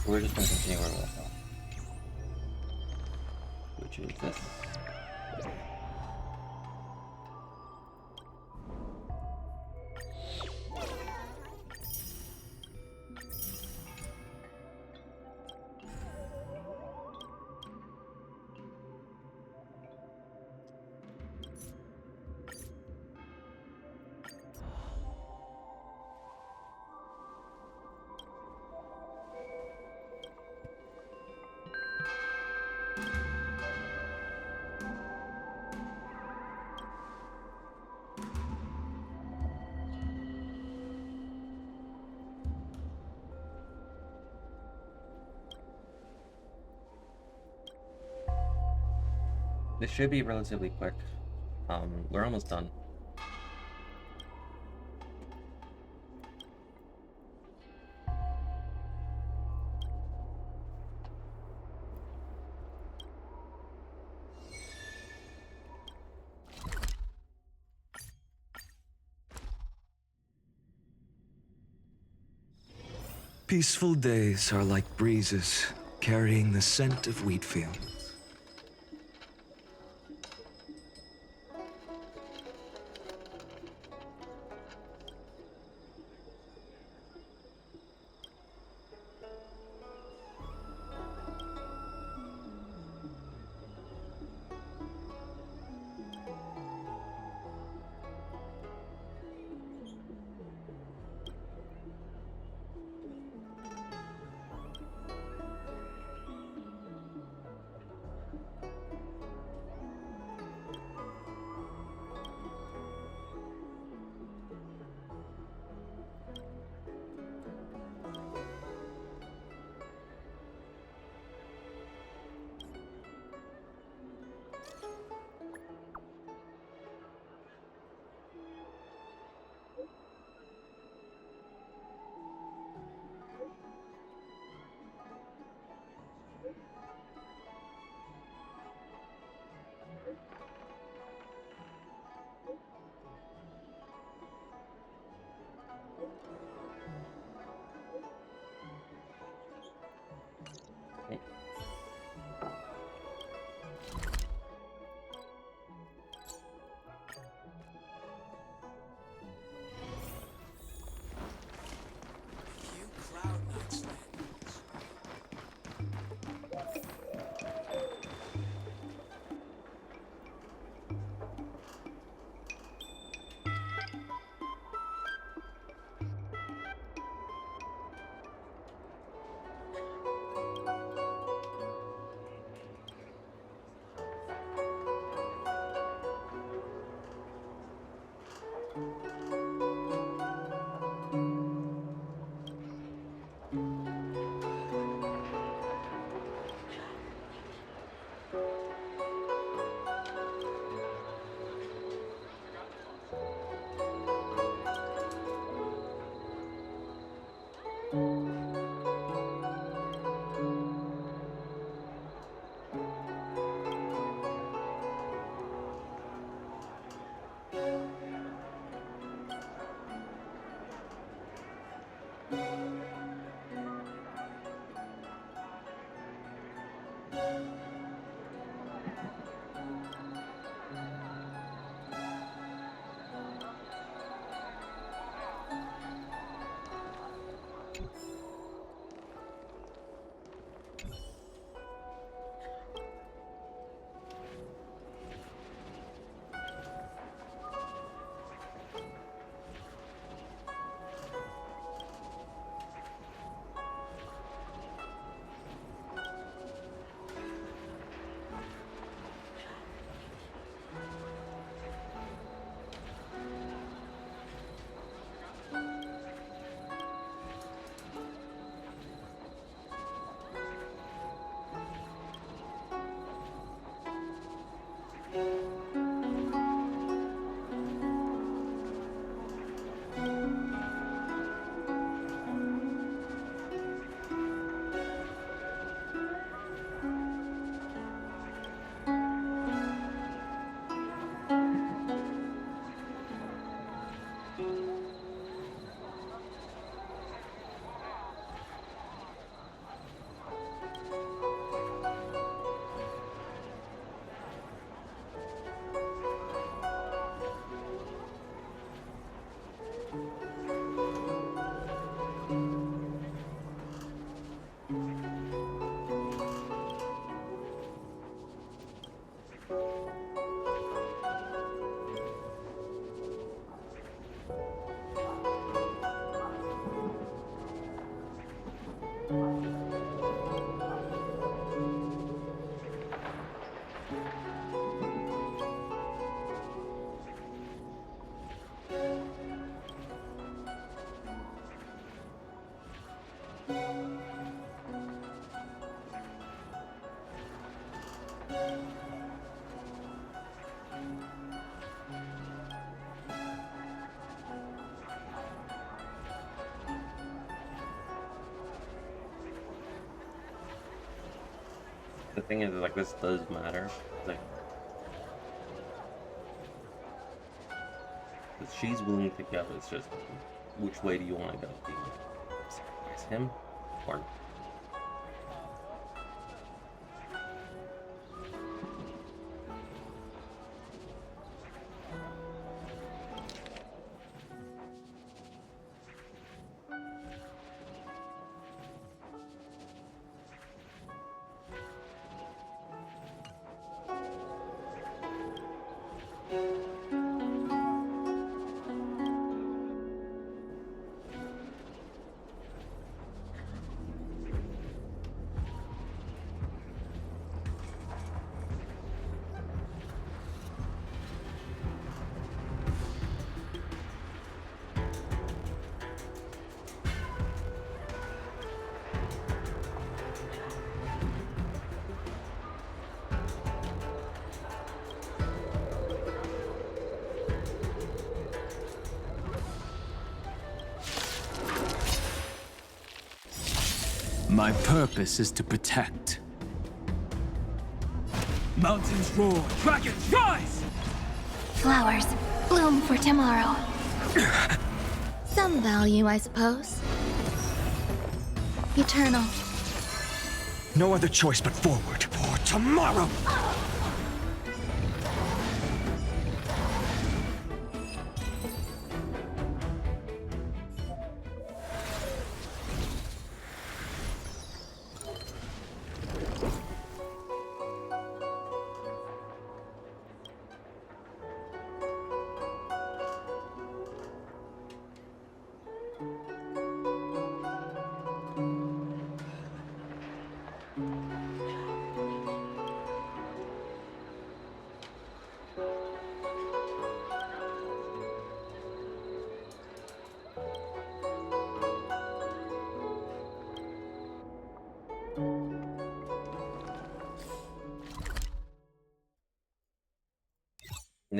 We're just gonna continue where we left off, which is this. This should be relatively quick. We're almost done. Peaceful days are like breezes, carrying the scent of wheat fields. The thing is, like, this does matter. Like, if she's willing to go, it's just which way do you want to go? Do you sacrifice him or My purpose is to protect. Mountains roar, dragons rise! Flowers bloom for tomorrow. Some value, I suppose. Eternal. No other choice but forward for tomorrow!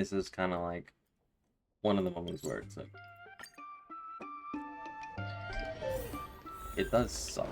this is kind of like one of the moments where it's like, it does suck.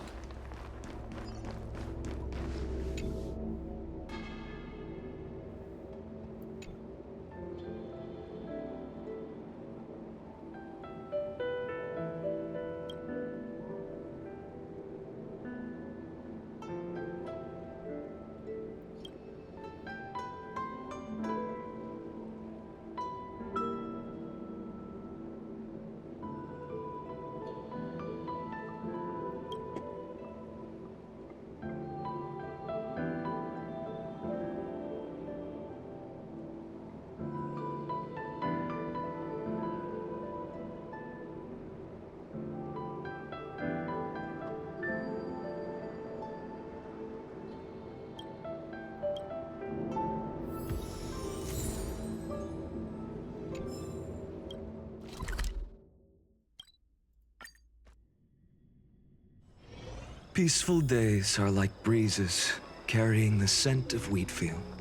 Peaceful days are like breezes, carrying the scent of wheat fields.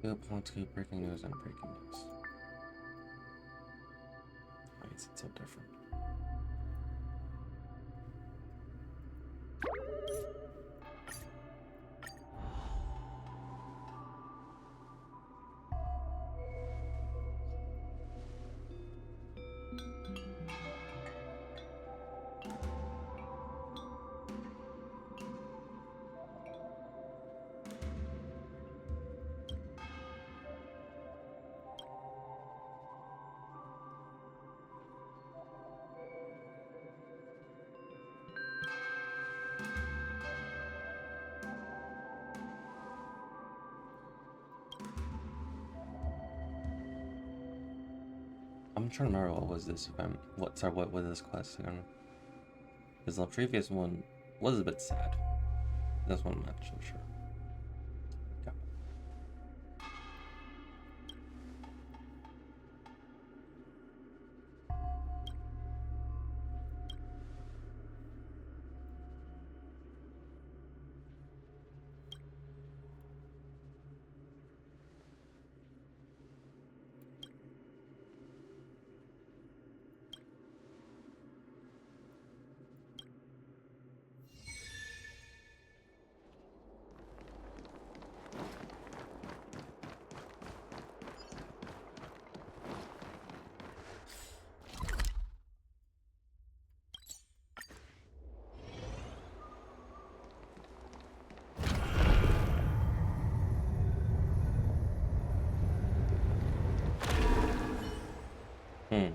p12 breaking news and breaking news. Why is it so different? I'm trying to remember what was this event. What was this quest again? Because the previous one was a bit sad. This one, I'm not so sure. Yeah. Hmm.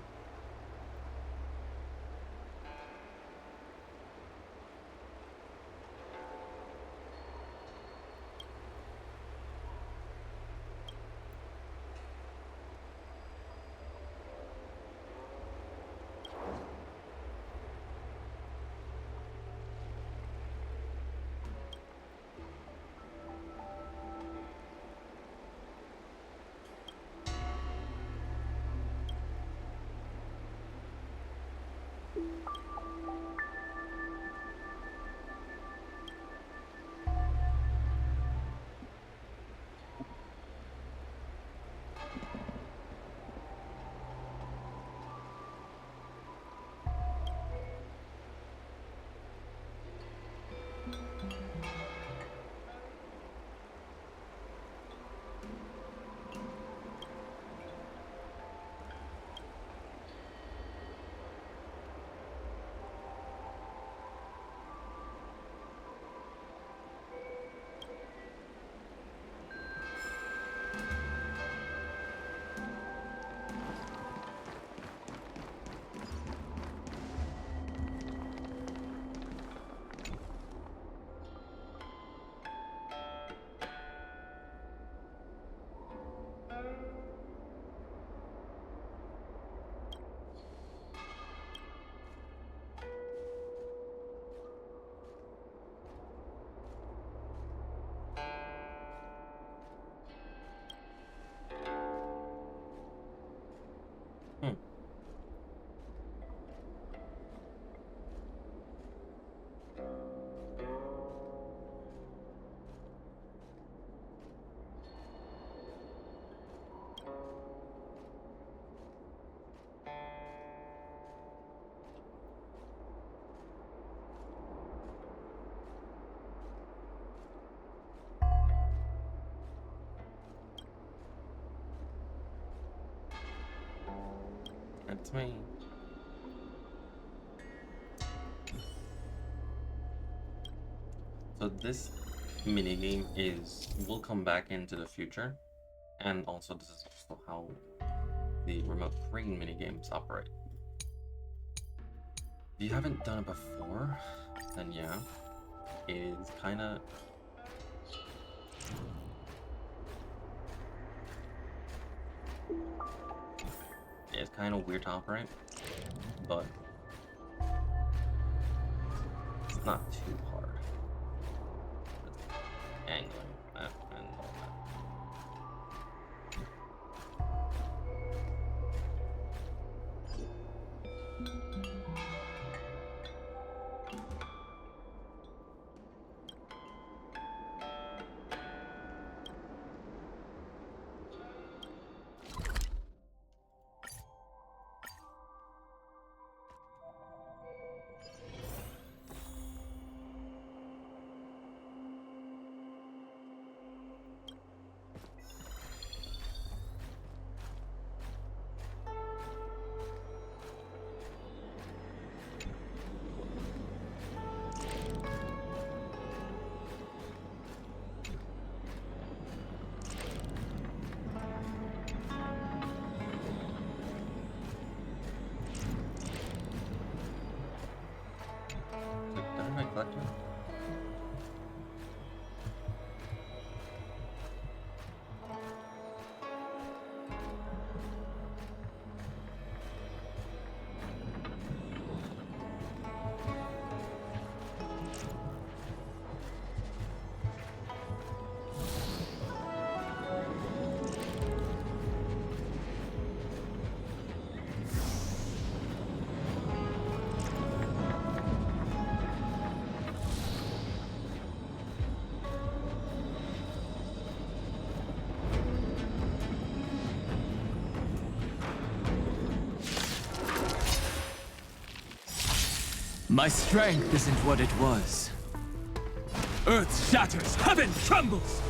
Hmm. That's me. So this minigame will come back into the future, and also this is also how the remote crane minigames operate. If you haven't done it before, then yeah, it is kinda weird to operate, but it's not too hard. It's angling that and all that. My strength isn't what it was. Earth shatters, heaven trembles!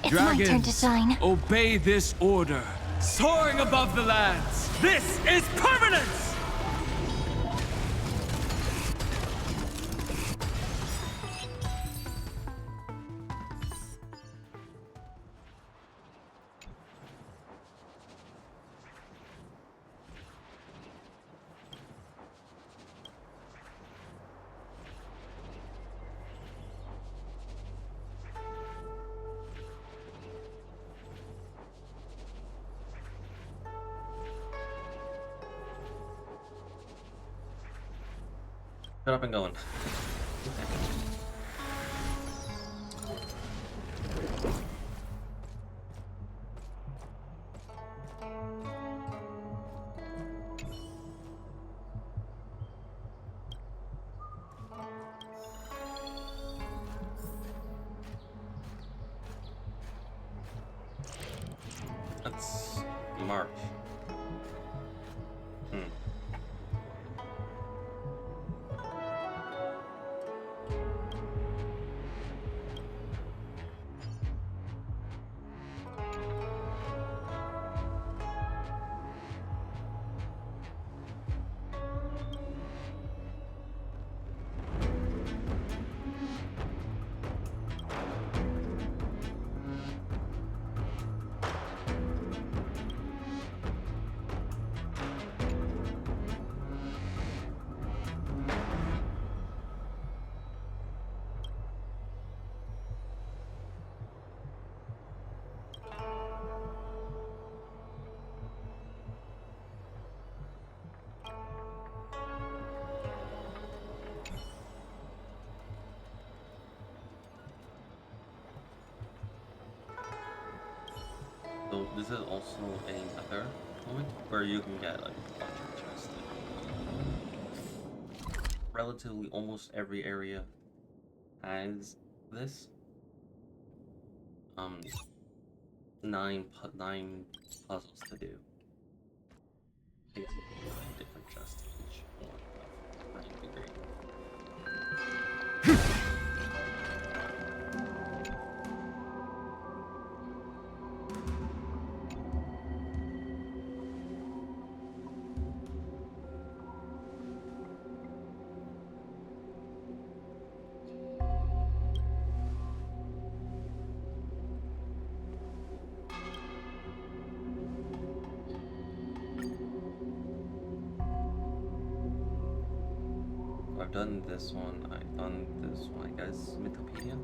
It's my turn to shine. Obey this order. Soaring above the lands, this is permanence! Shut up and going. That's March. So this is also another moment where you can get like a bunch of chests. Relatively almost every area has this. Nine puzzles to do. Basically 9 different chests each one of 9 degree. I've done this one, I've done this one, I guess, Mythopedia?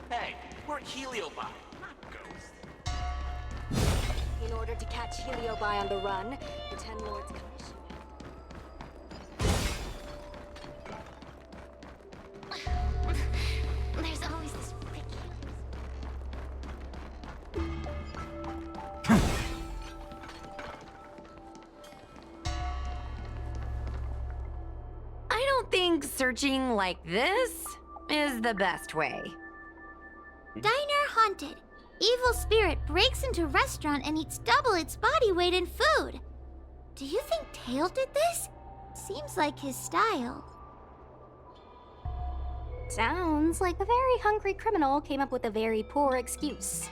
Hey, we're Heliobi, not Ghost. In order to catch Heliobi on the run, the Ten Lords commissioned. There's always this ridiculous. I don't think searching like this is the best way. Diner haunted. Evil spirit breaks into restaurant and eats double its body weight in food. Do you think Tail did this? Seems like his style. Sounds like a very hungry criminal came up with a very poor excuse.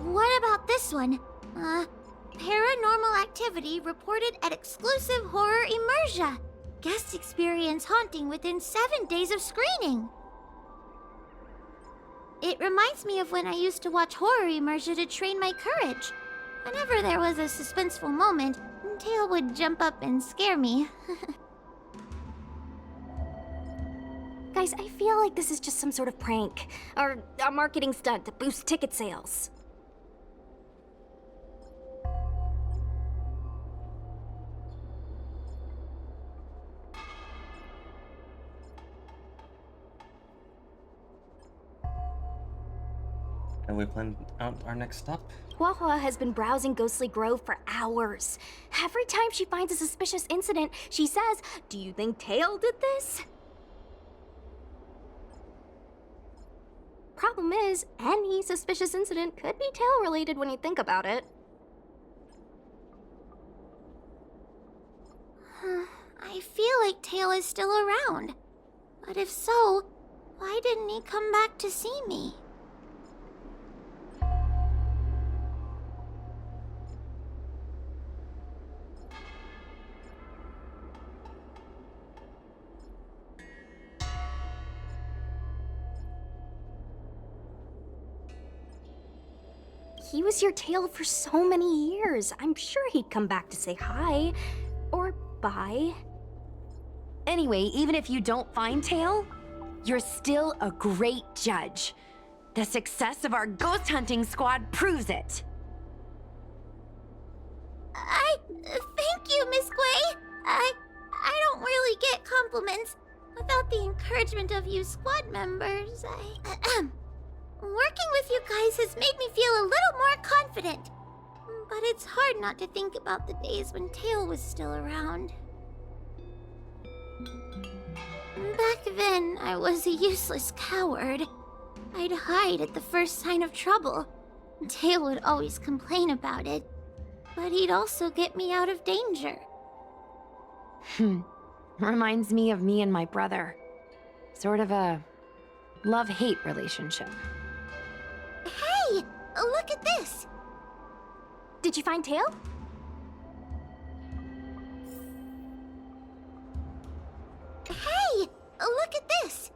What about this one? Paranormal activity reported at exclusive horror immersia. Guests experience haunting within 7 days of screening. It reminds me of when I used to watch horror immersia to train my courage. Whenever there was a suspenseful moment, Tail would jump up and scare me. Guys, I feel like this is just some sort of prank. Or a marketing stunt to boost ticket sales. And we planned out our next stop. Huahua has been browsing Ghostly Grove for hours. Every time she finds a suspicious incident, she says, "Do you think Tail did this?" Problem is, any suspicious incident could be Tail related when you think about it. I feel like Tail is still around. But if so, why didn't he come back to see me? He was your Tail for so many years. I'm sure he'd come back to say hi. Or bye. Anyway, even if you don't find Tail, you're still a great judge. The success of our ghost hunting squad proves it. Thank you, Miss Gui. I don't really get compliments. Without the encouragement of you squad members, working with you guys has made me feel a little more confident. But it's hard not to think about the days when Tail was still around. Back then, I was a useless coward. I'd hide at the first sign of trouble. Tail would always complain about it, but he'd also get me out of danger. Reminds me of me and my brother. Sort of a love-hate relationship. Hey, look at this! Did you find Tail? Hey, look at this!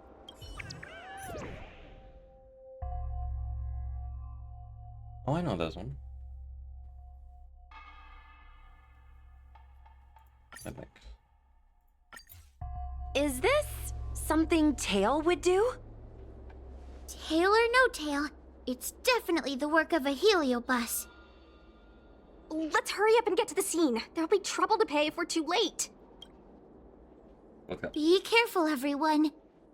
Oh, I know this one. I think. Is this something Tail would do? Tail or no tail, it's definitely the work of a heliobus. Let's hurry up and get to the scene. There'll be trouble to pay if we're too late. Okay. Be careful, everyone.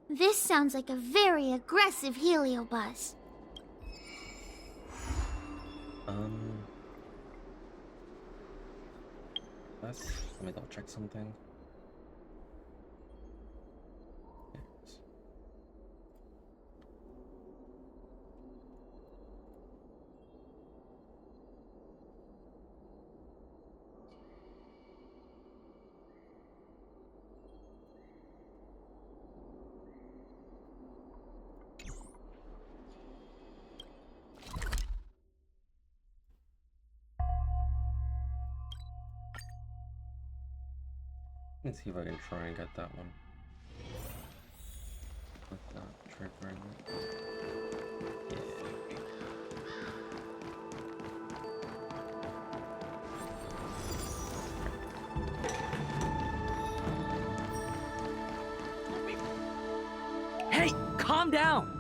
This sounds like a very aggressive heliobus. Let me double check something. Yes. Let's see if I can try and get that one. Without triggering it. Hey, calm down!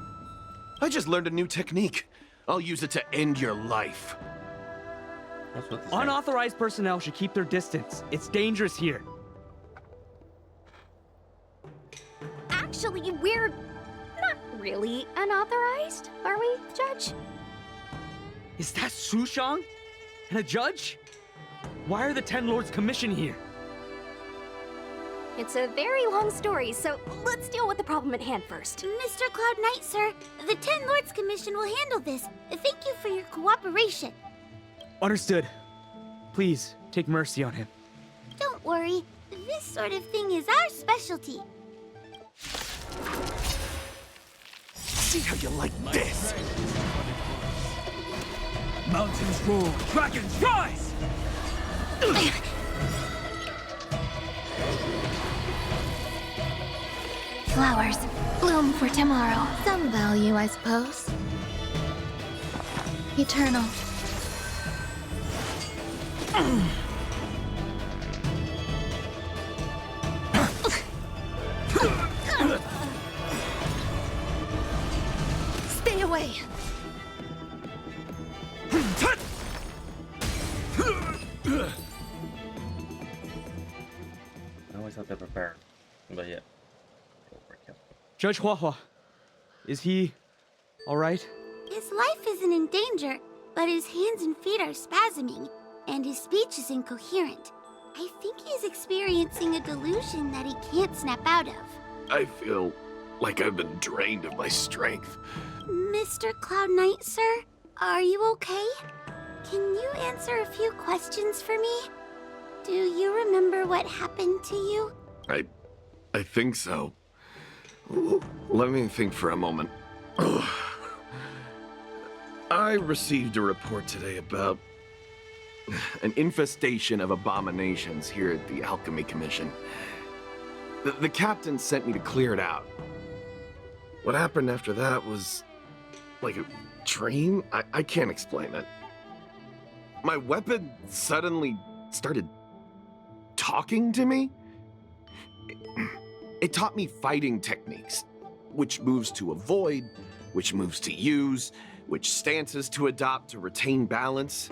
I just learned a new technique. I'll use it to end your life. That's what this Unauthorized personnel should keep their distance. It's dangerous here. Actually, we're not really unauthorized, are we, Judge? Is that Sushang? And a judge? Why are the Ten Lords Commission here? It's a very long story, so let's deal with the problem at hand first. Mr. Cloud Knight, sir, the Ten Lords Commission will handle this. Thank you for your cooperation. Understood. Please, take mercy on him. Don't worry, this sort of thing is our specialty. See how you like this? Mountains roar, dragons rise! Flowers bloom for tomorrow. Some value, I suppose. Eternal. way. I always have to prepare. But yeah. Overkill. Judge Huahua, is he all right? His life isn't in danger, but his hands and feet are spasming, and his speech is incoherent. I think he's experiencing a delusion that he can't snap out of. I feel like I've been drained of my strength. Mr. Cloud Knight, sir, are you okay? Can you answer a few questions for me? Do you remember what happened to you? I think so. Let me think for a moment. I received a report today about an infestation of abominations here at the Alchemy Commission. The captain sent me to clear it out. What happened after that was like a dream? I can't explain it. My weapon suddenly started talking to me. It taught me fighting techniques, which moves to avoid, which moves to use, which stances to adopt to retain balance.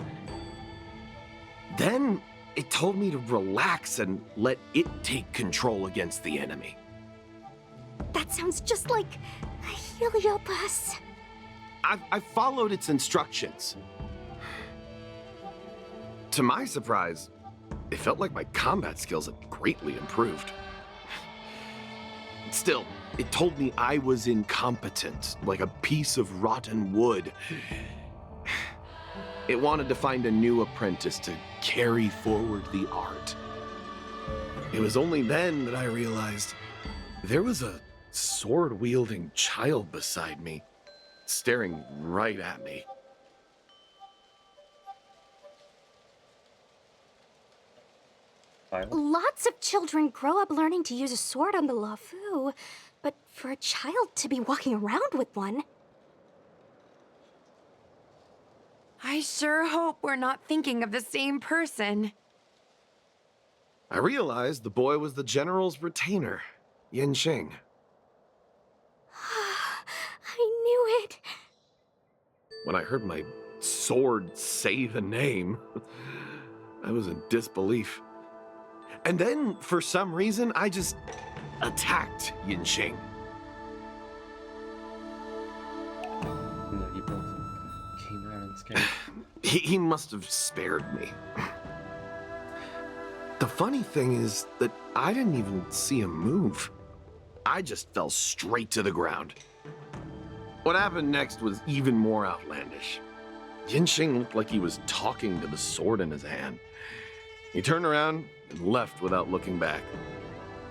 Then it told me to relax and let it take control against the enemy. That sounds just like a Heliopus. I followed its instructions. To my surprise, it felt like my combat skills had greatly improved. Still, it told me I was incompetent, like a piece of rotten wood. It wanted to find a new apprentice to carry forward the art. It was only then that I realized there was a sword-wielding child beside me, staring right at me. Lots of children grow up learning to use a sword on the Lafu, but for a child to be walking around with one... I sure hope we're not thinking of the same person. I realized the boy was the general's retainer, Yin Shing. I knew it. When I heard my sword say the name, I was in disbelief. And then, for some reason, I just attacked Yin Shing. No, you both came out and scared. He must have spared me. The funny thing is that I didn't even see him move. I just fell straight to the ground. What happened next was even more outlandish. Yin Shing looked like he was talking to the sword in his hand. He turned around and left without looking back.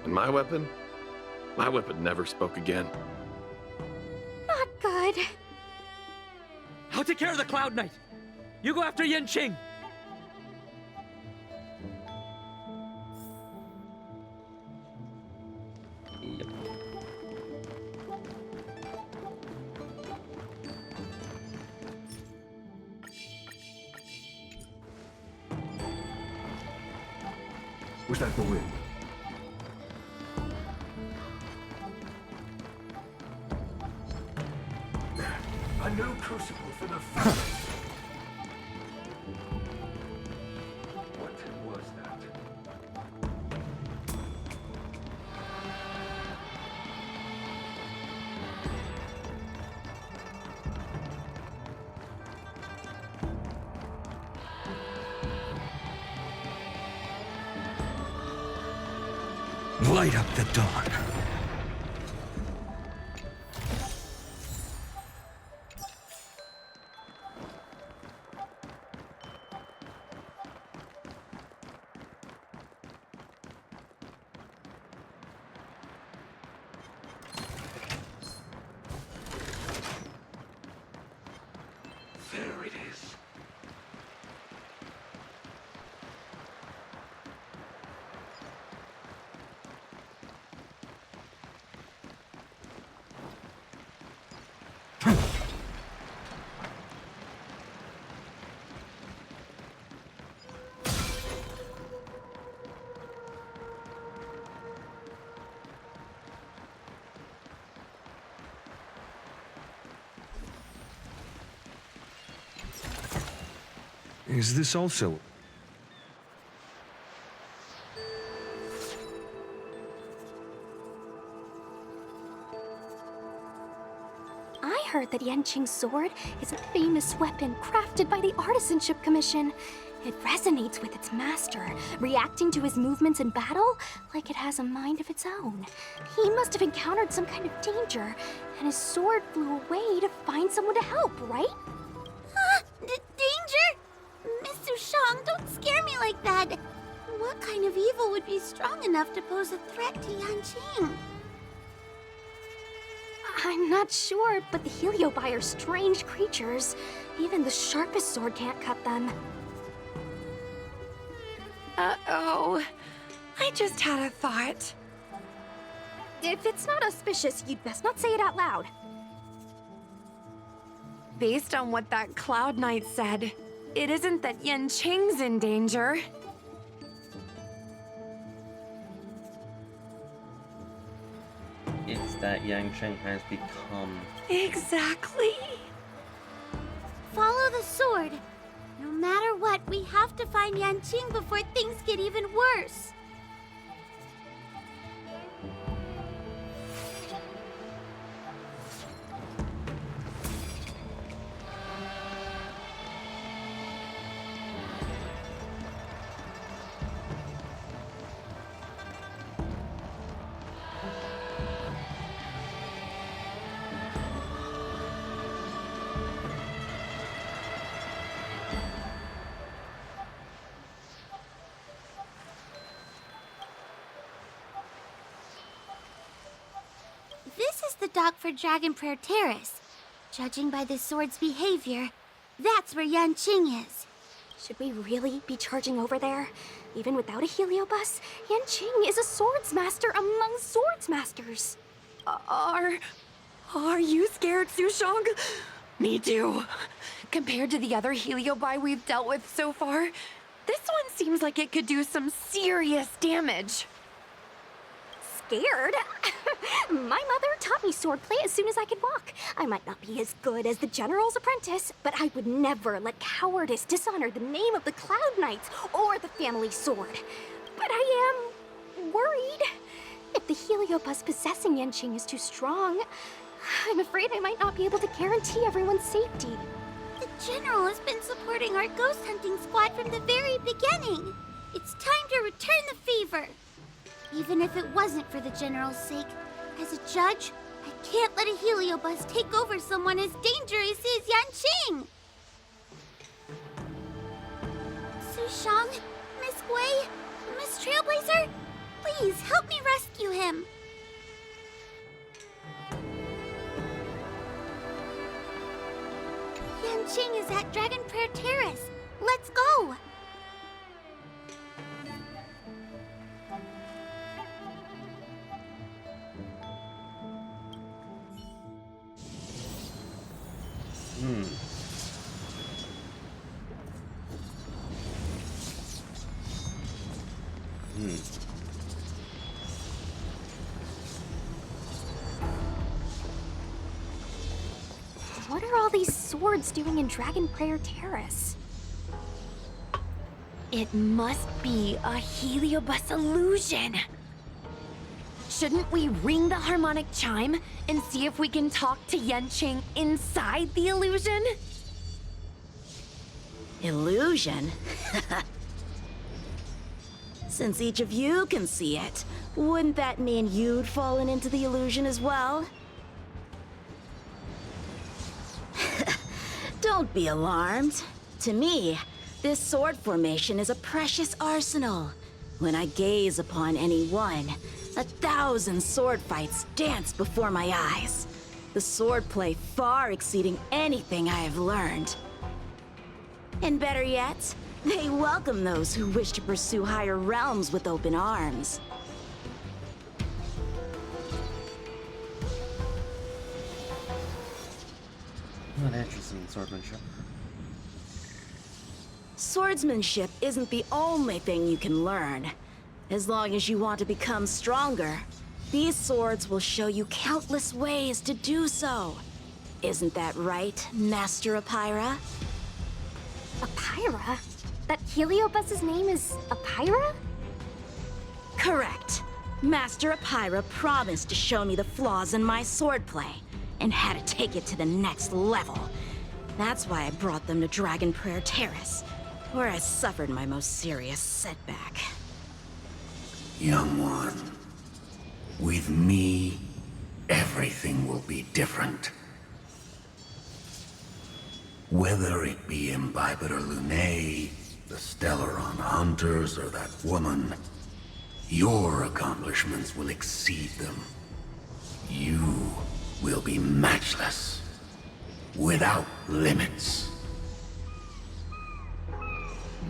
And my weapon never spoke again. Not good. I'll take care of the Cloud Knight. You go after Yen Qing. Yep. Where's that boy? A new crucible for the family. What was that? Light up the dawn. There it is. Is this also... I heard that Yanqing's sword is a famous weapon crafted by the Artisanship Commission. It resonates with its master, reacting to his movements in battle like it has a mind of its own. He must have encountered some kind of danger, and his sword flew away to find someone to help, right? Danger? Miss Sushang, don't scare me like that. What kind of evil would be strong enough to pose a threat to Yanqing? I'm not sure, but the Heliobi are strange creatures. Even the sharpest sword can't cut them. Uh-oh. I just had a thought. If it's not auspicious, you'd best not say it out loud. Based on what that Cloud Knight said, it isn't that Yanqing's in danger. It's that Yanqing has become... Exactly. Follow the sword. No matter what, we have to find Yanqing before things get even worse. This is the dock for Dragon Prayer Terrace. Judging by the sword's behavior, that's where Yanqing is. Should we really be charging over there? Even without a heliobus, Yanqing is a swordsmaster among swordsmasters. Are you scared, Sushang? Me too. Compared to the other Heliobi we've dealt with so far, this one seems like it could do some serious damage. Scared? My mother taught me swordplay as soon as I could walk. I might not be as good as the General's apprentice, but I would never let cowardice dishonor the name of the Cloud Knights or the family sword. But I am worried. If the heliobus possessing Yanqing is too strong, I'm afraid I might not be able to guarantee everyone's safety. The General has been supporting our ghost hunting squad from the very beginning. It's time to return the favor. Even if it wasn't for the General's sake, as a judge, I can't let a heliobus take over someone as dangerous as Yanqing. Sushang, Miss Gui, Miss Trailblazer, please help me rescue him. Yanqing is at Dragon Prayer Terrace. Let's go. What are all these swords doing in Dragon Prayer Terrace? It must be a heliobus illusion. Shouldn't we ring the harmonic chime and see if we can talk to Yanqing inside the illusion? Illusion? Since each of you can see it, wouldn't that mean you'd fallen into the illusion as well? Don't be alarmed. To me, this sword formation is a precious arsenal. When I gaze upon any one, 1,000 sword fights dance before my eyes. The swordplay far exceeding anything I have learned. And better yet, they welcome those who wish to pursue higher realms with open arms. What interesting swordsmanship. Swordsmanship isn't the only thing you can learn. As long as you want to become stronger, these swords will show you countless ways to do so. Isn't that right, Master Apira? Apyra? That Heliobus's name is Apyra? Correct. Master Apyra promised to show me the flaws in my swordplay, and had to take it to the next level. That's why I brought them to Dragon Prayer Terrace, where I suffered my most serious setback. Young one, with me, everything will be different. Whether it be Imbibitor Lunae, the Stellaron Hunters, or that woman, your accomplishments will exceed them. You will be matchless, without limits.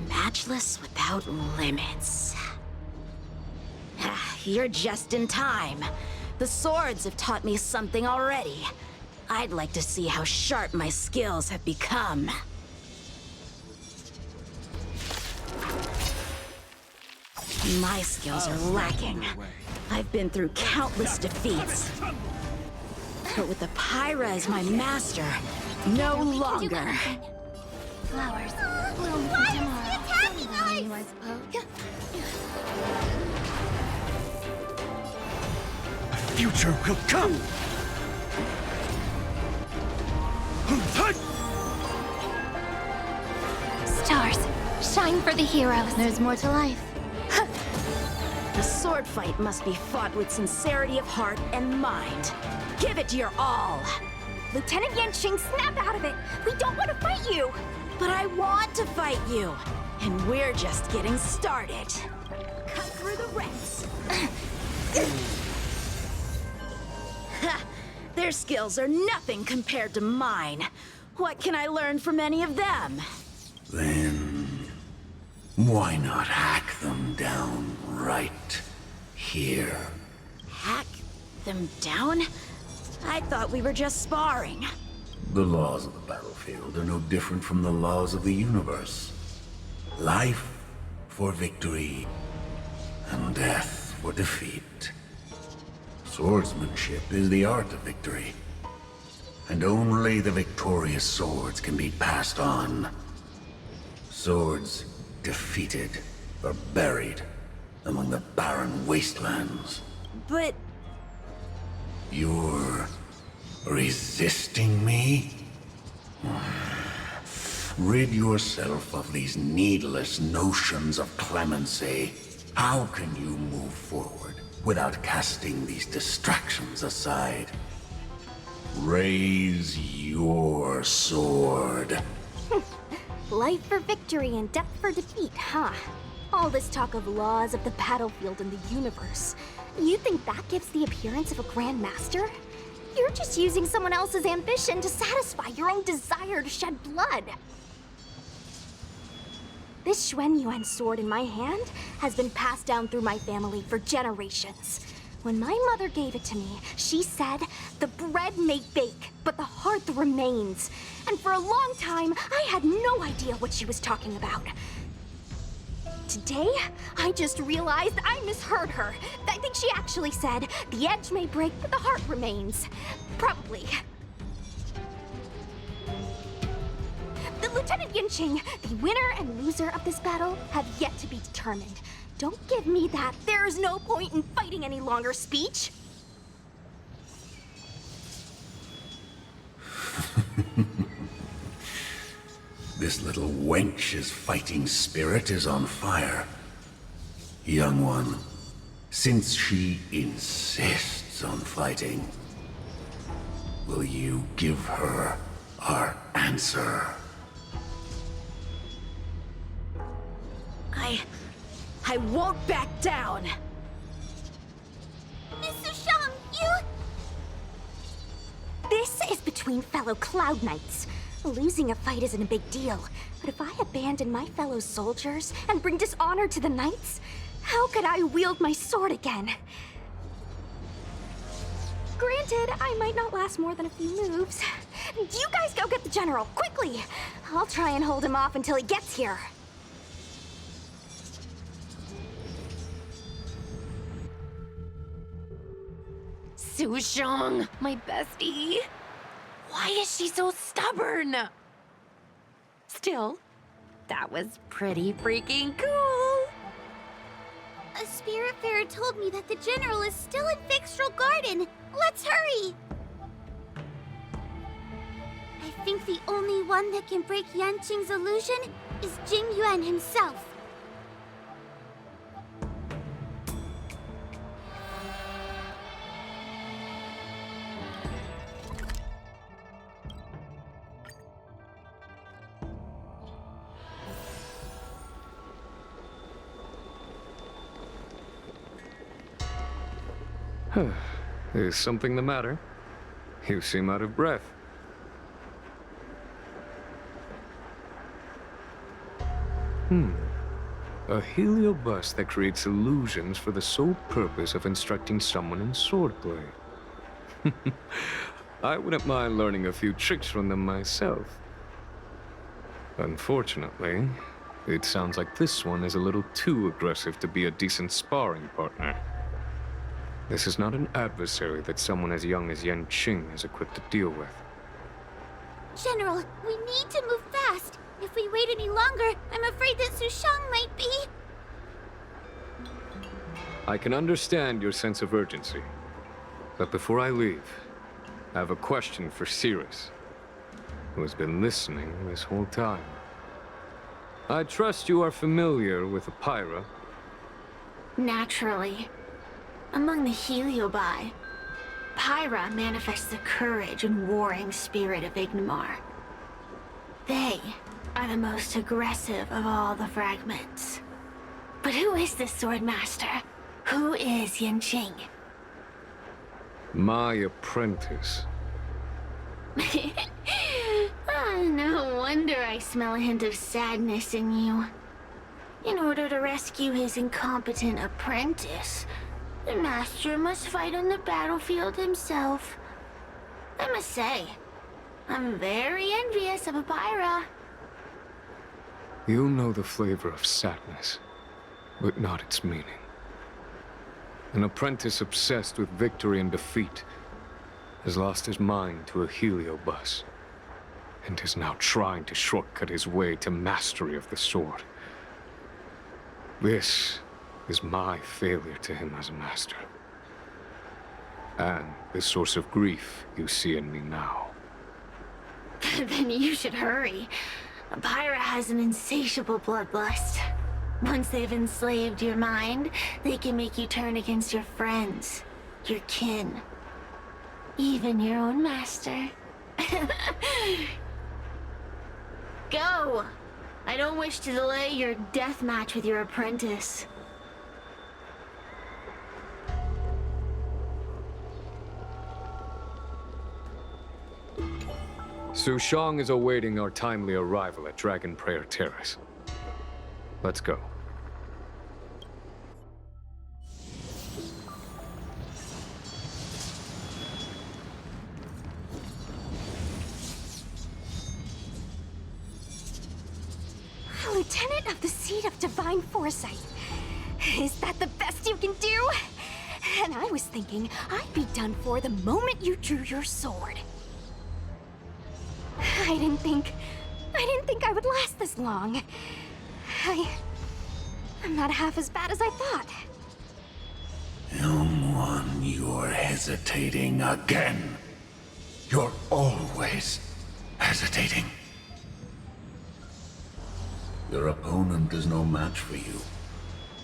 Matchless without limits. You're just in time. The swords have taught me something already. I'd like to see how sharp my skills have become. My skills are lacking. I've been through countless defeats. But with Apyra as my master, no longer. Flowers bloom for tomorrow. Attacking us! Future will come! Stars, shine for the heroes. There's more to life. The sword fight must be fought with sincerity of heart and mind. Give it your all. Lieutenant Yanqing, snap out of it! We don't want to fight you! But I want to fight you, and we're just getting started. Cut through the ranks. Ha! Their skills are nothing compared to mine. What can I learn from any of them? Then, why not hack them down right here? Hack them down? I thought we were just sparring. The laws of the battlefield are no different from the laws of the universe. Life for victory, and death for defeat. Swordsmanship is the art of victory, and only the victorious swords can be passed on. Swords defeated are buried among the barren wastelands. But You're resisting me? Rid yourself of these needless notions of clemency. How can you move forward without casting these distractions aside? Raise your sword. Life for victory and death for defeat, huh? All this talk of laws of the battlefield and the universe. You think that gives the appearance of a Grand Master? You're just using someone else's ambition to satisfy your own desire to shed blood. This Xuanyuan sword in my hand has been passed down through my family for generations. When my mother gave it to me, she said, "The bread may bake, but the hearth remains." And for a long time, I had no idea what she was talking about. Today, I just realized I misheard her. I think she actually said, "The edge may break, but the heart remains." Probably. The Lieutenant Yanqing, the winner and loser of this battle, have yet to be determined. Don't give me that "there is no point in fighting any longer" speech. This little wench's fighting spirit is on fire. Young one, since she insists on fighting, will you give her our answer? I won't back down. Miss Sushang, you... This is between fellow Cloud Knights. Losing a fight isn't a big deal, but if I abandon my fellow soldiers and bring dishonor to the Knights, how could I wield my sword again? Granted, I might not last more than a few moves. You guys go get the General, quickly! I'll try and hold him off until he gets here. Sushang, my bestie. Why is she so stubborn? Still, That was pretty freaking cool. A Spiritfarer told me that the General is still in Vixtral Garden. Let's hurry! I think the only one that can break Yanqing's illusion is Jing Yuan himself. Is something the matter? You seem out of breath. A heliobus that creates illusions for the sole purpose of instructing someone in swordplay. I wouldn't mind learning a few tricks from them myself. Unfortunately, it sounds like this one is a little too aggressive to be a decent sparring partner. This is not an adversary that someone as young as Yanqing is equipped to deal with. General, we need to move fast. If we wait any longer, I'm afraid that Sushang might be... I can understand your sense of urgency. But before I leave, I have a question for Cirrus, who has been listening this whole time. I trust you are familiar with the Pyra. Naturally. Among the Heliobi, Pyra manifests the courage and warring spirit of Ignimar. They are the most aggressive of all the fragments. But who is this Swordmaster? Who is Yanqing? My apprentice. No wonder I smell a hint of sadness in you. In order to rescue his incompetent apprentice, the master must fight on the battlefield himself. I must say, I'm very envious of a Pyra. You know the flavor of sadness, but not its meaning. An apprentice obsessed with victory and defeat has lost his mind to a heliobus, and is now trying to shortcut his way to mastery of the sword. This is my failure to him as a master. And the source of grief you see in me now. Then you should hurry. Pyra has an insatiable bloodlust. Once they've enslaved your mind, they can make you turn against your friends, your kin, even your own master. Go! I don't wish to delay your death match with your apprentice. Sushang is awaiting our timely arrival at Dragon Prayer Terrace. Let's go. Lieutenant of the Seat of Divine Foresight. Is that the best you can do? And I was thinking I'd be done for the moment you drew your sword. I didn't think I would last this long. I'm not half as bad as I thought. Young one, you're hesitating again. You're always hesitating. Your opponent is no match for you.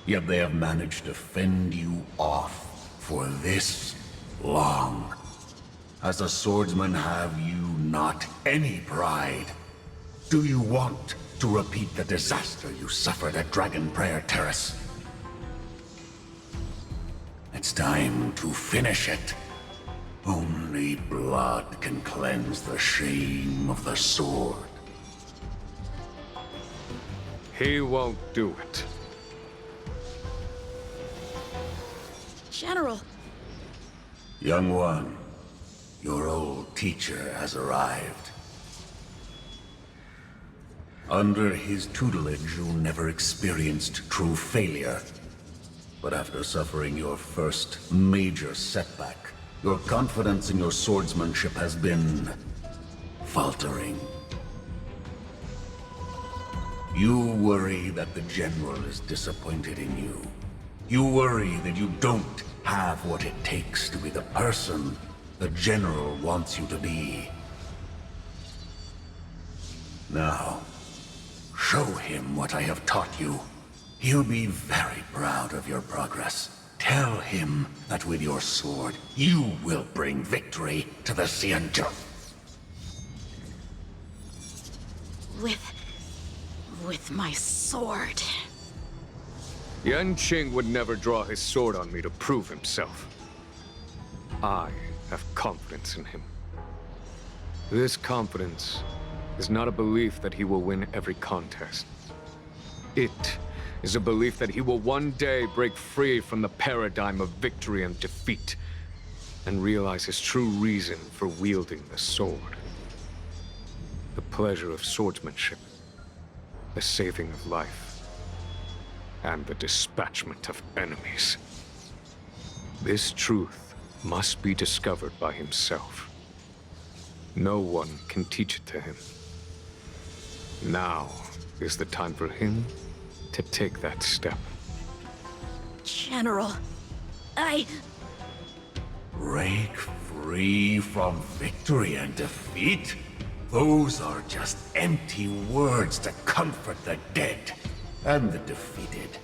Yet they have managed to fend you off for this long. As a swordsman, have you not any pride? Do you want to repeat the disaster you suffered at Dragon Prayer Terrace? It's time to finish it. Only blood can cleanse the shame of the sword. He won't do it. General. Young one, your old teacher has arrived. Under his tutelage, you never experienced true failure. But after suffering your first major setback, your confidence in your swordsmanship has been faltering. You worry that the General is disappointed in you. You worry that you don't have what it takes to be the person the General wants you to be. Now, show him what I have taught you. He'll be very proud of your progress. Tell him that with your sword, you will bring victory to the Xianzhou. With my sword. Yanqing would never draw his sword on me to prove himself. I have confidence in him. This confidence is not a belief that he will win every contest. It is a belief that he will one day break free from the paradigm of victory and defeat, and realize his true reason for wielding the sword. The pleasure of swordsmanship, the saving of life, and the dispatchment of enemies. This truth must be discovered by himself. No one can teach it to him. Now is the time for him to take that step. General, Break free from victory and defeat? Those are just empty words to comfort the dead and the defeated.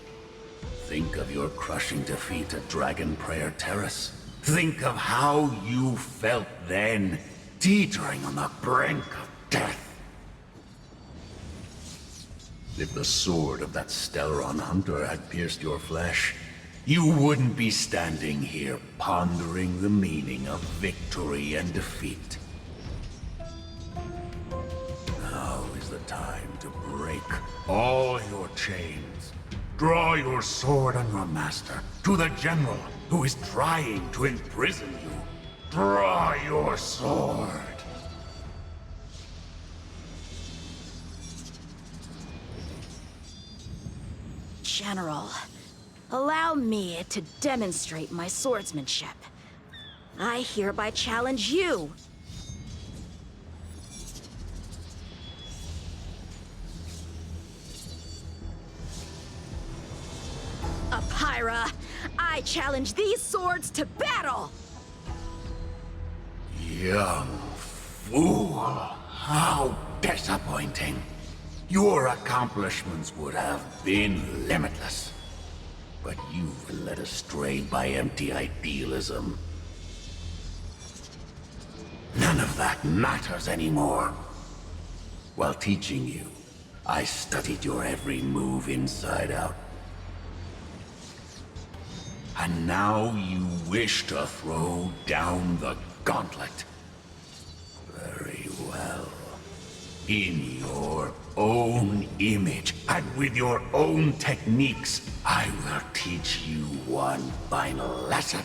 Think of your crushing defeat at Dragon Prayer Terrace. Think of how you felt then, teetering on the brink of death. If the sword of that Stellaron hunter had pierced your flesh, you wouldn't be standing here pondering the meaning of victory and defeat. Now is the time to break all your chains. Draw your sword on your master, to the General who is trying to imprison you. Draw your sword. General, allow me to demonstrate my swordsmanship. I hereby challenge you. Apyra, I challenge these swords to battle! Young fool. How disappointing. Your accomplishments would have been limitless. But you've been led astray by empty idealism. None of that matters anymore. While teaching you, I studied your every move inside out. And now you wish to throw down the gauntlet. Very well. In your own image, and with your own techniques, I will teach you one final lesson.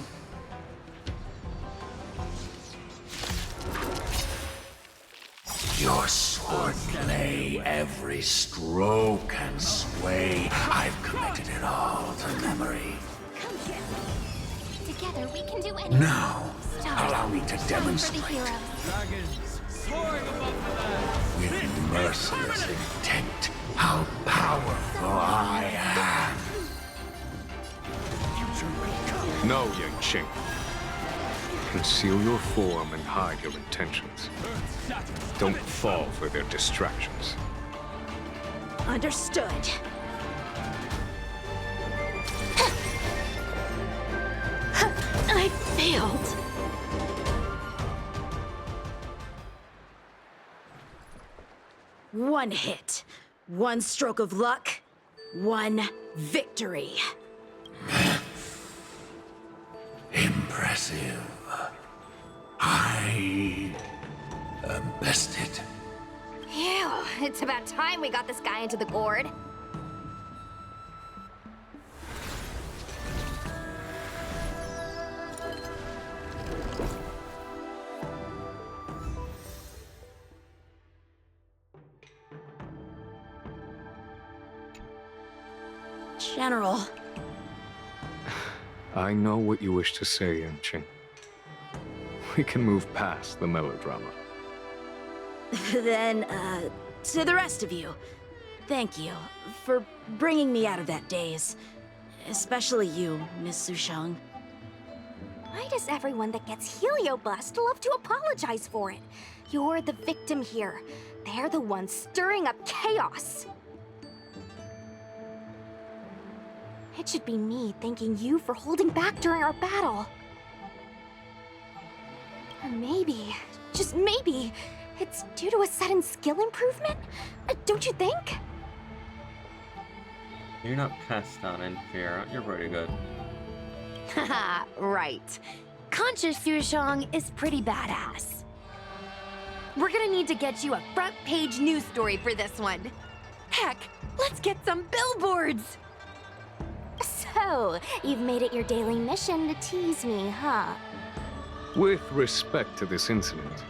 Your swordplay, every stroke and sway, I've committed it all to memory. Come here. Together we can do anything. Now, allow me to For the demonstrate. heroes. With merciless intent, how powerful I am. No, Yanqing. Conceal your form and hide your intentions. Don't fall for their distractions. Understood. I failed. One hit, one stroke of luck, one victory. Impressive. I am bested. Ew, it's about time we got this guy into the gourd. General, I know what you wish to say, Yanqing. We can move past the melodrama. then, to the rest of you. Thank you for bringing me out of that daze. Especially you, Miss Sushang. Why does everyone that gets heliobust love to apologize for it? You're the victim here. They're the ones stirring up chaos. It should be me thanking you for holding back during our battle. Or maybe, just maybe, it's due to a sudden skill improvement? Don't you think? You're not passed on in fear. You're pretty good. Haha, right. Conscious Sushang is pretty badass. We're gonna need to get you a front page news story for this one. Heck, let's get some billboards! So, you've made it your daily mission to tease me, huh? With respect to this incident,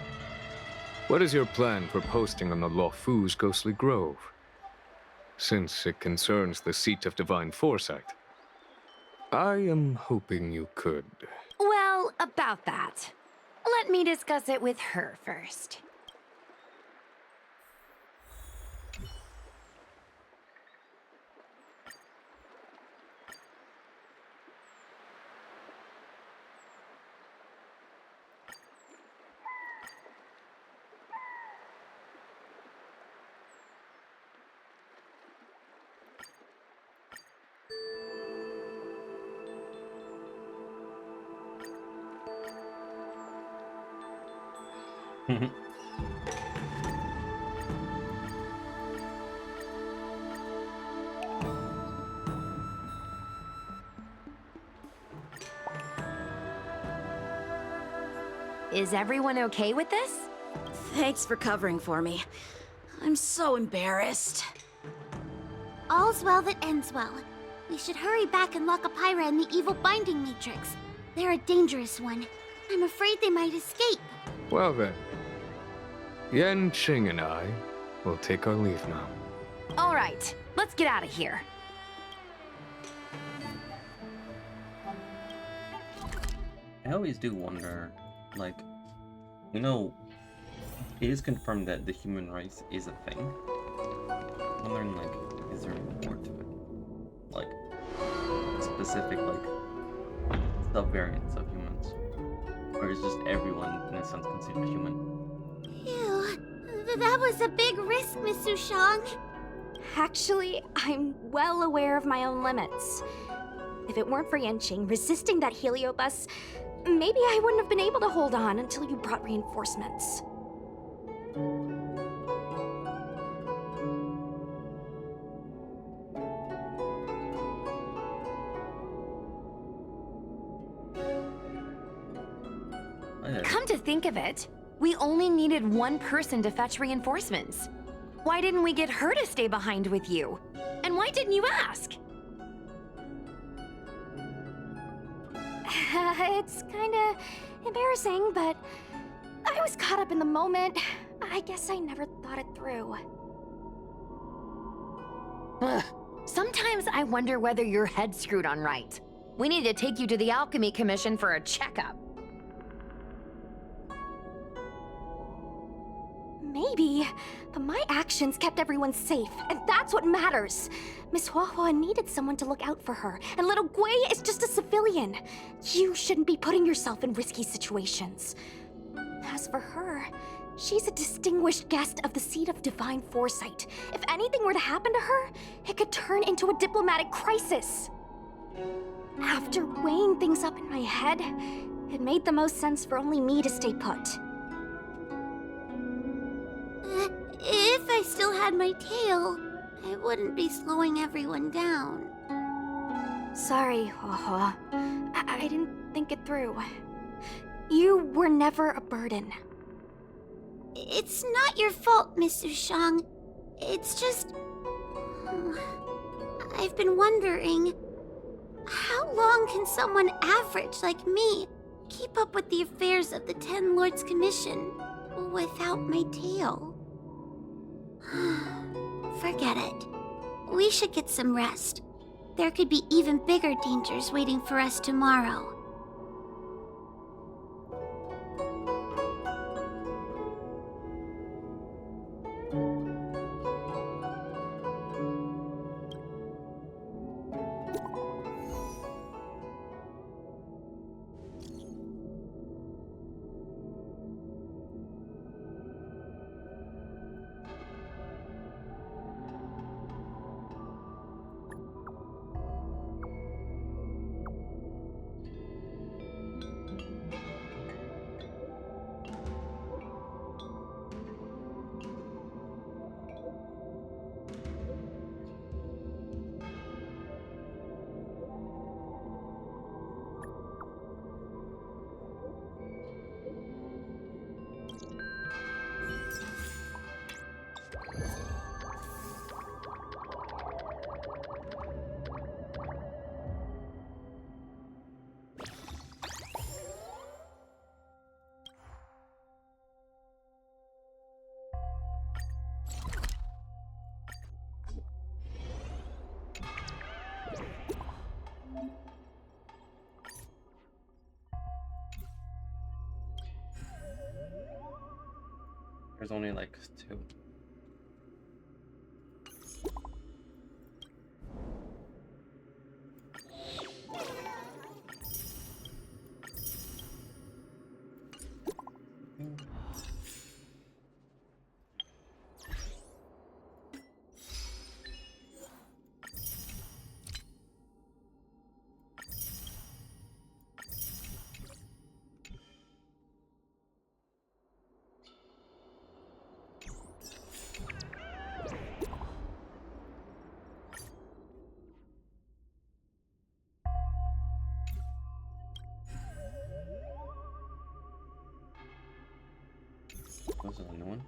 what is your plan for posting on the Luofu's Ghostly Grove? Since it concerns the seat of divine foresight, I am hoping you could. Well, about that. Let me discuss it with her first. Is everyone okay with this? Thanks for covering for me. I'm so embarrassed. All's well that ends well. We should hurry back and lock up Pyra in the evil binding matrix. They're a dangerous one. I'm afraid they might escape. Well then, Yanqing and I will take our leave now. All right, let's get out of here. I always do wonder, like, you know, it is confirmed that the human race is a thing. I'm wondering, like, is there more to it? Like, specific, like, sub-variants of humans? Or is just everyone, in a sense, considered human? Ew, that was a big risk, Miss Sushang. Actually, I'm well aware of my own limits. If it weren't for Yanqing resisting that heliobus, maybe I wouldn't have been able to hold on until you brought reinforcements. Come to think of it, we only needed one person to fetch reinforcements. Why didn't we get her to stay behind with you? And why didn't you ask? It's kinda embarrassing, but I was caught up in the moment. I guess I never thought it through. Ugh. Sometimes I wonder whether your head's screwed on right. We need to take you to the Alchemy Commission for a checkup. Maybe, but my actions kept everyone safe, and that's what matters. Miss Huahua needed someone to look out for her, and little Gui is just a civilian. You shouldn't be putting yourself in risky situations. As for her, she's a distinguished guest of the seat of divine foresight. If anything were to happen to her, it could turn into a diplomatic crisis. After weighing things up in my head, it made the most sense for only me to stay put. If I still had my tail, I wouldn't be slowing everyone down. Sorry, Huahua. I didn't think it through. You were never a burden. It's not your fault, Miss Sushang. It's just... I've been wondering... How long can someone average like me keep up with the affairs of the Ten Lords Commission without my tail? Forget it. We should get some rest. There could be even bigger dangers waiting for us tomorrow. There's only like 2. This is a new one.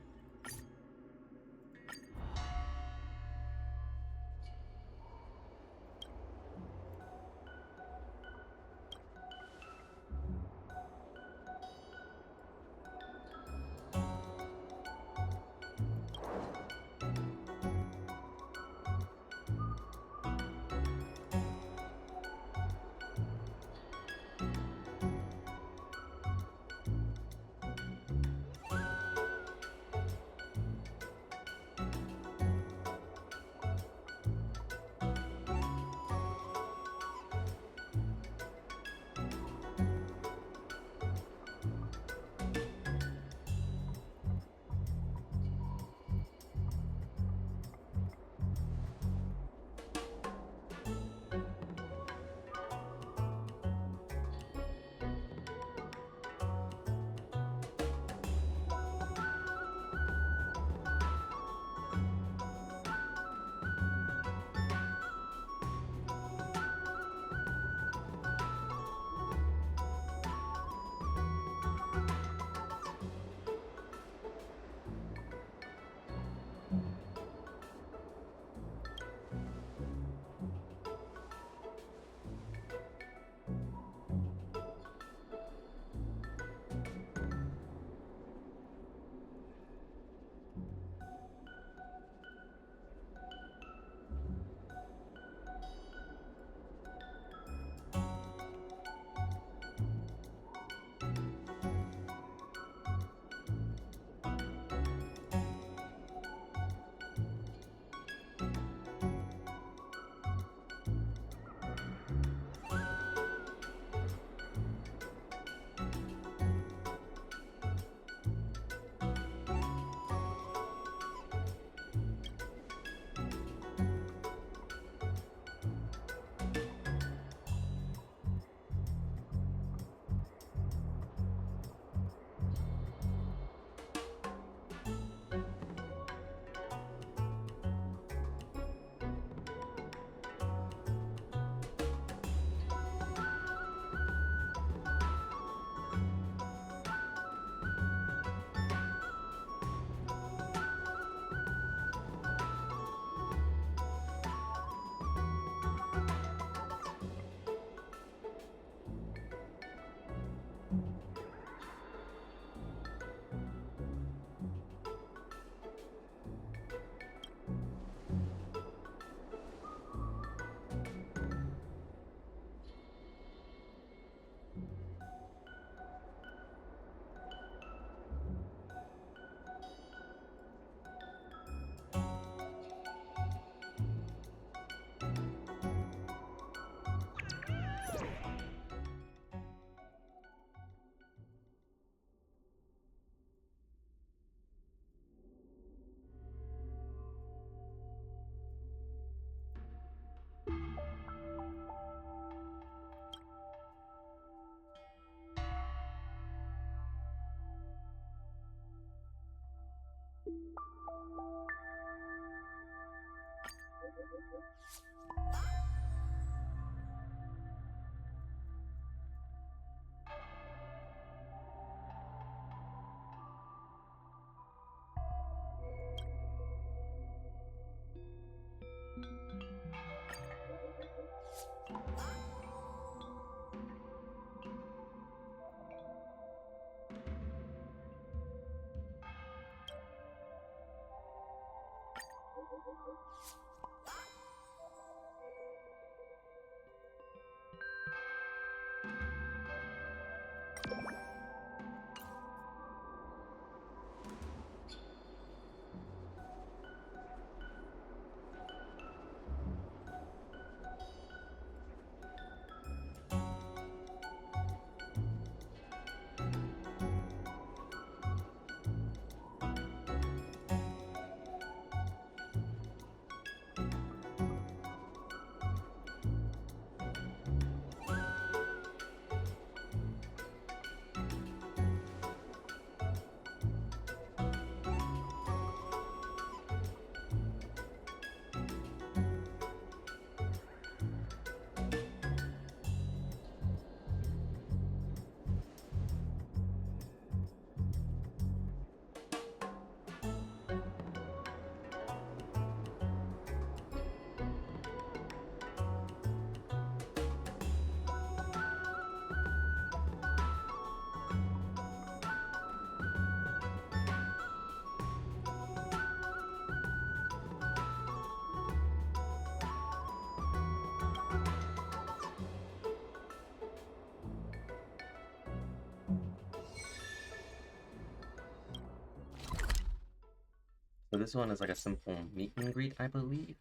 So this one is like a simple meet and greet, I believe.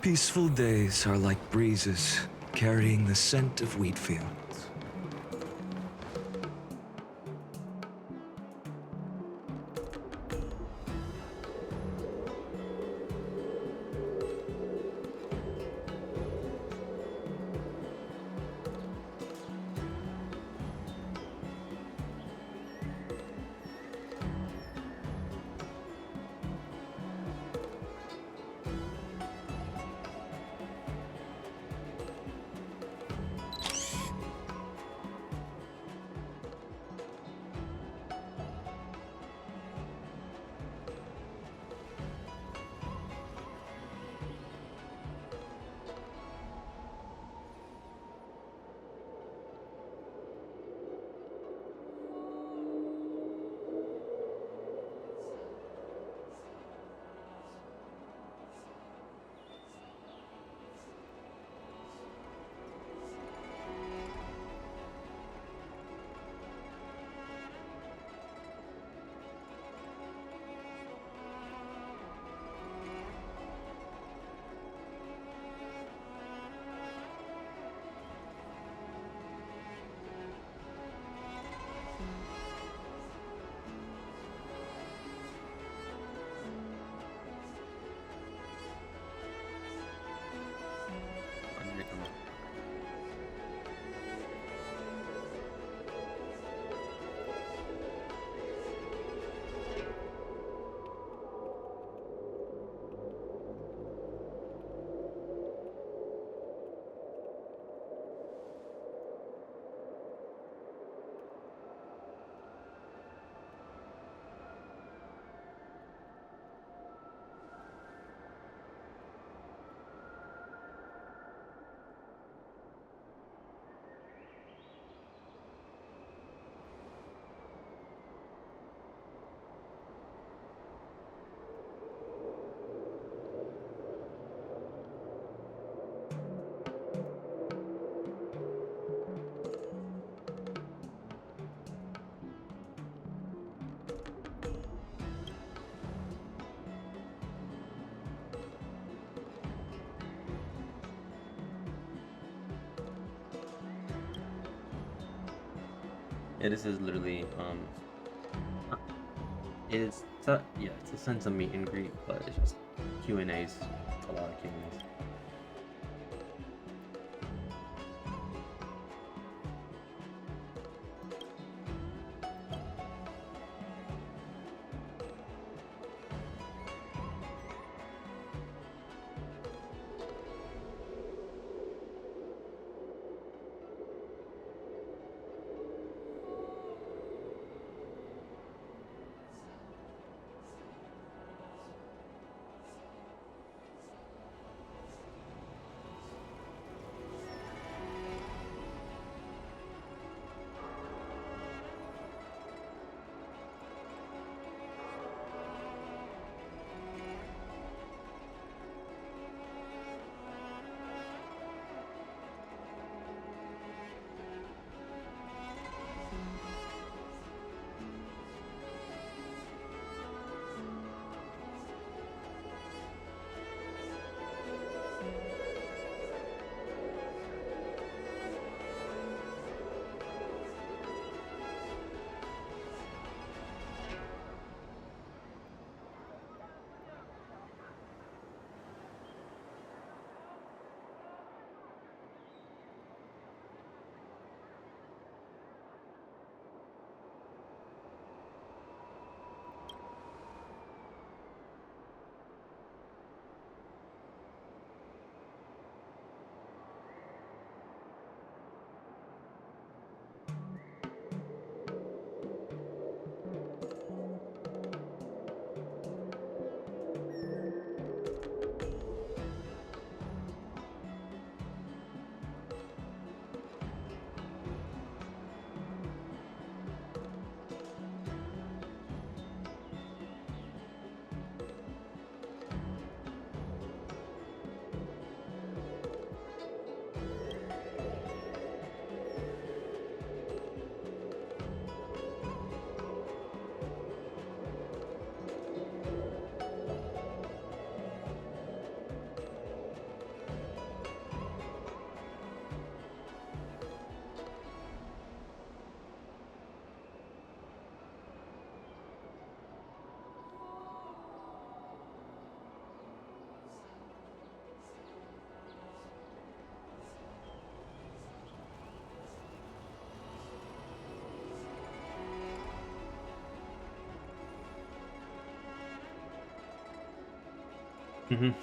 Peaceful days are like breezes carrying the scent of wheat fields. Yeah, this is literally it's yeah, it's a sense of meet and greet, but it's just Q&As. A lot of Q&As. Mhm.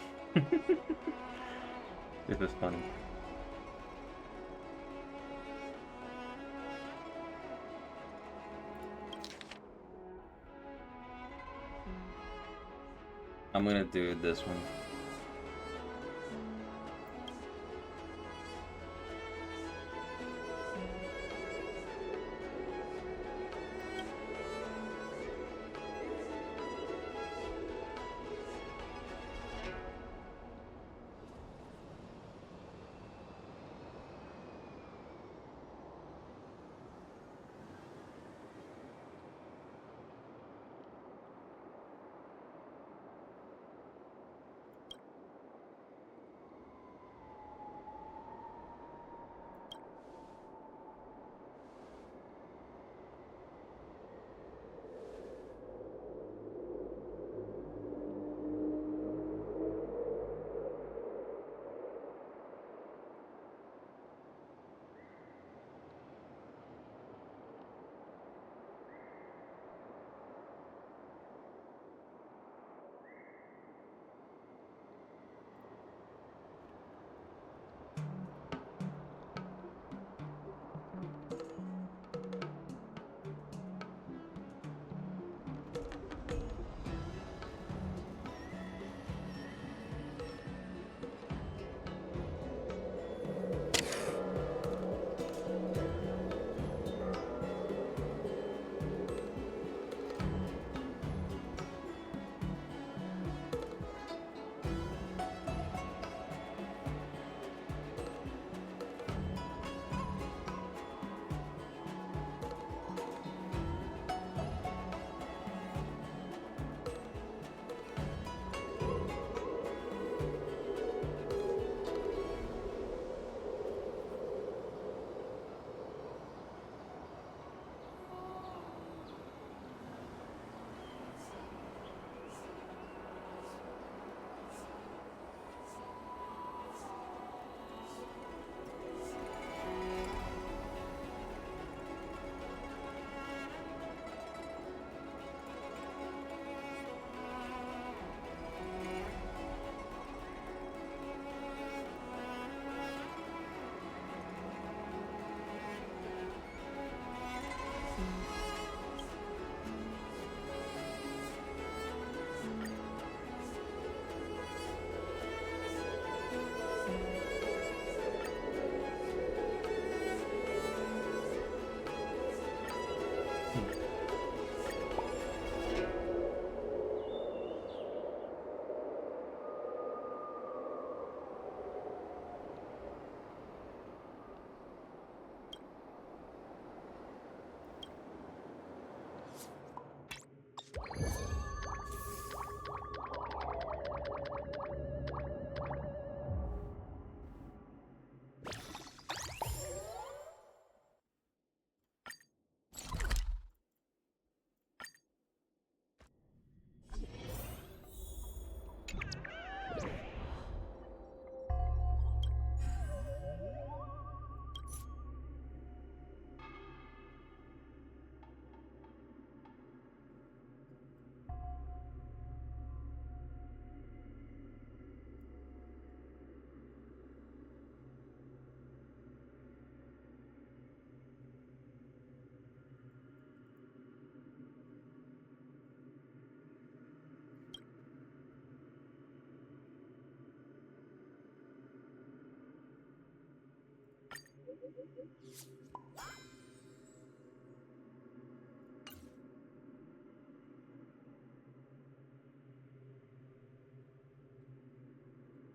This was funny. I'm gonna do this one.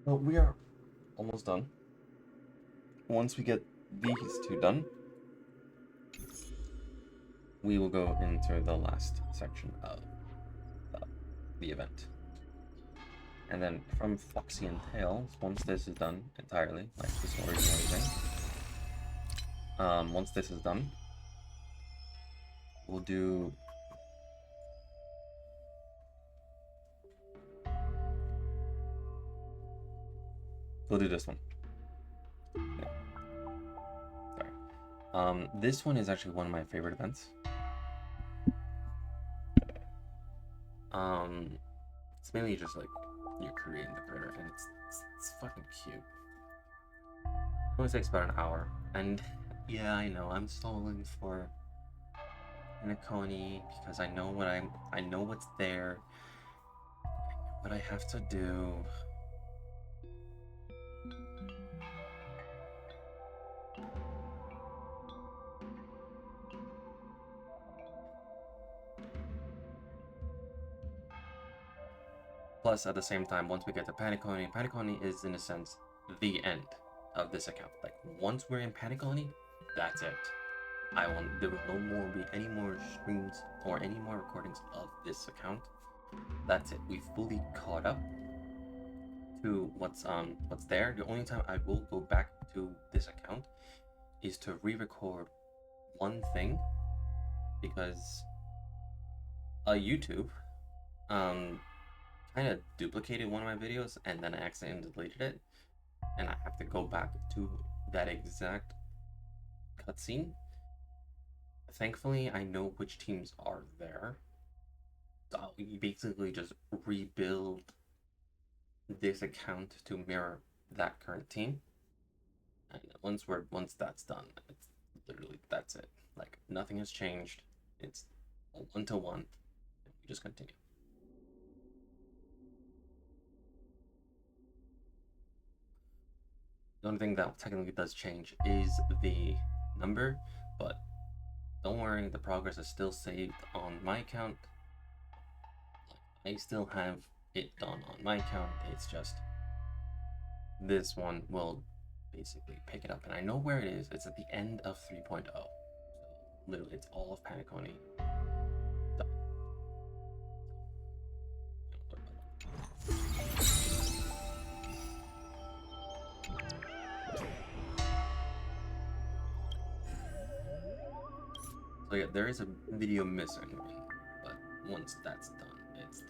Well, we are almost done. Once we get these two done, we will go into the last section of the event. And then from Foxy and Tails, once this is done entirely, like the story and everything, once this is done, we'll do this one. Yeah. Sorry. This one is actually one of my favorite events. It's mainly just like you're creating the critter, and it's fucking cute. It only takes about an hour, and yeah, I know I'm stalling for Nakoni because I know what's there, what I have to do. Plus, at the same time, once we get to Paniconi, Paniconi is, in a sense, the end of this account. Like, once we're in Paniconi, that's it. There will no more be any more streams or any more recordings of this account. That's it. We fully caught up to what's there. The only time I will go back to this account is to re-record one thing, because YouTube kind of duplicated one of my videos and then I accidentally deleted it, and I have to go back to that exact cutscene. Thankfully, I know which teams are there, so I'll basically just rebuild this account to mirror that current team. And once that's done, it's literally that's it. Like, nothing has changed. It's 1-to-1. We just continue. The only thing that technically does change is the number, but don't worry, the progress is still saved on my account. I still have it done on my account. It's just this one will basically pick it up, and I know where it is. It's at the end of 3.0. So literally, it's all of Paniconi. So yeah, there is a video missing, but once that's done, it's done.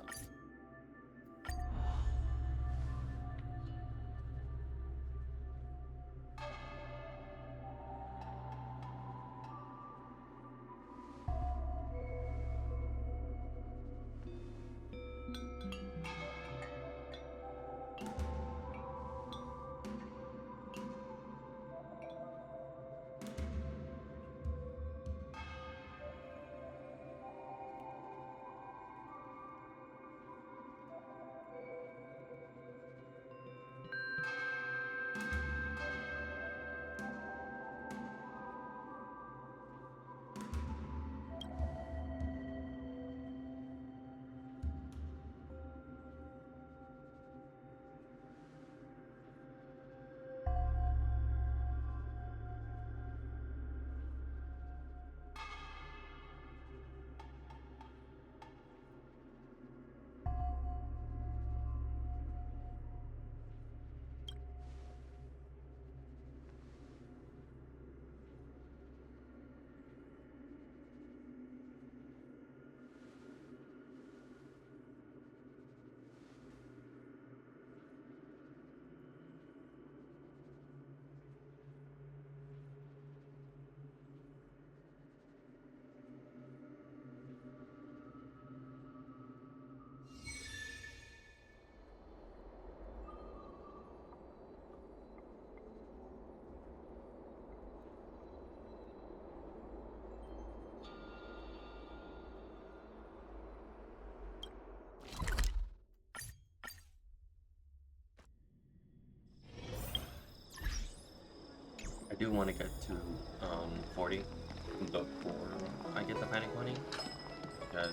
I do want to get to 40 before I get the panic money, because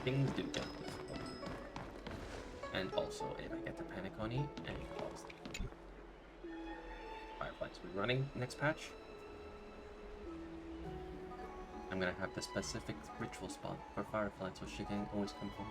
things do get difficult. And also, if I get the panic money and it calls Fireflies rerunning next patch, I'm gonna have the specific ritual spot for Firefly so she can always come home.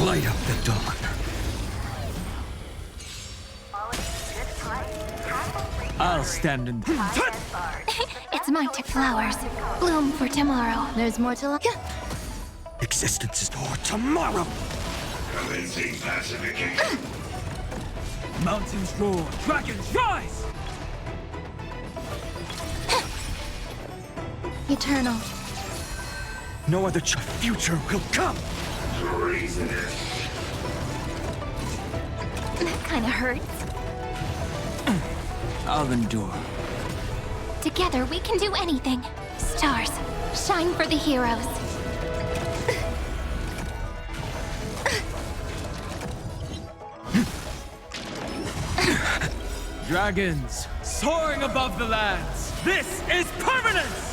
Light up the dawn. I'll stand in. It's mine to flowers. Bloom for tomorrow. There's more to look. Existence is for tomorrow. Commencing pacification. Mountains roar, dragons rise! Eternal. No other future will come. Treasonous. That kind of hurts. I'll endure. Together we can do anything. Stars, shine for the heroes. Dragons, soaring above the lands. This is permanence!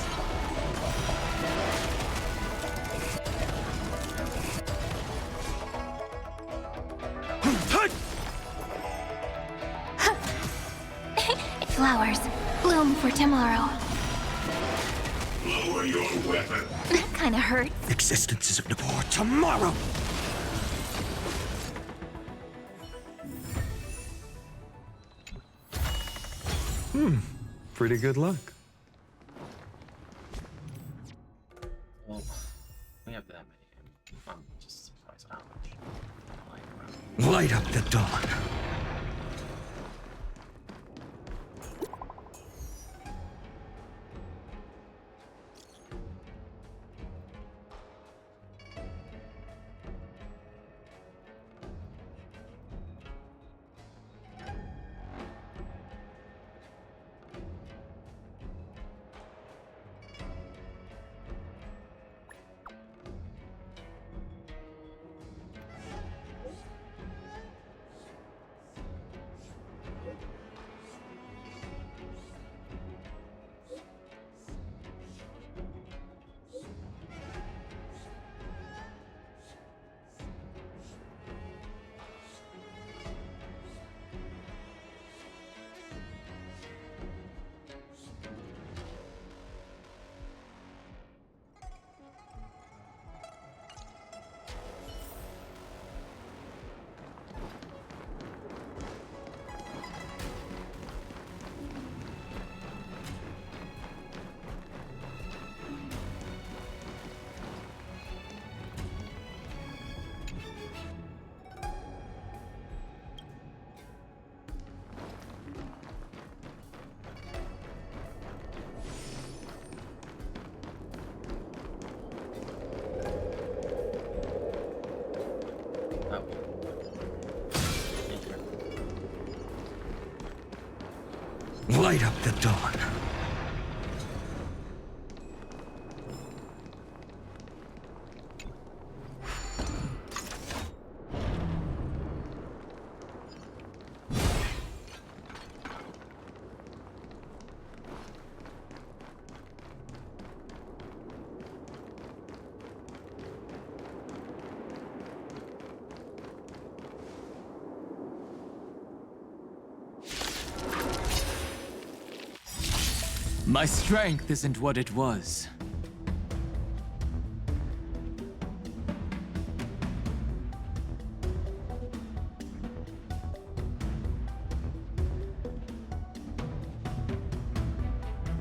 Flowers, bloom for tomorrow. Lower your weapon. That kind of hurts. Existence is for tomorrow. Pretty good luck. Well, we have that many. I'm just surprised at how much. Light up the dawn. Light up the dawn. My strength isn't what it was.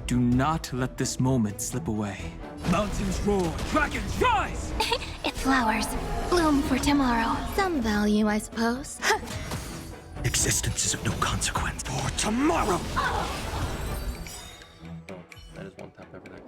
Do not let this moment slip away. Mountains roar, dragons rise! It's flowers, bloom for tomorrow. Some value, I suppose. Existence is of no consequence for tomorrow. That is one tap everything.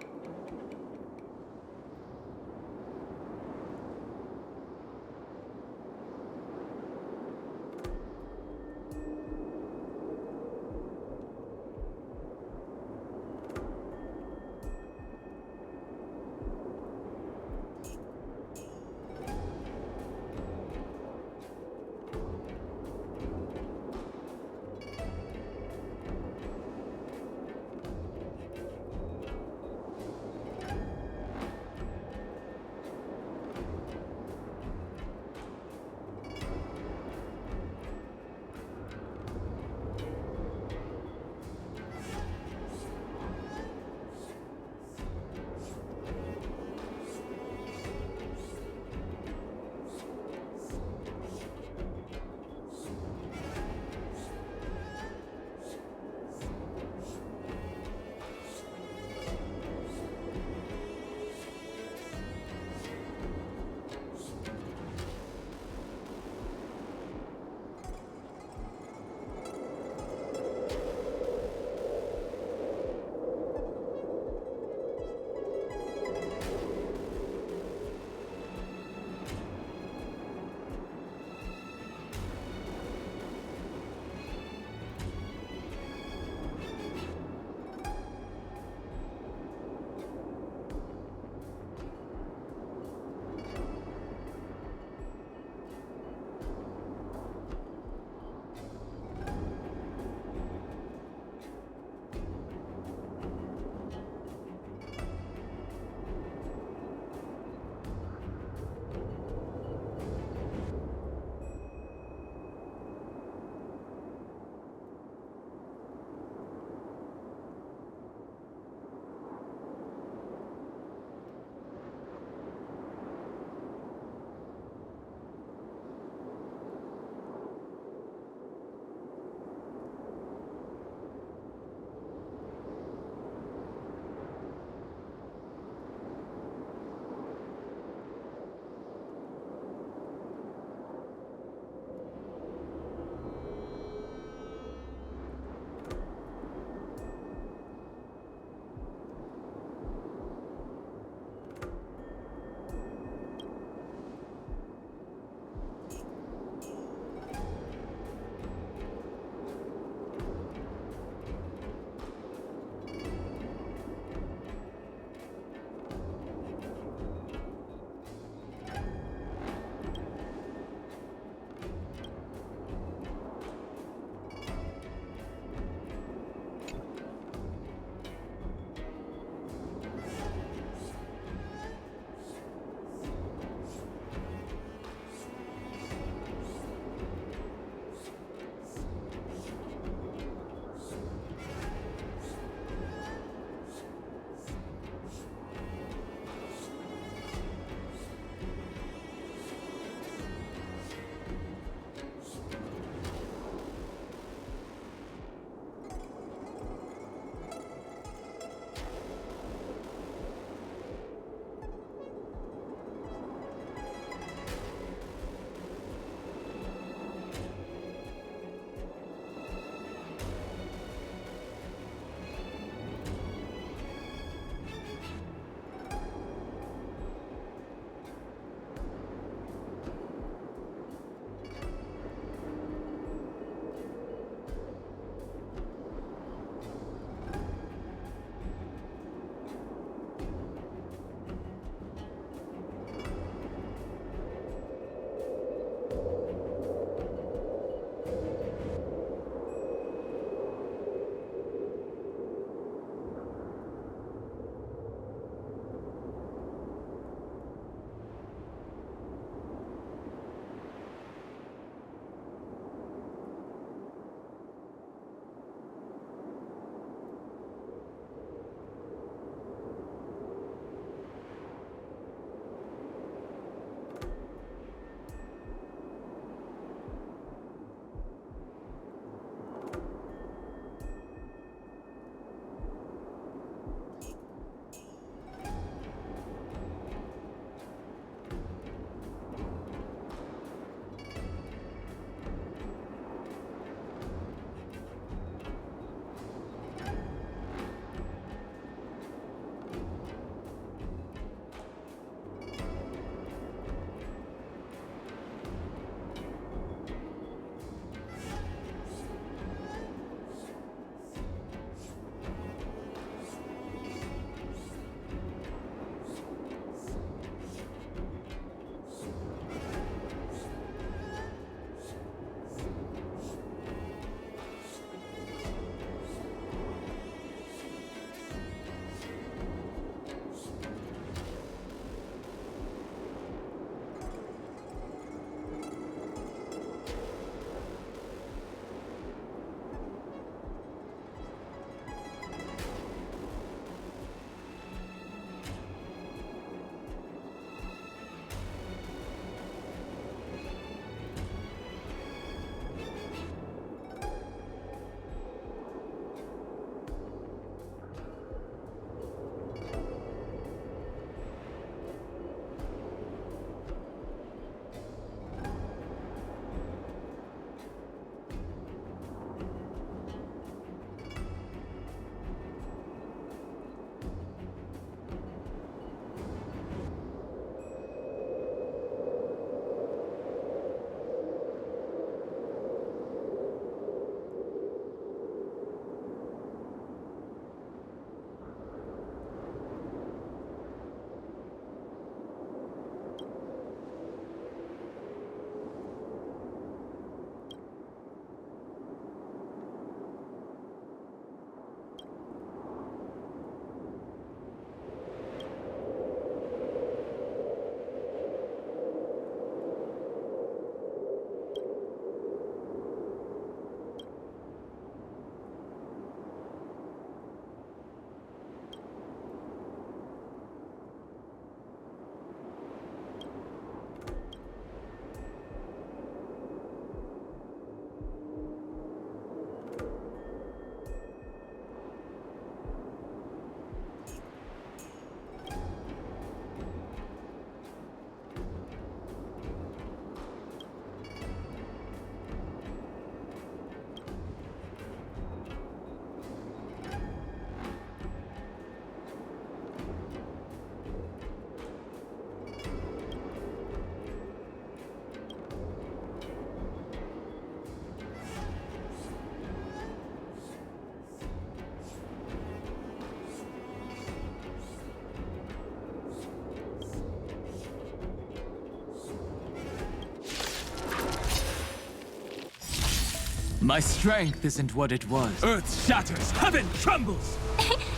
My strength isn't what it was. Earth shatters, heaven trembles!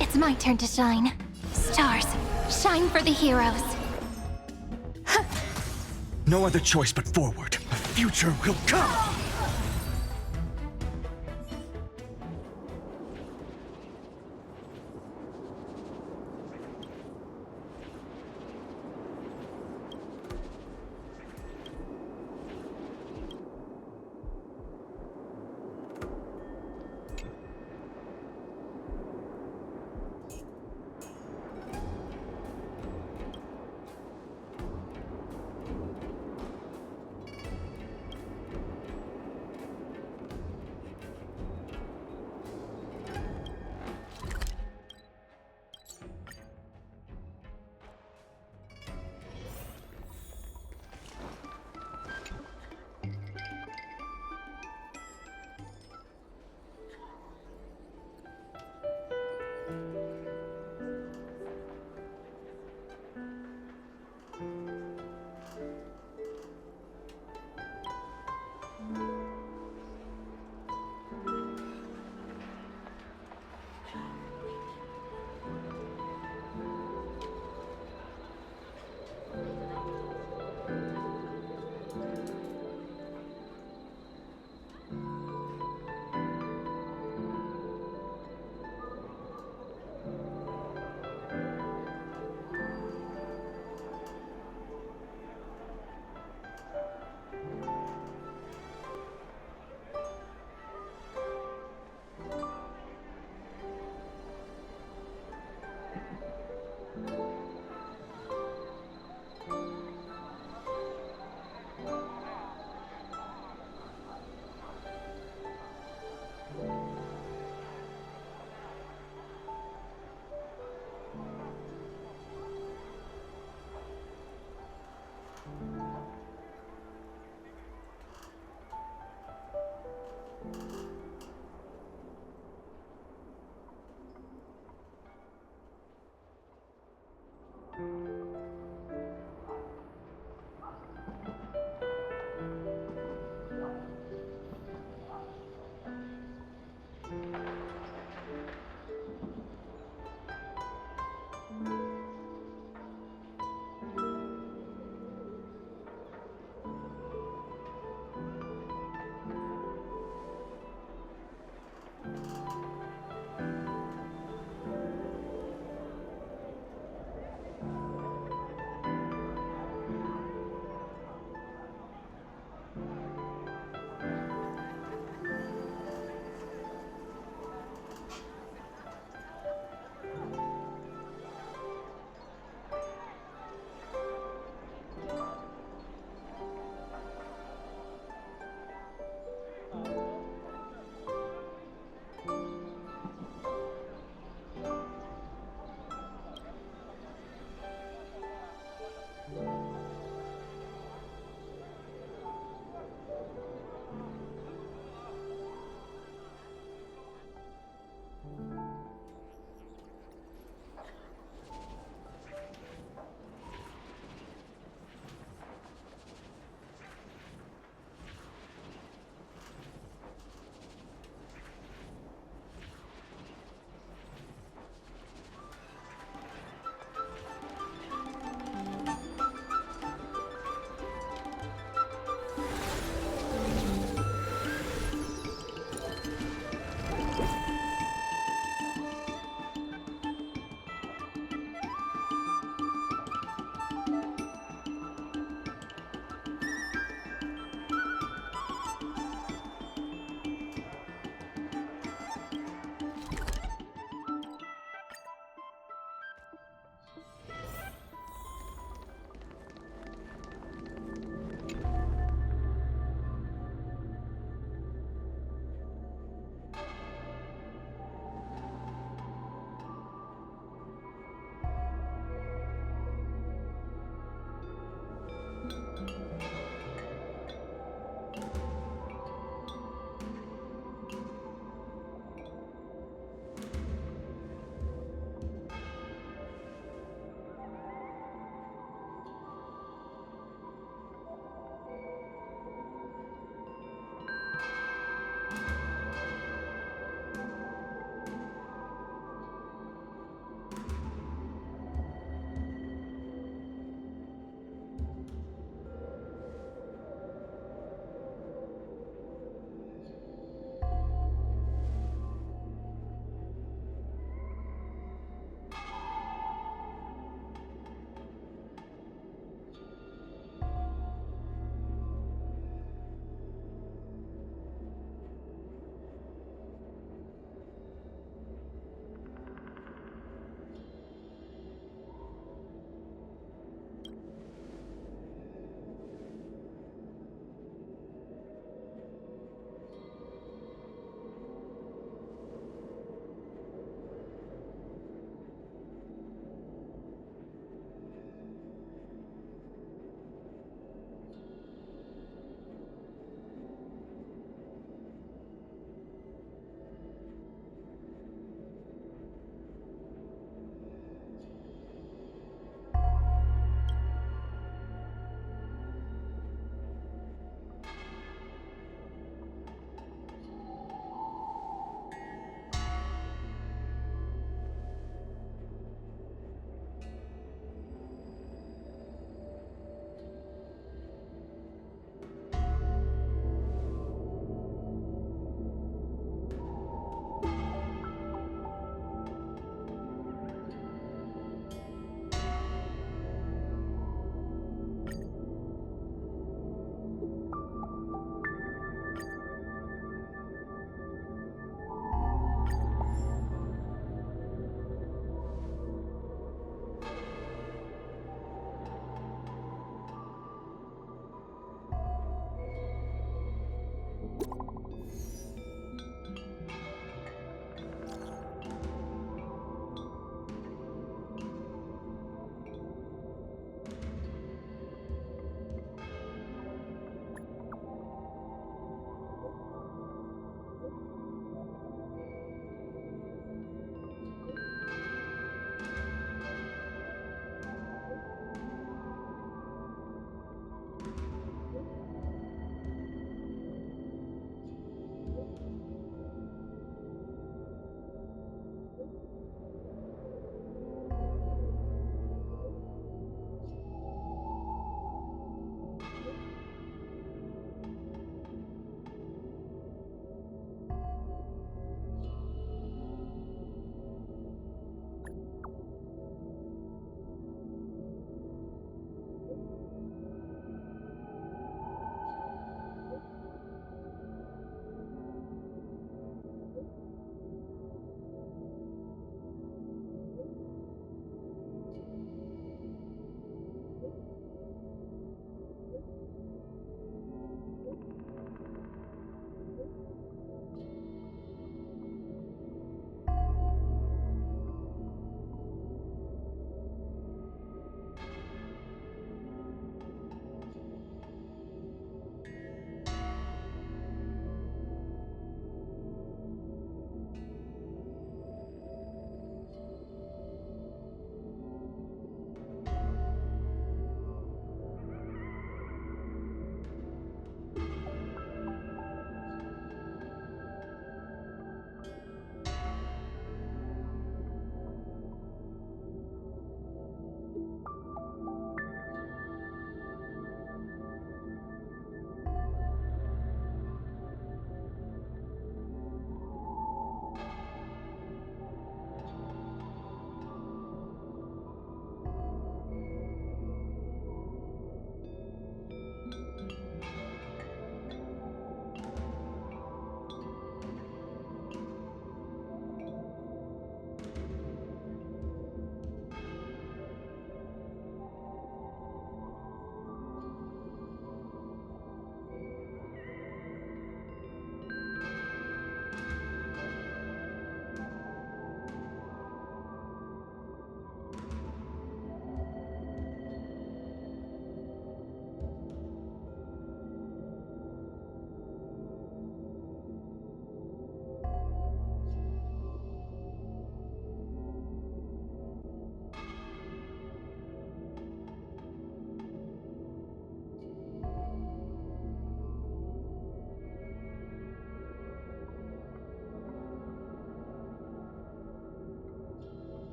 It's my turn to shine. Stars, shine for the heroes. No other choice but forward. A future will come!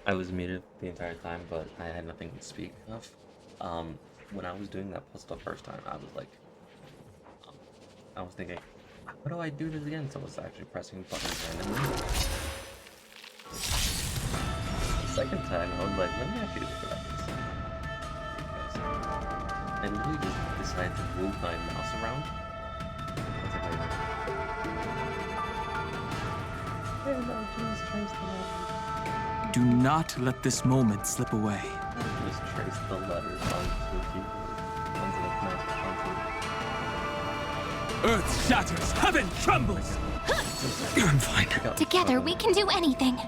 I was muted the entire time, but I had nothing to speak of. When I was doing that puzzle the first time, I was like, I was thinking, how do I do this again? So I was actually pressing buttons randomly. The second time, I was like, let me actually do it like this. I literally just decided to move my mouse around. I was like, wait a minute. Just trace the letters. Do not let this moment slip away. Just trace the letters onto the keyboard. Onto the mouse. Earth shatters, heaven trembles! I'm fine. Together, we can do anything.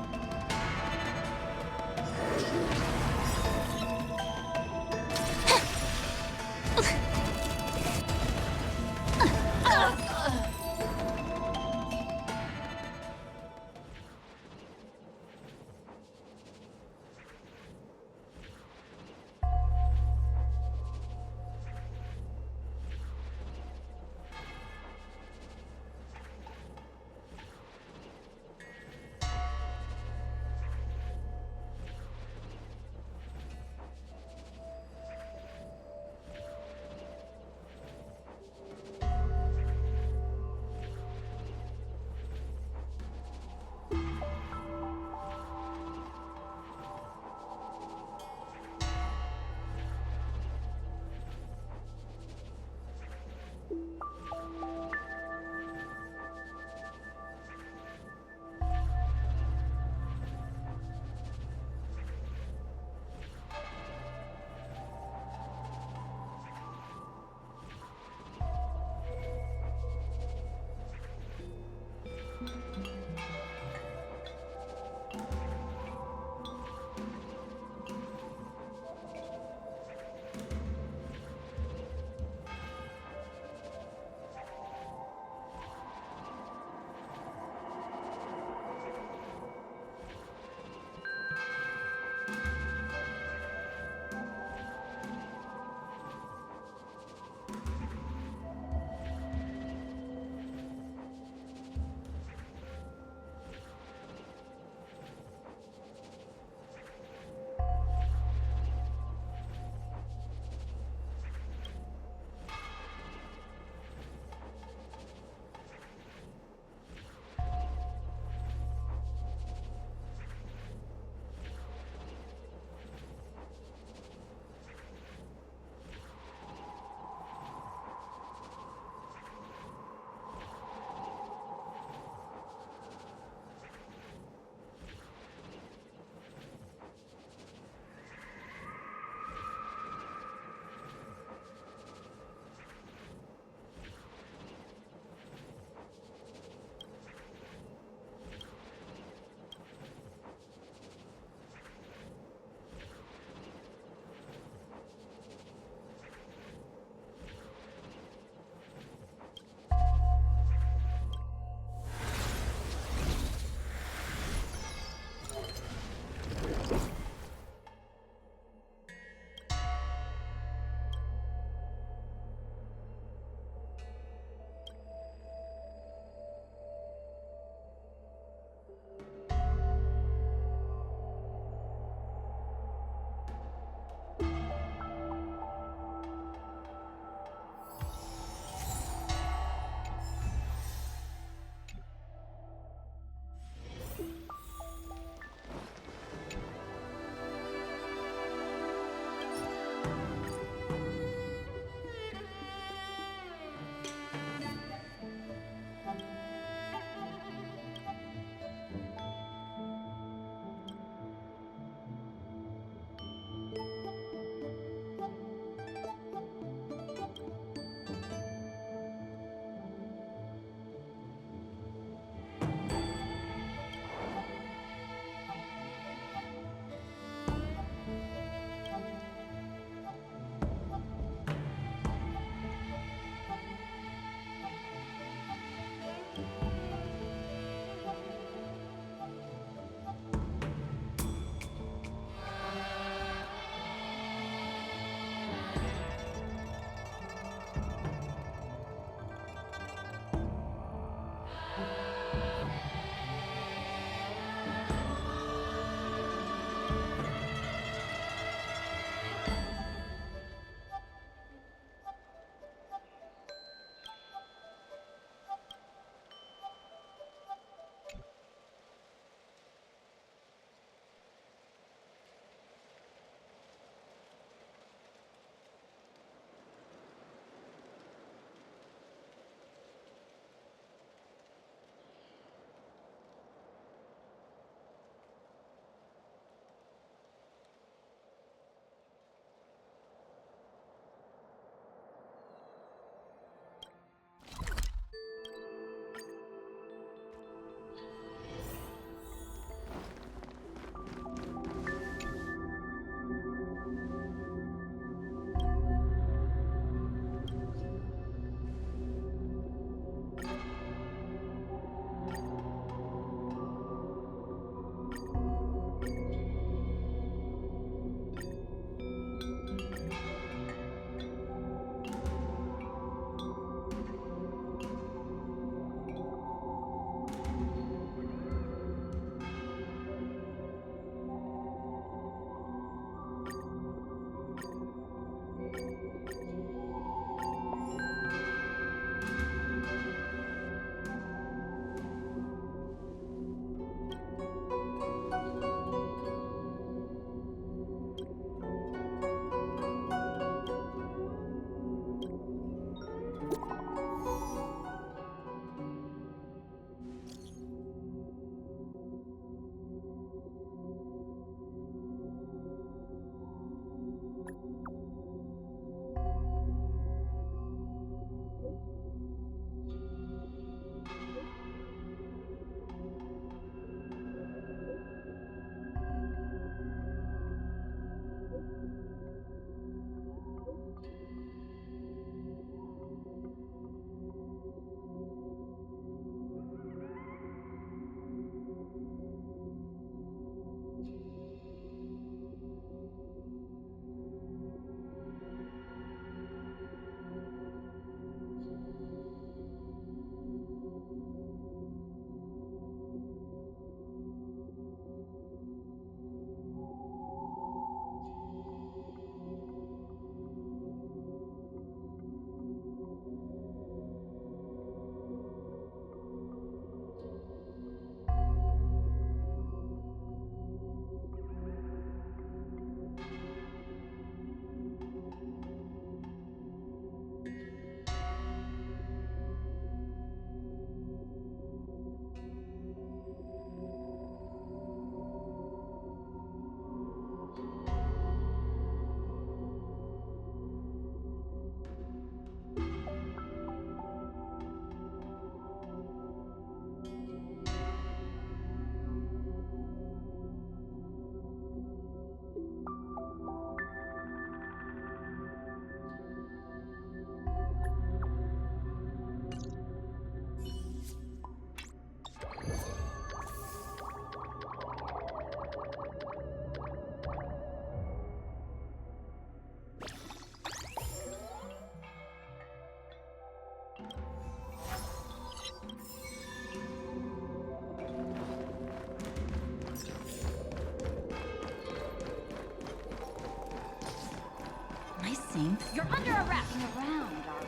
think. You're under arrest. Around, are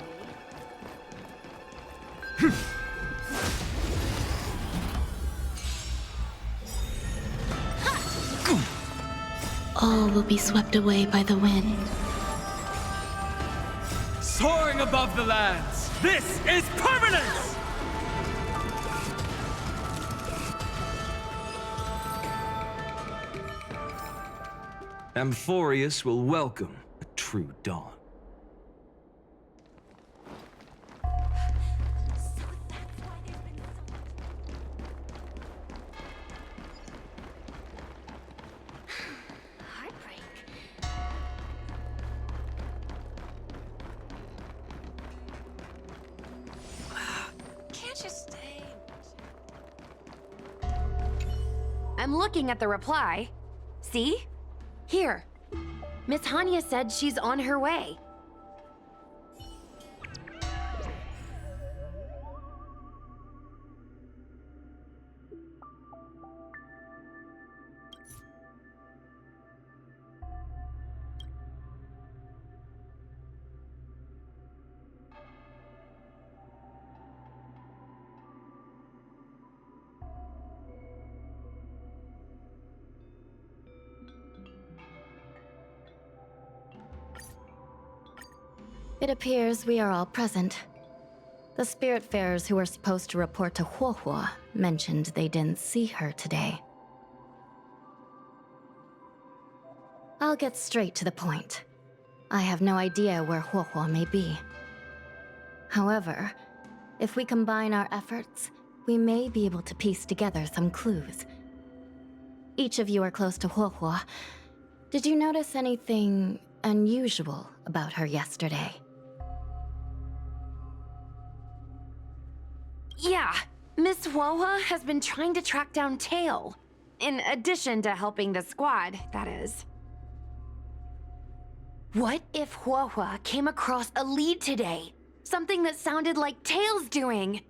we? All will be swept away by the wind. Soaring above the lands, this is permanence! Amphorius will welcome a true dawn. Heartbreak. Can't you stay? I'm looking at the reply. See? Here. Miss Hanya said she's on her way. It appears we are all present. The Spiritfarers who were supposed to report to Huohuo mentioned they didn't see her today. I'll get straight to the point. I have no idea where Huohuo may be. However, if we combine our efforts, we may be able to piece together some clues. Each of you are close to Huohuo. Did you notice anything unusual about her yesterday? Yeah, Miss Huohua has been trying to track down Tail. In addition to helping the squad, that is. What if Huohua came across a lead today? Something that sounded like Tail's doing.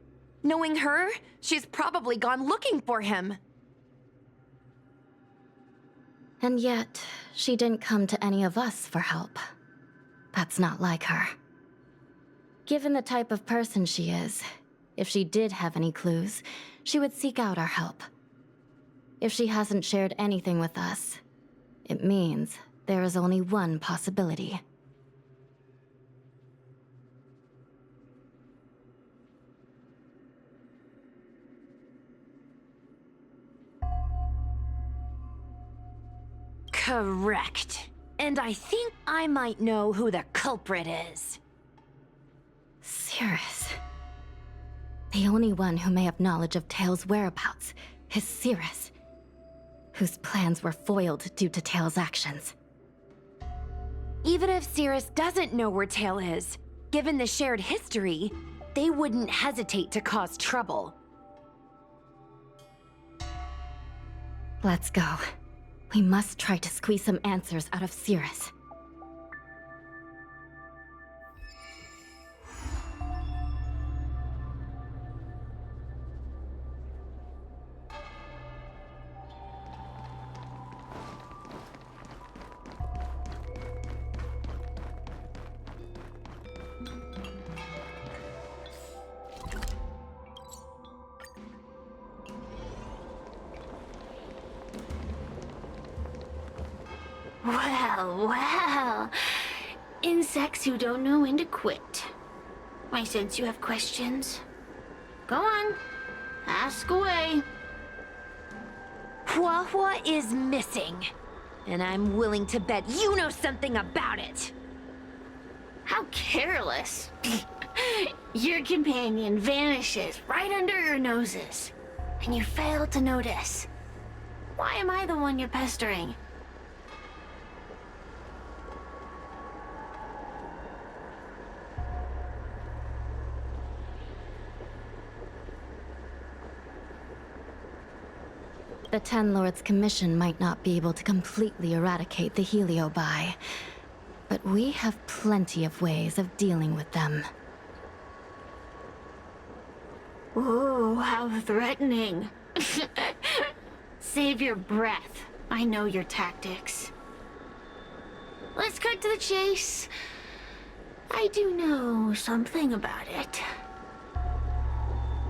Knowing her, she's probably gone looking for him. And yet, she didn't come to any of us for help. That's not like her. Given the type of person she is, if she did have any clues, she would seek out our help. If she hasn't shared anything with us, it means there is only one possibility. Correct. And I think I might know who the culprit is. Cirrus. The only one who may have knowledge of Tail's whereabouts is Cirrus, whose plans were foiled due to Tail's actions. Even if Cirrus doesn't know where Tail is, given the shared history, they wouldn't hesitate to cause trouble. Let's go. We must try to squeeze some answers out of Cirrus. Well. Insects who don't know when to quit. I sense you have questions. Go on. Ask away. Huohuo is missing. And I'm willing to bet you know something about it. How careless. Your companion vanishes right under your noses. And you fail to notice. Why am I the one you're pestering? The Ten Lords' Commission might not be able to completely eradicate the Heliobi, but we have plenty of ways of dealing with them. Ooh, how threatening. Save your breath. I know your tactics. Let's cut to the chase. I do know something about it.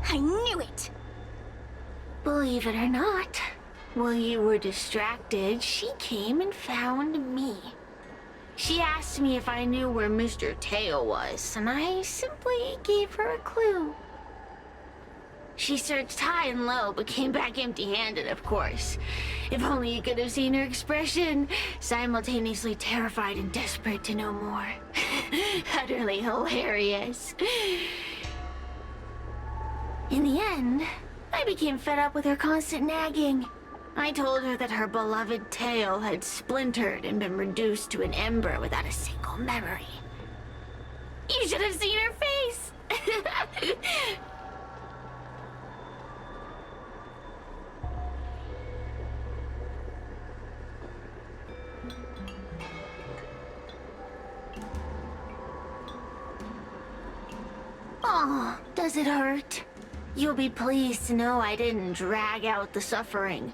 I knew it! Believe it or not, while you were distracted, she came and found me. She asked me if I knew where Mr. Teo was, and I simply gave her a clue. She searched high and low, but came back empty-handed, of course. If only you could have seen her expression, simultaneously terrified and desperate to know more. Utterly hilarious. In the end, I became fed up with her constant nagging. I told her that her beloved tail had splintered and been reduced to an ember without a single memory. You should have seen her face! Oh, does it hurt? You'll be pleased to know I didn't drag out the suffering.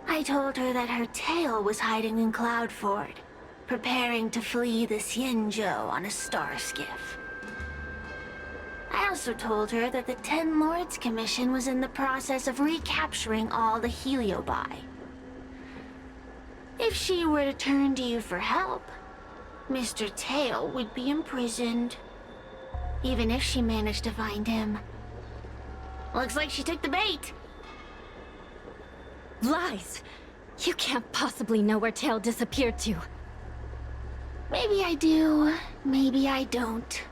I told her that her tail was hiding in Cloudford, preparing to flee the Xianzhou on a star skiff. I also told her that the Ten Lords Commission was in the process of recapturing all the Heliobi. If she were to turn to you for help, Mr. Tail would be imprisoned. Even if she managed to find him. Looks like she took the bait. Lies! You can't possibly know where Tail disappeared to. Maybe I do, maybe I don't.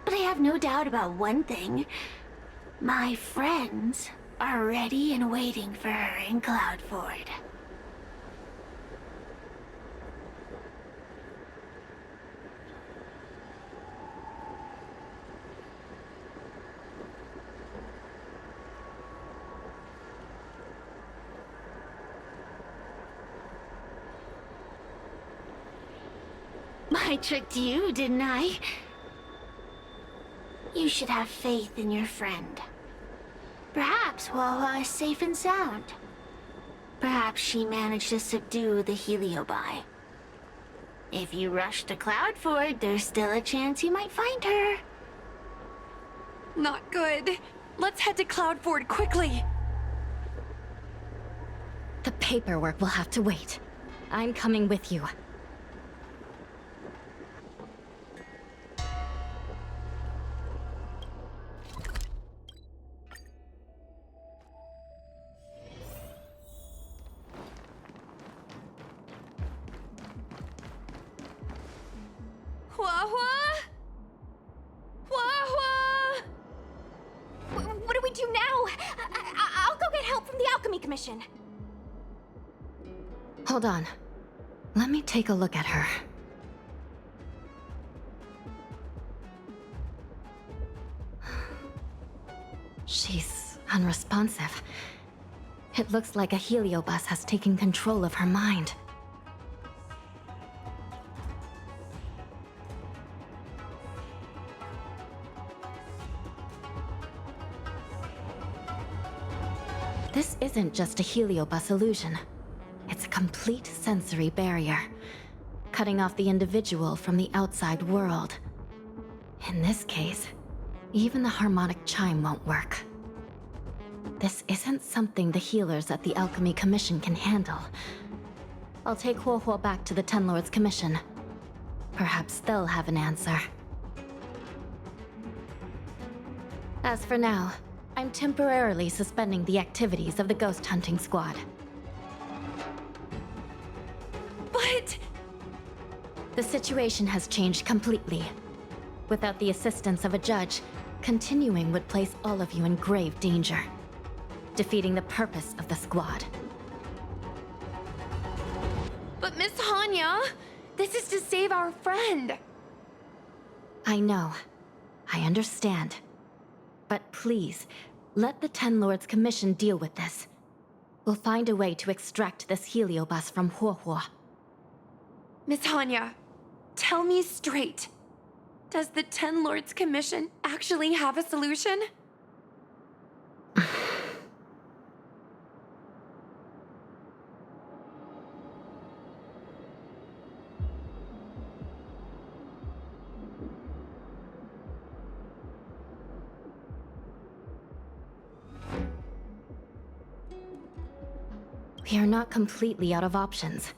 But I have no doubt about one thing. My friends are ready and waiting for her in Cloudford. I tricked you, didn't I? You should have faith in your friend. Perhaps Wawa is safe and sound. Perhaps she managed to subdue the Heliobi. If you rush to Cloudford, there's still a chance you might find her. Not good. Let's head to Cloudford quickly. The paperwork will have to wait. I'm coming with you. What do we do now? I'll go get help from the Alchemy Commission. Hold on. Let me take a look at her. She's unresponsive. It looks like a heliobus has taken control of her mind. This isn't just a heliobus illusion. It's a complete sensory barrier, cutting off the individual from the outside world. In this case, even the harmonic chime won't work. This isn't something the healers at the Alchemy Commission can handle. I'll take Huohuo back to the Ten Lords Commission. Perhaps they'll have an answer. As for now, I'm temporarily suspending the activities of the ghost hunting squad. But... The situation has changed completely. Without the assistance of a judge, continuing would place all of you in grave danger, defeating the purpose of the squad. But Miss Hanya, this is to save our friend. I know. I understand. But please, let the Ten Lords Commission deal with this. We'll find a way to extract this heliobus from Huohuo. Miss Hanya, tell me straight. Does the Ten Lords Commission actually have a solution? We are not completely out of options.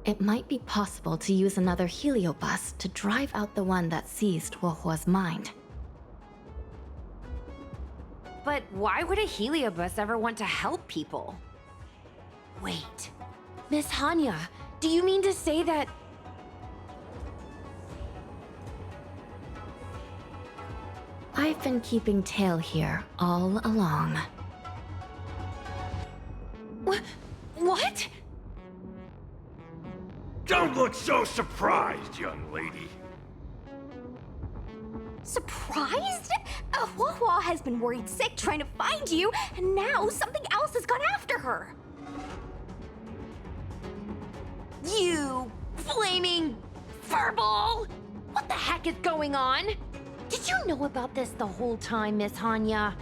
It might be possible to use another heliobus to drive out the one that seized Huohuo's mind. But why would a heliobus ever want to help people? Wait, Miss Hanya, do you mean to say that... I've been keeping tail here all along. What? Don't look so surprised, young lady. Surprised? Huohuo has been worried sick trying to find you, and now something else has gone after her. You flaming furball! What the heck is going on? Did you know about this the whole time, Miss Hanya?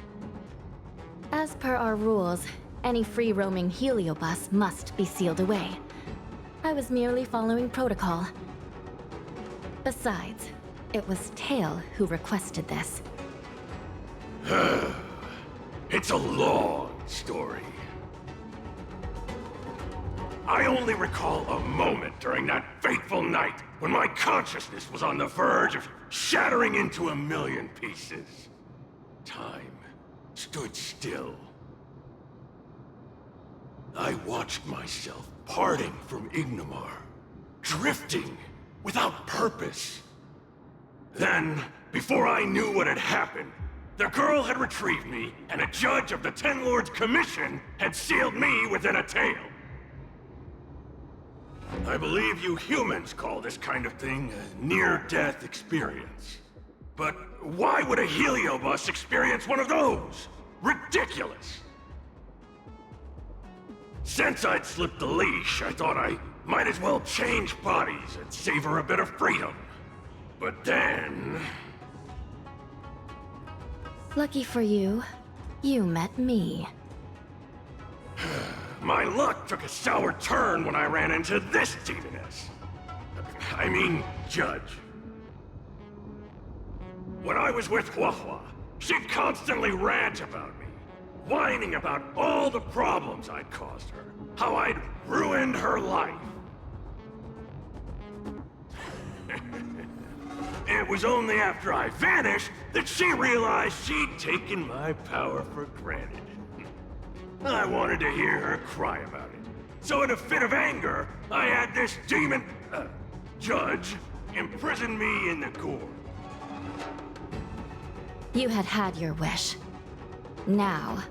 As per our rules, any free-roaming heliobus must be sealed away. I was merely following protocol. Besides, it was Tail who requested this. It's a long story. I only recall a moment during that fateful night when my consciousness was on the verge of shattering into a million pieces. Time stood still. I watched myself parting from Ignomar, drifting without purpose. Then, before I knew what had happened, the girl had retrieved me, and a judge of the Ten Lords' Commission had sealed me within a tail. I believe you humans call this kind of thing a near-death experience. But why would a heliobus experience one of those? Ridiculous! Since I'd slipped the leash, I thought I might as well change bodies and savor a bit of freedom. But then... Lucky for you, you met me. My luck took a sour turn when I ran into this demoness. I mean, Judge. When I was with Huohuo, she'd constantly rant about me, whining about all the problems I'd caused her, how I'd ruined her life. It was only after I vanished that she realized she'd taken my power for granted. I wanted to hear her cry about it. So in a fit of anger, I had this demon... judge imprison me in the gourd. You had had your wish. Now,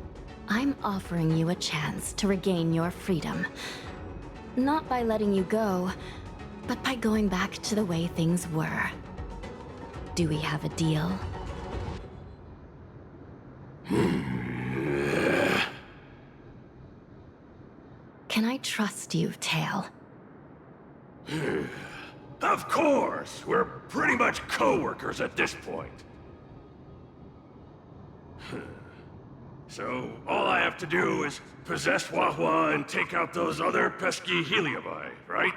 I'm offering you a chance to regain your freedom. Not by letting you go, but by going back to the way things were. Do we have a deal? Can I trust you, Tail? Of course! We're pretty much co-workers at this point. So, all I have to do is possess Huohuo and take out those other pesky heliobi, right?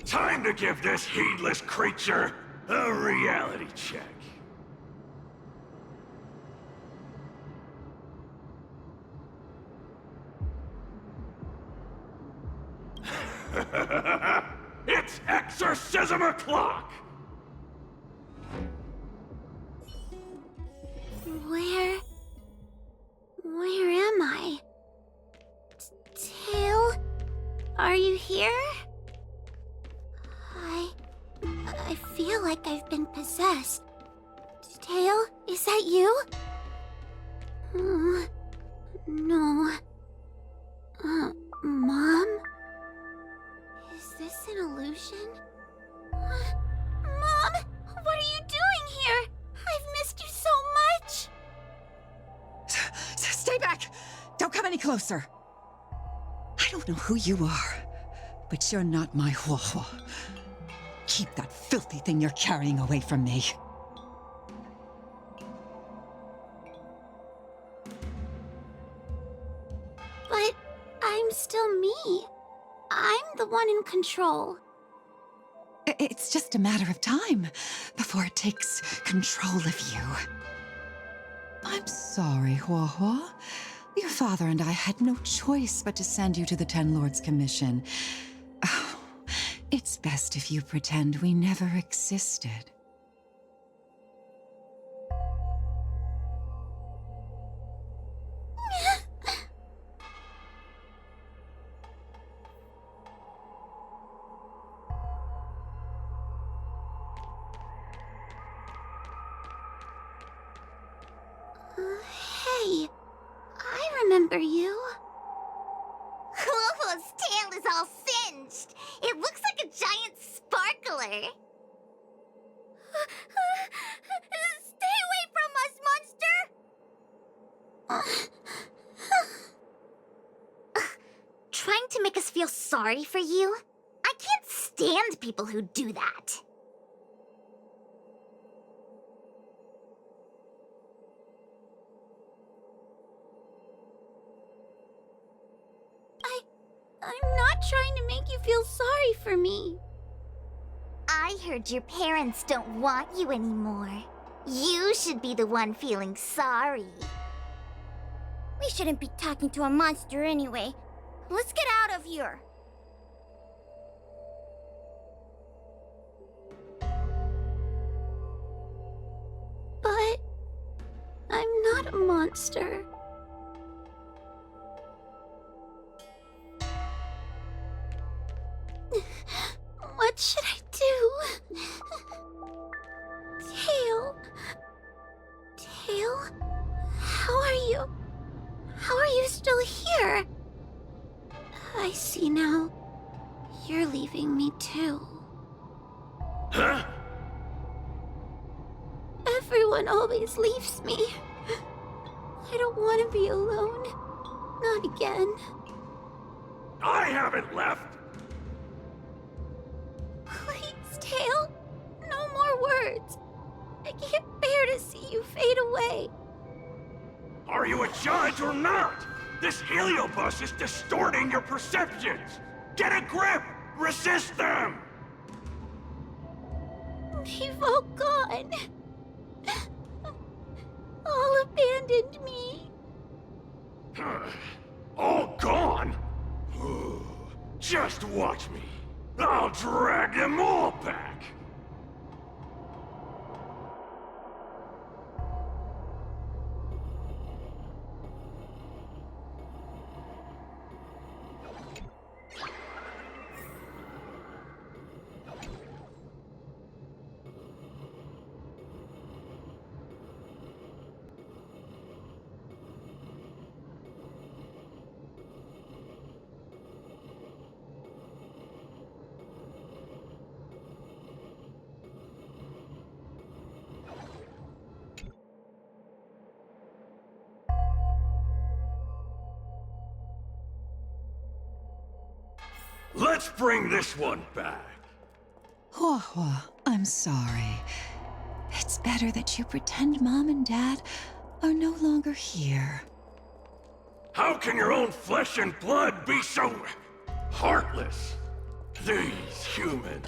Time to give this heedless creature a reality check. It's exorcism o'clock! Where am I? Tail? Are you here? I feel like I've been possessed. Tail, is that you? No. Mom? Is this an illusion? Mom! What are you doing here? I've missed you so much! Stay back! Don't come any closer! I don't know who you are, but you're not my Huohuo. Keep that filthy thing you're carrying away from me. But I'm still me. I'm the one in control. It's just a matter of time before it takes control of you. I'm sorry, Hua Hua. Your father and I had no choice but to send you to the Ten Lords Commission. Oh, it's best if you pretend we never existed. Hey, I remember you. Huohuo's tail is all singed. It looks like a giant sparkler. Stay away from us, monster! Trying to make us feel sorry for you? I can't stand people who do that. I'm not trying to make you feel sorry for me. I heard your parents don't want you anymore. You should be the one feeling sorry. We shouldn't be talking to a monster anyway. Let's get out of here. But I'm not a monster. What should I do? Tail? Tail? How are you? How are you still here? I see now. You're leaving me too. Huh? Everyone always leaves me. I don't want to be alone. Not again. I haven't left! Please, Tail. No more words. I can't bear to see you fade away. Are you a judge or not? This heliobus is distorting your perceptions! Get a grip! Resist them! They've all gone. All abandoned me. All gone? Just watch me. I'll drag them all back. Let's bring this one back. Hua Hua, I'm sorry. It's better that you pretend Mom and Dad are no longer here. How can your own flesh and blood be so heartless? These humans.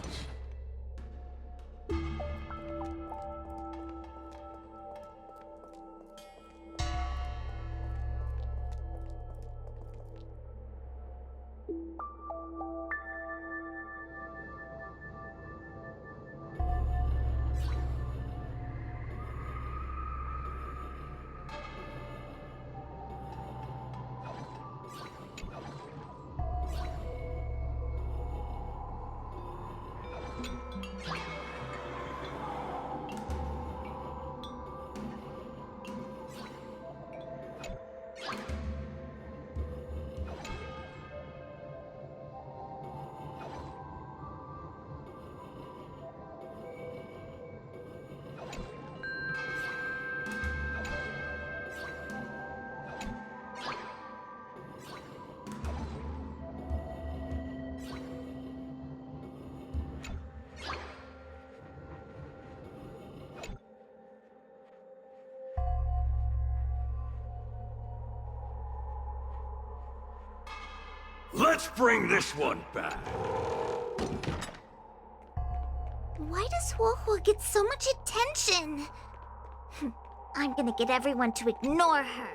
Let's bring this one back. Why does Huohuo get so much attention? I'm gonna get everyone to ignore her.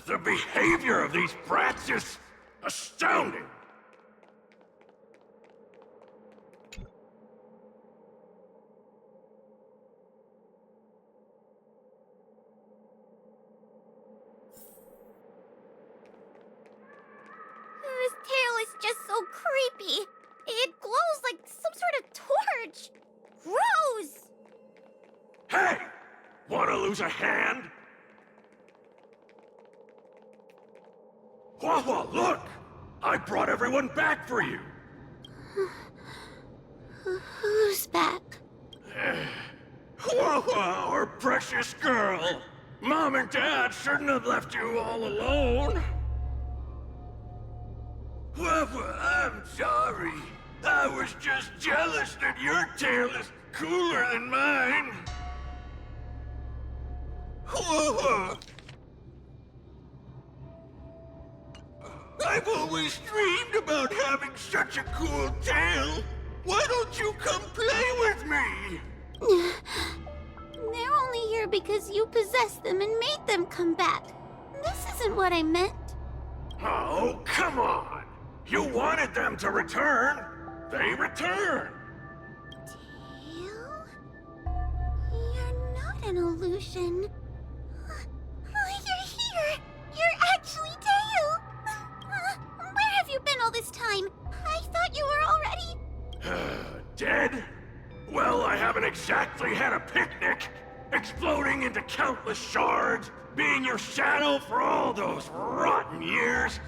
The behavior of these brats is astounding. This tail is just so creepy. It glows like some sort of torch. Gross! Hey! Wanna lose a hand? Huahua, look! I brought everyone back for you! Who's back? Huahua, our precious girl! Mom and Dad shouldn't have left you all alone! Huahua, I'm sorry. I was just jealous that your tail is cooler than mine. Huahua! I've always dreamed about having such a cool tail. Why don't you come play with me? They're only here because you possessed them and made them come back. This isn't what I meant. Oh, come on! You wanted them to return. They returned. Tail? You're not an illusion. You're here! You're actually Tail! Where have you been all this time? I thought you were already... Dead? Well, I haven't exactly had a picnic. Exploding into countless shards, being your shadow for all those rotten years.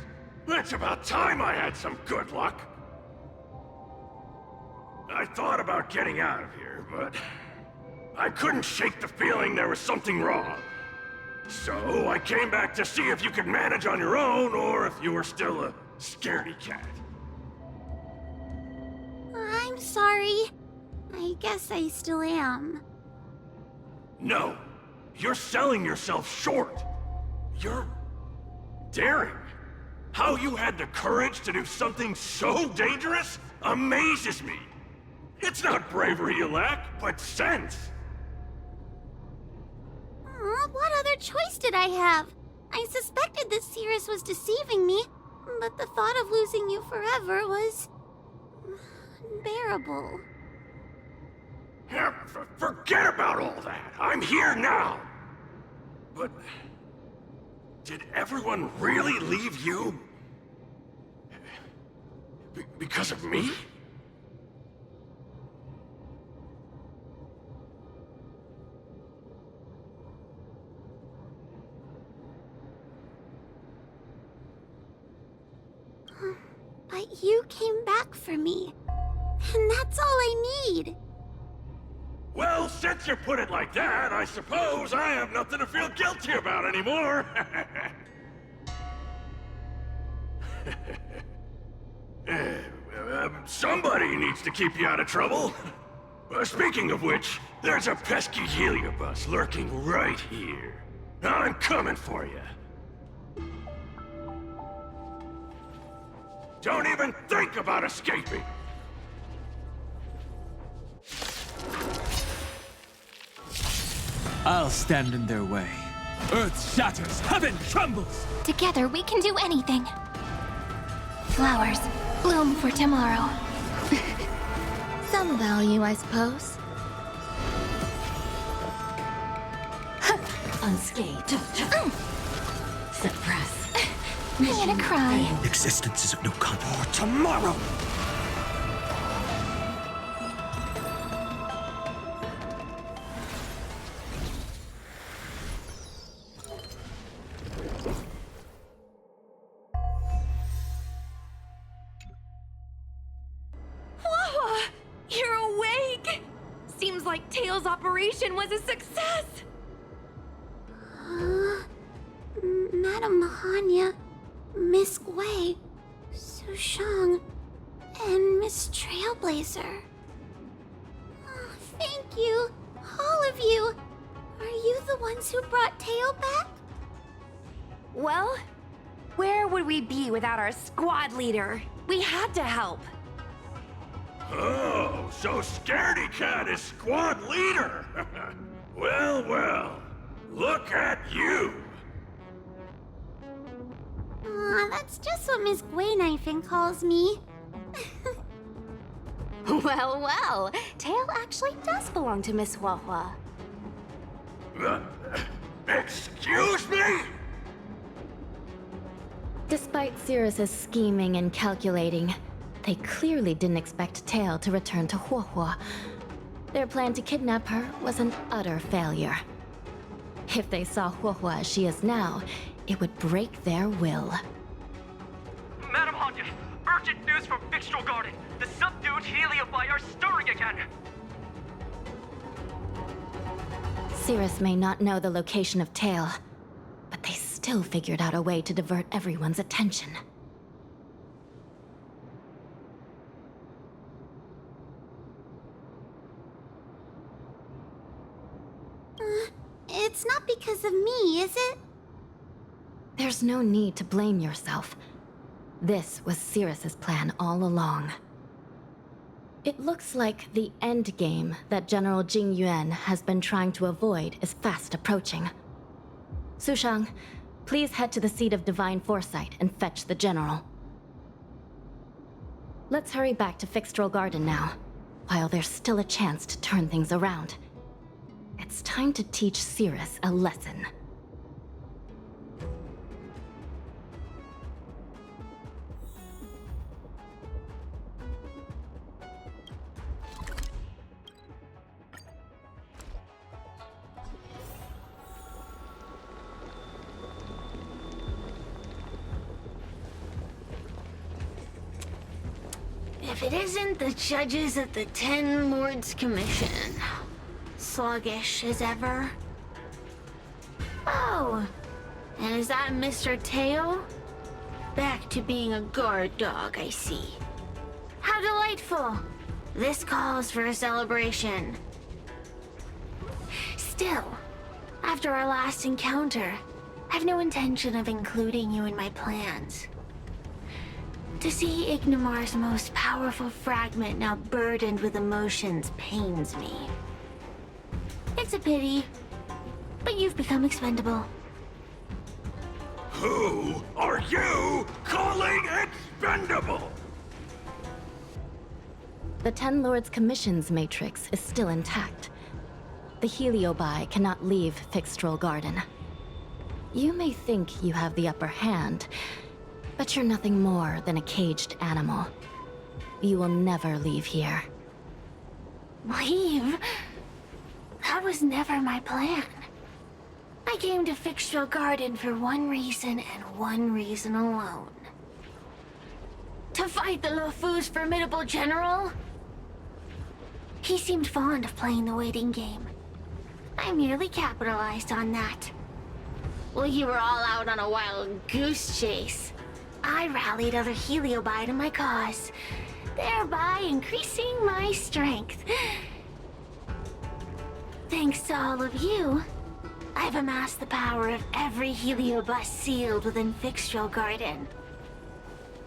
It's about time I had some good luck. I thought about getting out of here, but I couldn't shake the feeling there was something wrong. So I came back to see if you could manage on your own, or if you were still a scaredy cat. I'm sorry. I guess I still am. No, you're selling yourself short. You're daring. How you had the courage to do something so dangerous amazes me. It's not bravery you lack, but sense. What other choice did I have? I suspected that Cirrus was deceiving me, but the thought of losing you forever was... unbearable. Forget about all that. I'm here now. But... did everyone really leave you? Because of me? But you came back for me. And that's all I need. Well, since you put it like that, I suppose I have nothing to feel guilty about anymore. Somebody needs to keep you out of trouble. Speaking of which, there's a pesky heliobus lurking right here. I'm coming for you. Don't even think about escaping! I'll stand in their way. Earth shatters, heaven trembles! Together we can do anything. Flowers bloom for tomorrow. Some value, I suppose. Unscathed. Suppress. I'm gonna cry. Existence is of no consequence. For tomorrow! Wawa! You're awake! Seems like Tails' operation was a success! Madame Hanya, Miss Gwei, Sushang, and Miss Trailblazer. Oh, thank you, all of you. Are you the ones who brought Tail back? Well, where would we be without our squad leader? We had to help. Oh, So Scaredy Cat is squad leader! Well, well, look at you! Aw, that's just what Miss Gwaynifin calls me. Well, well, Tail actually does belong to Miss Huahua. Excuse me? Despite Cirrus's scheming and calculating, they clearly didn't expect Tail to return to Huahua. Their plan to kidnap her was an utter failure. If they saw Huahua as she is now, it would break their will. Madam Haunted, urgent news from Fixtral Garden. The subdued Heliobi are stirring again. Cirrus may not know the location of Tail, but they still figured out a way to divert everyone's attention. It's not because of me, is it? There's no need to blame yourself. This was Cirrus's plan all along. It looks like the end game that General Jing Yuan has been trying to avoid is fast approaching. Sushang, please head to the seat of Divine Foresight and fetch the General. Let's hurry back to Fixtral Garden now, while there's still a chance to turn things around. It's time to teach Cirrus a lesson. If it isn't the judges at the Ten Lords Commission, sluggish as ever. Oh, and is that Mr. Tail? Back to being a guard dog, I see. How delightful! This calls for a celebration. Still, after our last encounter, I've no intention of including you in my plans. To see Ignimar's most powerful fragment now burdened with emotions pains me. It's a pity, but you've become expendable. Who are you calling expendable? The Ten Lords Commission's matrix is still intact. The Heliobi cannot leave Fixtral Garden. You may think you have the upper hand, but you're nothing more than a caged animal. You will never leave here. Leave? That was never my plan. I came to Fixtral Garden for one reason and one reason alone. To fight the Luofu's formidable general? He seemed fond of playing the waiting game. I merely capitalized on that. While you were all out on a wild goose chase, I rallied other Heliobi to my cause, thereby increasing my strength. Thanks to all of you, I've amassed the power of every Heliobus sealed within Fixtral Garden.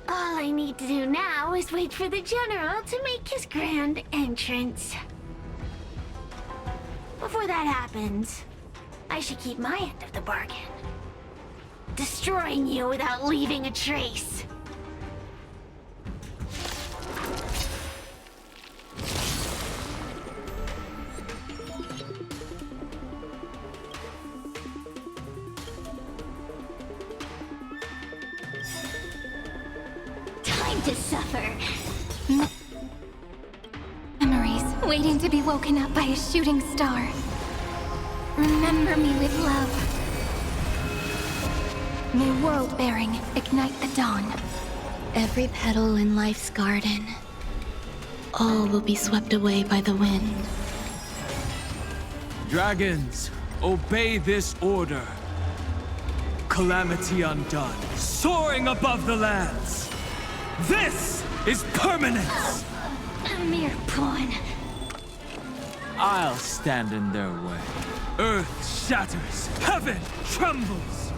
All I need to do now is wait for the General to make his grand entrance. Before that happens, I should keep my end of the bargain. Destroying you without leaving a trace. Time to suffer. Memories waiting to be woken up by a shooting star. Remember me with love. May world-bearing ignite the dawn. Every petal in life's garden, all will be swept away by the wind. Dragons, obey this order. Calamity undone, soaring above the lands. This is permanence! A mere pawn. I'll stand in their way. Earth shatters, heaven trembles.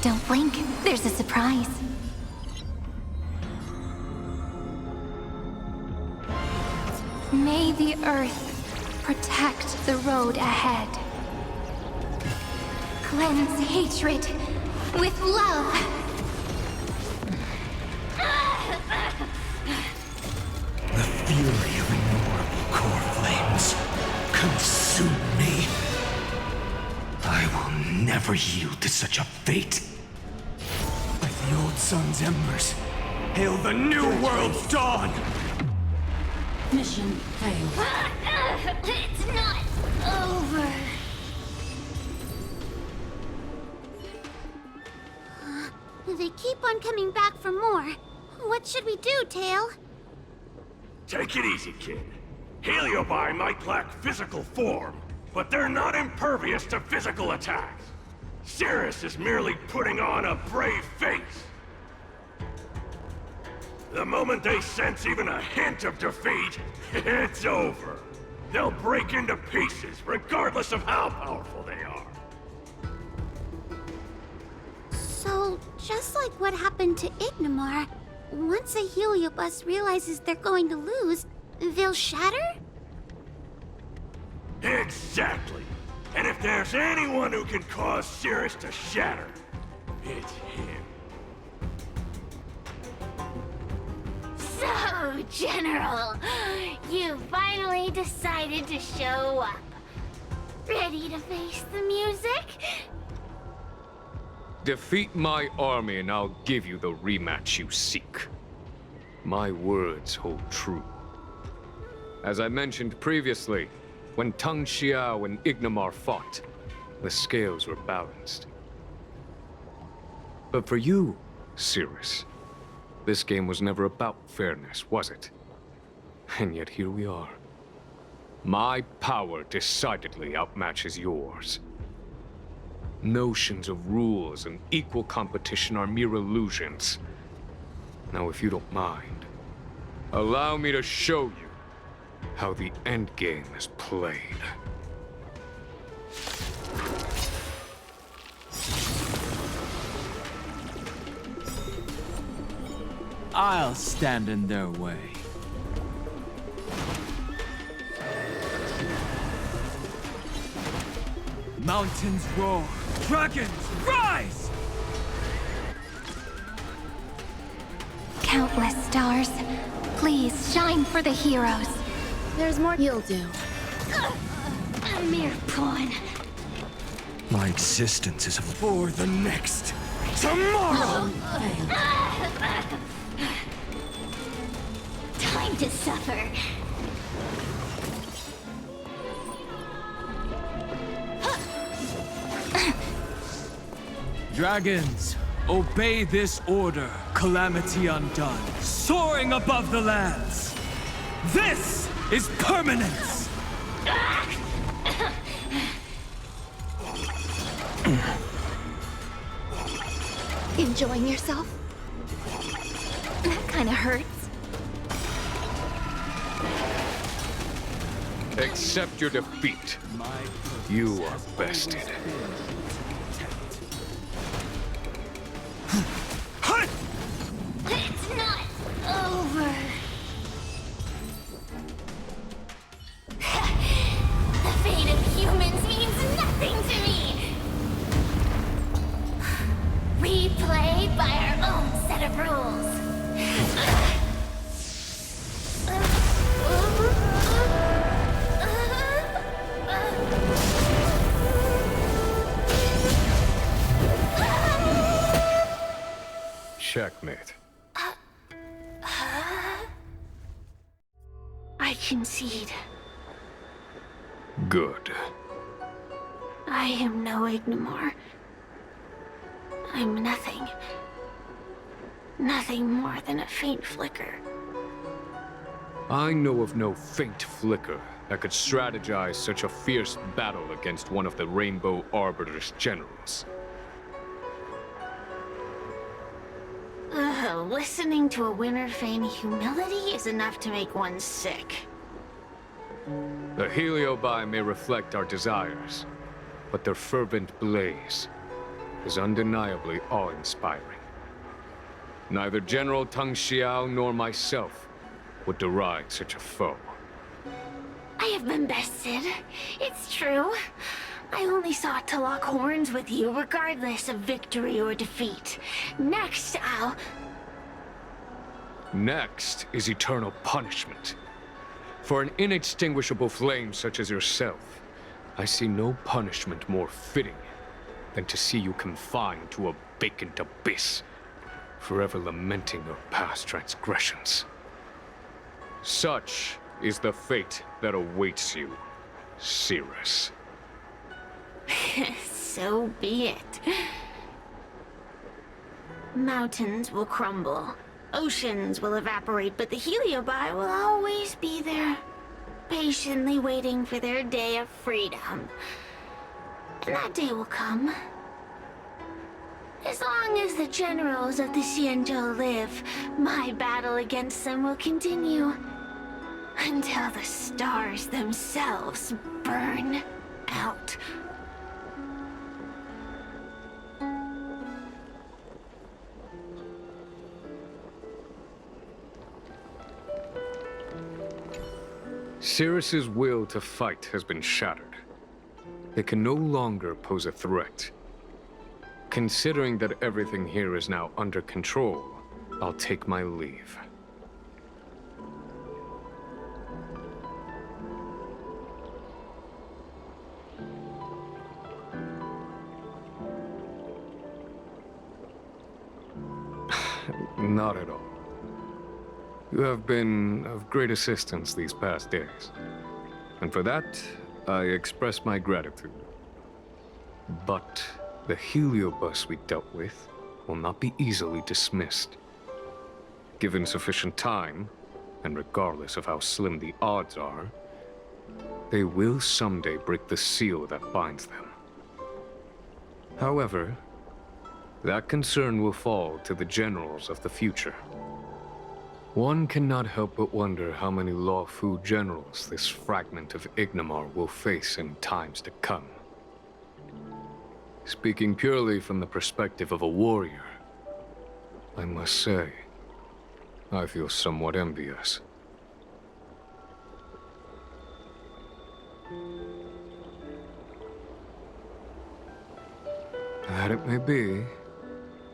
Don't blink, there's a surprise. May the earth protect the road ahead. Cleanse hatred with love. The fury of innumerable core flames consume me. I will never yield to such a fate. Like the old sun's embers, hail the new world's dawn! Mission failed. It's not over. They keep on coming back for more. What should we do, Tail? Take it easy, kid. Heliobi might lack physical form, but they're not impervious to physical attacks. Cirrus is merely putting on a brave face. The moment they sense even a hint of defeat, it's over. They'll break into pieces, regardless of how powerful they are. So, just like what happened to Ignimar, once a Heliobus realizes they're going to lose, they'll shatter? Exactly. And if there's anyone who can cause Cirrus to shatter, it's him. So, General, you finally decided to show up. Ready to face the music? Defeat my army and I'll give you the rematch you seek. My words hold true. As I mentioned previously, when Tang Xiao and Ignimar fought, the scales were balanced. But for you, Cirrus, this game was never about fairness, was it? And yet here we are. My power decidedly outmatches yours. Notions of rules and equal competition are mere illusions. Now, if you don't mind, allow me to show you how the endgame is played. I'll stand in their way. Mountains roar, dragons rise! Countless stars, please shine for the heroes. There's more you'll do. A mere pawn. My existence is for the next tomorrow! Time to suffer. Dragons, obey this order, calamity undone, soaring above the lands. This is permanence! Enjoying yourself? That kinda hurts. Accept your defeat. You are bested. It's not over. The fate of humans means nothing to me. We play by our own set of rules. Checkmate. I concede. Good. I am no Ignimar. I'm nothing. Nothing more than a faint flicker. I know of no faint flicker that could strategize such a fierce battle against one of the Rainbow Arbiter's generals. Listening to a winner feign humility is enough to make one sick. The Heliobi may reflect our desires, but their fervent blaze is undeniably awe-inspiring. Neither General Tang Xiao nor myself would deride such a foe. I've been bested. It's true. I only sought to lock horns with you regardless of victory or defeat. Next, I'll... Next is eternal punishment. For an inextinguishable flame such as yourself, I see no punishment more fitting than to see you confined to a vacant abyss, forever lamenting your past transgressions. Such is the fate that awaits you, Cirrus. So be it. Mountains will crumble. Oceans will evaporate, but the Heliobi will always be there, patiently waiting for their day of freedom. And that day will come. As long as the generals of the Xianzhou live, my battle against them will continue. Until the stars themselves burn out. Cirrus's will to fight has been shattered. It can no longer pose a threat. Considering that everything here is now under control, I'll take my leave. Not at all. You have been of great assistance these past days. And for that, I express my gratitude. But the heliobus we dealt with will not be easily dismissed. Given sufficient time, and regardless of how slim the odds are, they will someday break the seal that binds them. However, that concern will fall to the generals of the future. One cannot help but wonder how many Luofu generals this fragment of Ignimar will face in times to come. Speaking purely from the perspective of a warrior, I must say, I feel somewhat envious. That it may be,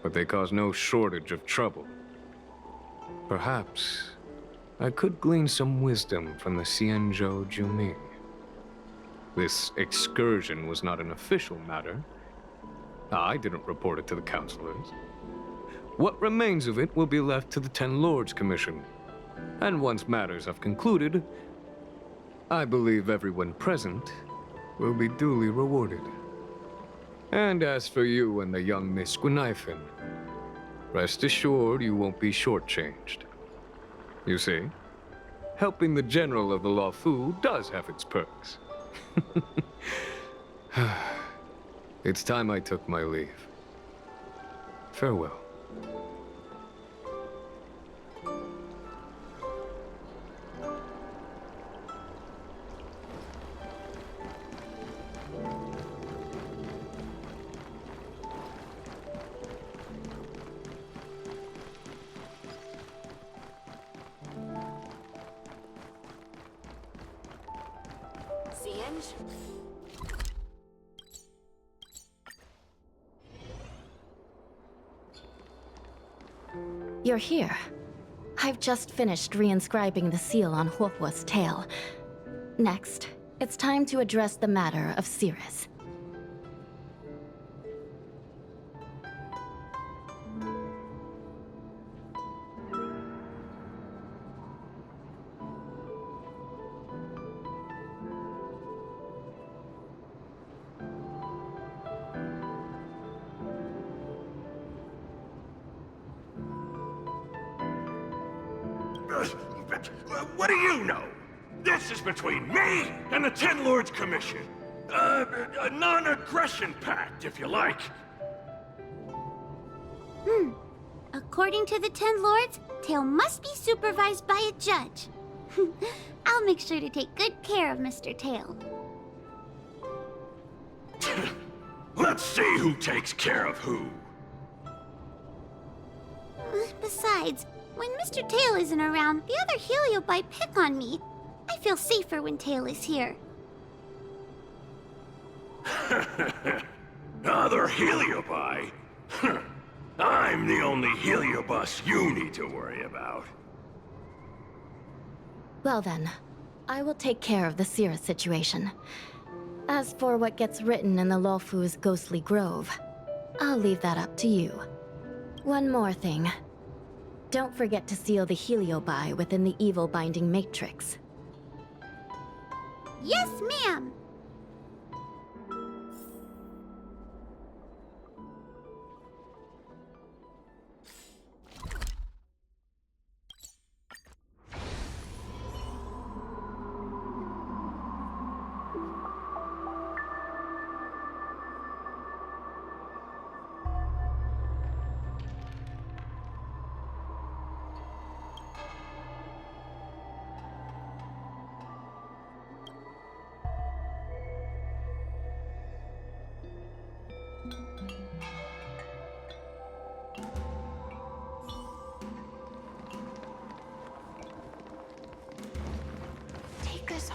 but they cause no shortage of trouble. Perhaps I could glean some wisdom from the Xianzhou Juming. This excursion was not an official matter. I didn't report it to the councilors. What remains of it will be left to the Ten Lords Commission. And once matters have concluded, I believe everyone present will be duly rewarded. And as for you and the young Miss Guinaifen, rest assured you won't be shortchanged. You see, helping the general of the Luofu does have its perks. It's time I took my leave. Farewell. You're here. I've just finished reinscribing the seal on Huohuo's tail. Next, it's time to address the matter of Cirrus. What do you know? This is between me and the Ten Lords Commission. A non-aggression pact, if you like. According to the Ten Lords, Tail must be supervised by a judge. I'll make sure to take good care of Mr. Tail. Let's see who takes care of who. Besides, when Mr. Tail isn't around, the other Heliobi pick on me. I feel safer when Tail is here. Other Heliobi? I'm the only Heliobus you need to worry about. Well then, I will take care of the Sira situation. As for what gets written in the Lawfu's ghostly grove, I'll leave that up to you. One more thing. Don't forget to seal the Heliobi within the evil binding matrix. Yes, ma'am!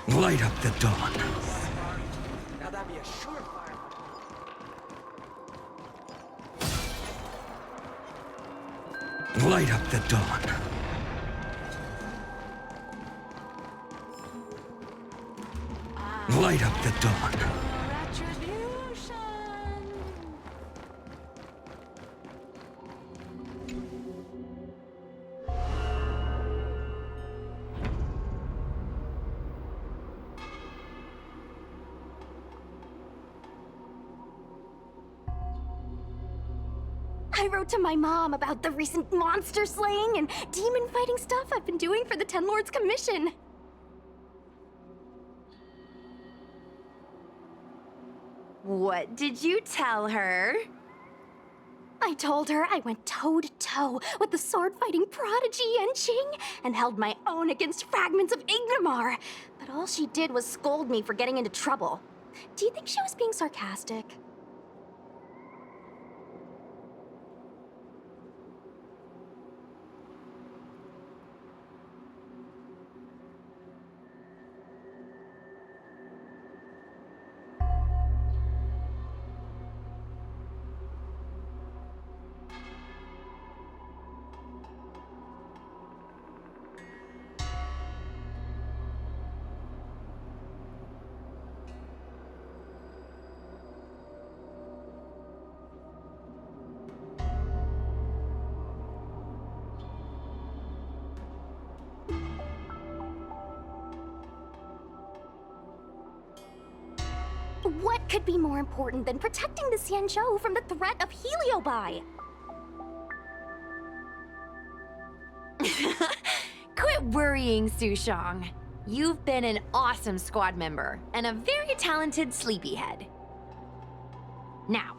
Light up the dawn. Now that'd be a surefire. Light up the dawn. Light up the dawn. I wrote to my mom about the recent monster slaying and demon fighting stuff I've been doing for the Ten Lords Commission. What did you tell her? I told her I went toe-to-toe with the sword-fighting prodigy Yenqing and held my own against fragments of Ignamar. But all she did was scold me for getting into trouble. Do you think she was being sarcastic? What could be more important than protecting the Xianzhou from the threat of Heliobi? Quit worrying, Sushong. You've been an awesome squad member and a very talented sleepyhead. Now,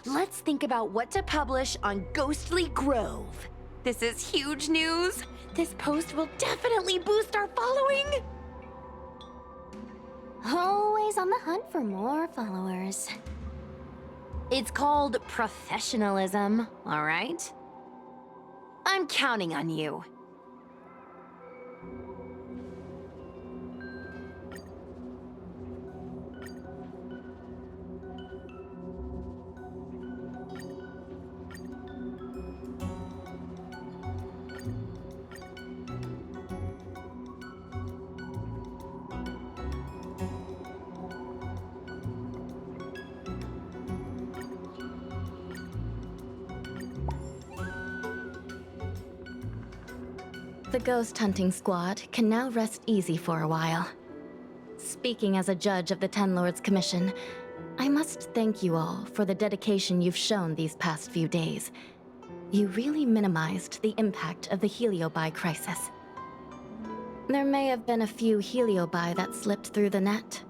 let's think about what to publish on Ghostly Grove. This is huge news. This post will definitely boost our following. Always on the hunt for more followers. It's called professionalism, all right? I'm counting on you. The ghost hunting squad can now rest easy for a while. Speaking as a judge of the Ten Lords Commission, I must thank you all for the dedication you've shown these past few days. You really minimized the impact of the Heliobi crisis. There may have been a few Heliobi that slipped through the net,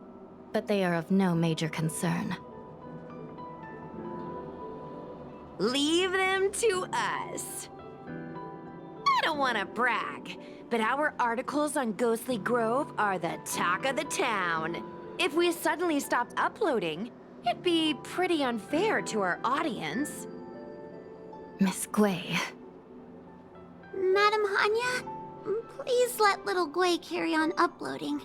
but they are of no major concern. Leave them to us. I don't want to brag, but our articles on Ghostly Grove are the talk of the town. If we suddenly stopped uploading, it'd be pretty unfair to our audience. Miss Gui. Madam Hanya, please let little Gui carry on uploading.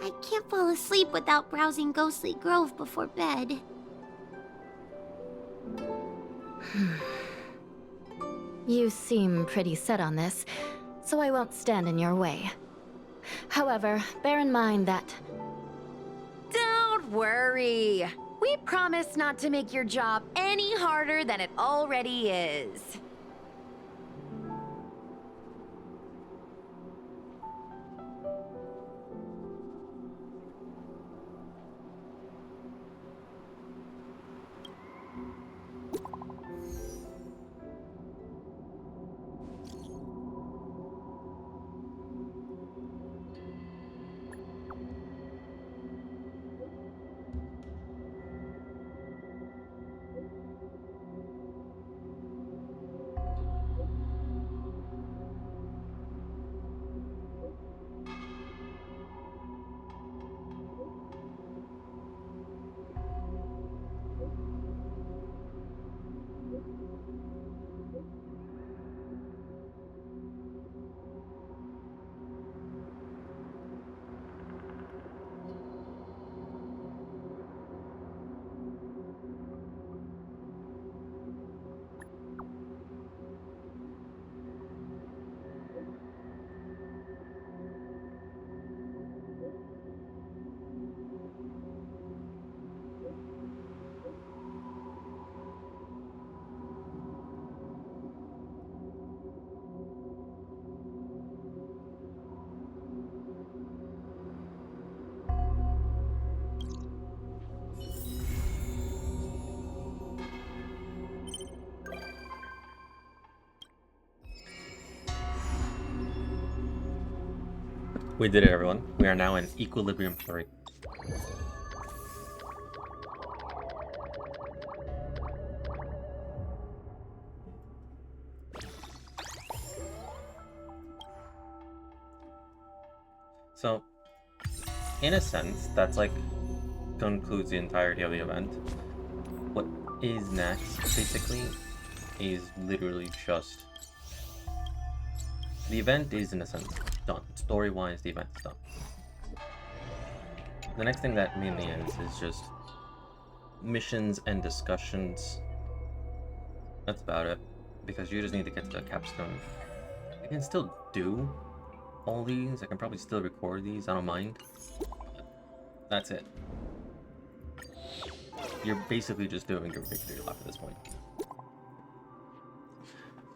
I can't fall asleep without browsing Ghostly Grove before bed. You seem pretty set on this, so I won't stand in your way. However, bear in mind that... Don't worry. We promise not to make your job any harder than it already is. We did it, everyone. We are now in Equilibrium 3. So, in a sense, that's like concludes the entirety of the event. What is next, basically, is literally just... The event is, in a sense, done. Story-wise, the event's done. The next thing that mainly is just missions and discussions. That's about it. Because you just need to get to the capstone. I can still do all these. I can probably still record these. I don't mind. But that's it. You're basically just doing your victory lap at this point.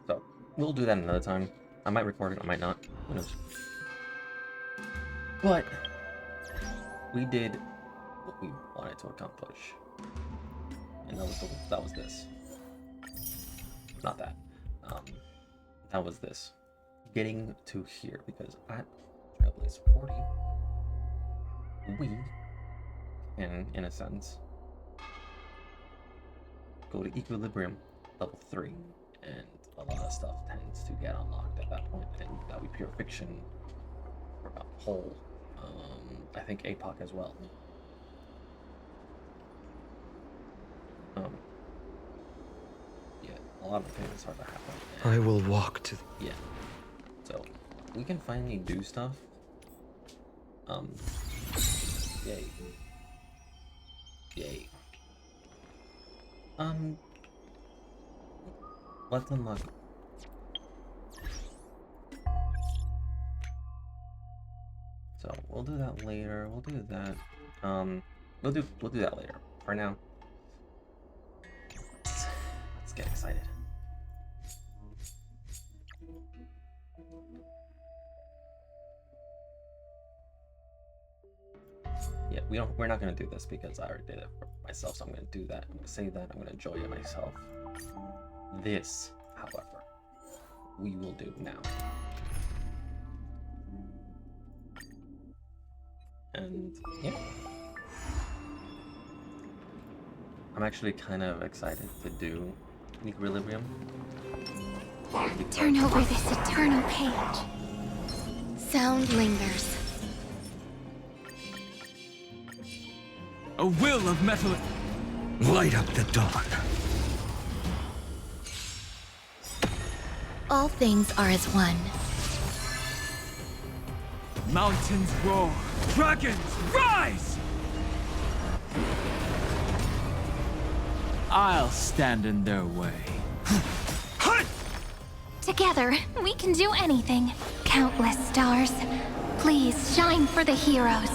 So, we'll do that another time. I might record it, I might not. Who knows? But we did what we wanted to accomplish, and that was this. Not that. That was this. Getting to here, because at Trailblaze 40, we can, in a sense, go to Equilibrium level 3, and a lot of stuff tends to get unlocked at that point, and that would be pure fiction for a whole. I think APOC as well. Yeah, a lot of things start to happen. I will walk to... Yeah. So, we can finally do stuff. Yay. Yay. Let's unlock. So we'll do that later. We'll do that. We'll do that later. For now, let's get excited. Yeah, we're not gonna do this because I already did it for myself, so I'm gonna do that. I'm gonna say that. I'm gonna enjoy it myself. This, however, we will do now. And yeah, I'm actually kind of excited to do Equilibrium. Turn over this eternal page. Sound lingers. A will of metal. Light up the dawn. All things are as one. Mountains roar, dragons rise! I'll stand in their way. Together, we can do anything. Countless stars. Please shine for the heroes.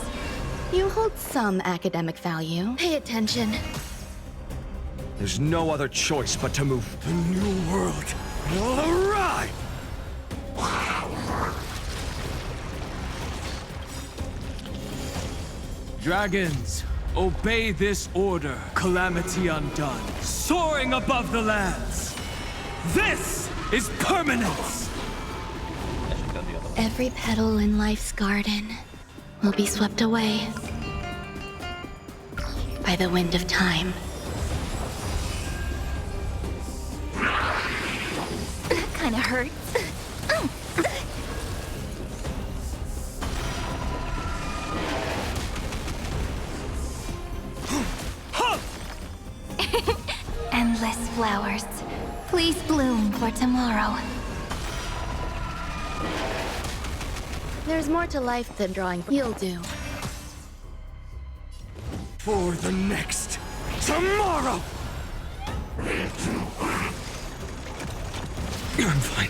You hold some academic value. Pay attention. There's no other choice but to move. The new world will arrive! Dragons, obey this order. Calamity undone, soaring above the lands. This is permanence! Every petal in life's garden will be swept away by the wind of time. That kinda hurts. Endless flowers. Please bloom for tomorrow. There's more to life than drawing. You'll do. For the next tomorrow! I'm fine.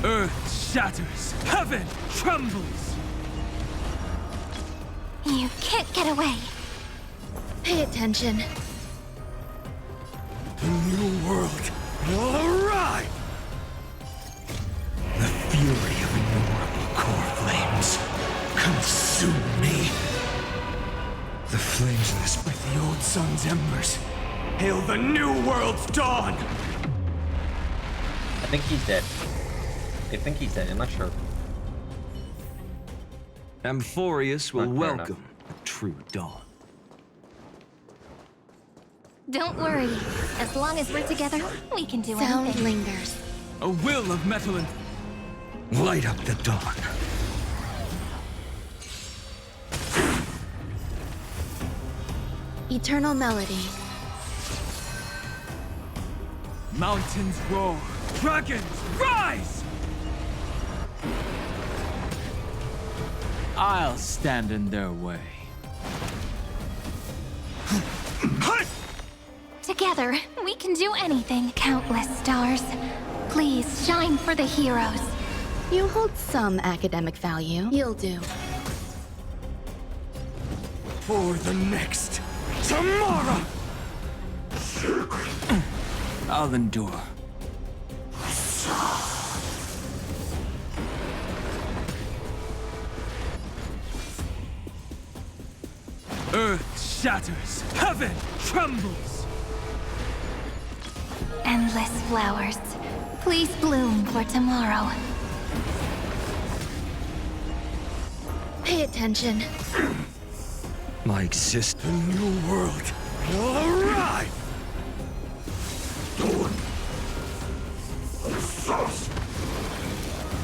Earth shatters, heaven trembles. You can't get away. Pay attention. The new world will arrive! The fury of innumerable core flames consume me. The flames of this with the old sun's embers. Hail the new world's dawn! I think he's dead. I think he's dead, I'm not sure. Amphorius will Not fair welcome enough. a true dawn. Don't worry. As long as we're together, we can do Sound anything. lingers. A will of metal and Light up the dawn. Eternal melody. mountains roar, dragons rise! I'll stand in their way. Together, we can do anything. Countless stars. Please shine for the heroes. You hold some academic value. You'll do. For the next tomorrow! I'll endure. Earth shatters, heaven trembles. Endless flowers. Please bloom for tomorrow. Pay attention. My existence, a new world will arrive!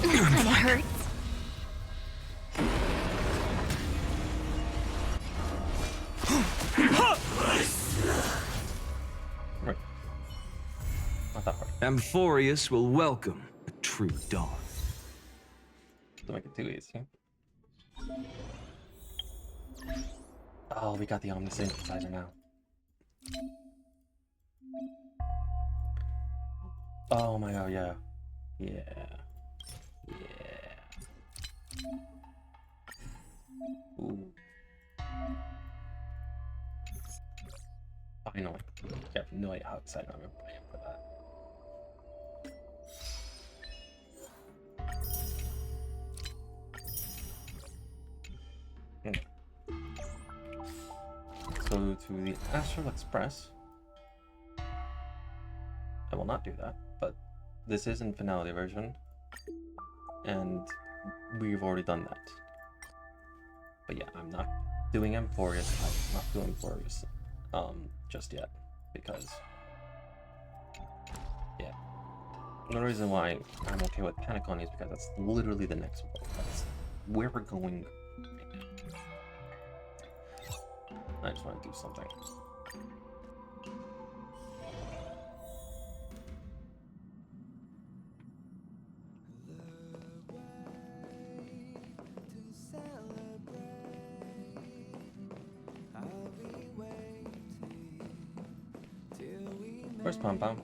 Kinda hurts. Right. Not that hard. Amphorius will welcome a true dawn. Don't make it too easy. Oh, we got the omnisynthesizer now. Oh my god, yeah. Yeah. Yeah. Ooh. Finally. Yeah, no idea how excited I'm for that. So to the Astral Express. I will not do that, but this is in finality version, and we've already done that. But yeah, I'm not doing Amphorius. I'm not doing Amphorius just yet, because yeah. The reason why I'm okay with Panicon is because that's literally the next one. That's where we're going. I just want to do something. Where's Pom Pom?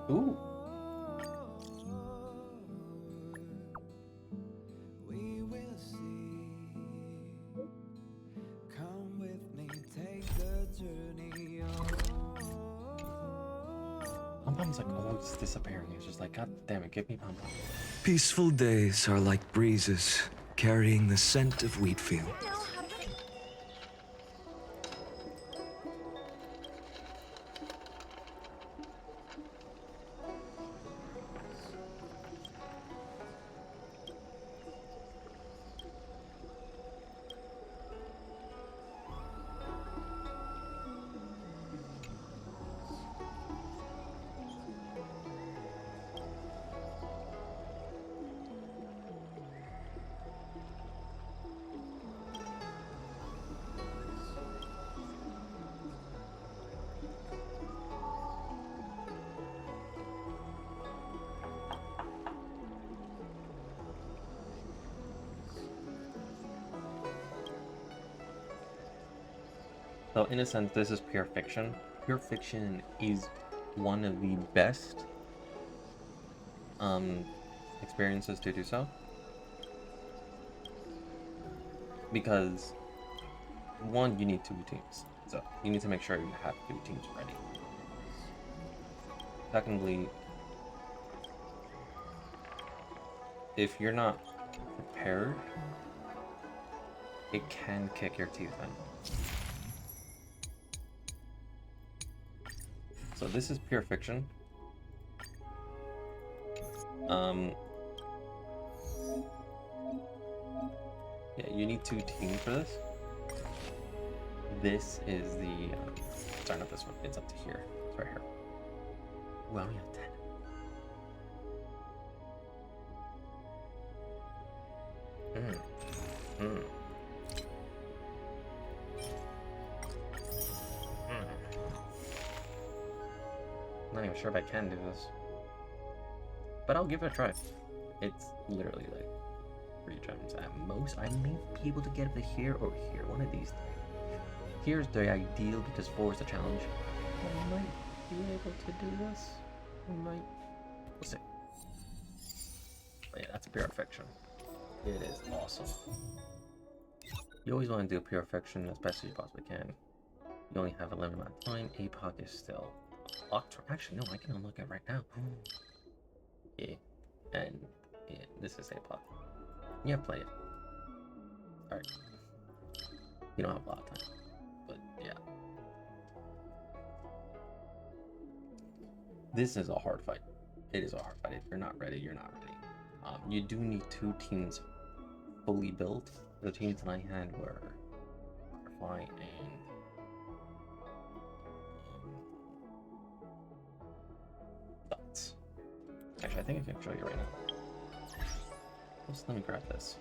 Ooh. We will see. Come with me, take the journey Pom Pom's like always disappearing. It's just like, God damn it, give me Pom Pom. Peaceful days are like breezes, carrying the scent of wheat fields. So in a sense, this is pure fiction. Pure fiction is one of the best experiences to do so. Because one, you need 2 teams. So you need to make sure you have 2 teams ready. Secondly, if you're not prepared, it can kick your teeth in. So this is pure fiction. Yeah, you need 2 teams for this. This is the, sorry, not this one, it's up to here. It's right here. Well, we have 10. Not even sure if I can do this, but I'll give it a try. It's literally like 3 gems at most. I may be able to get it here or here, one of these things. Here's the ideal because 4 is the challenge. I might be able to do this. I might. We'll see. But yeah, that's pure fiction. It is awesome. You always want to do pure fiction as best as you possibly can. You only have a limited amount of time. APOC is still locked. Actually, no, I can unlock it right now. Yeah. And yeah, this is APOC. Yeah, play it. Alright. You don't have a lot of time. But yeah. This is a hard fight. It is a hard fight. If you're not ready, you're not ready. You do need 2 teams fully built. The teams that I had were Firefly and Dots. Actually, I think I can show you right now. Oops, let me grab this.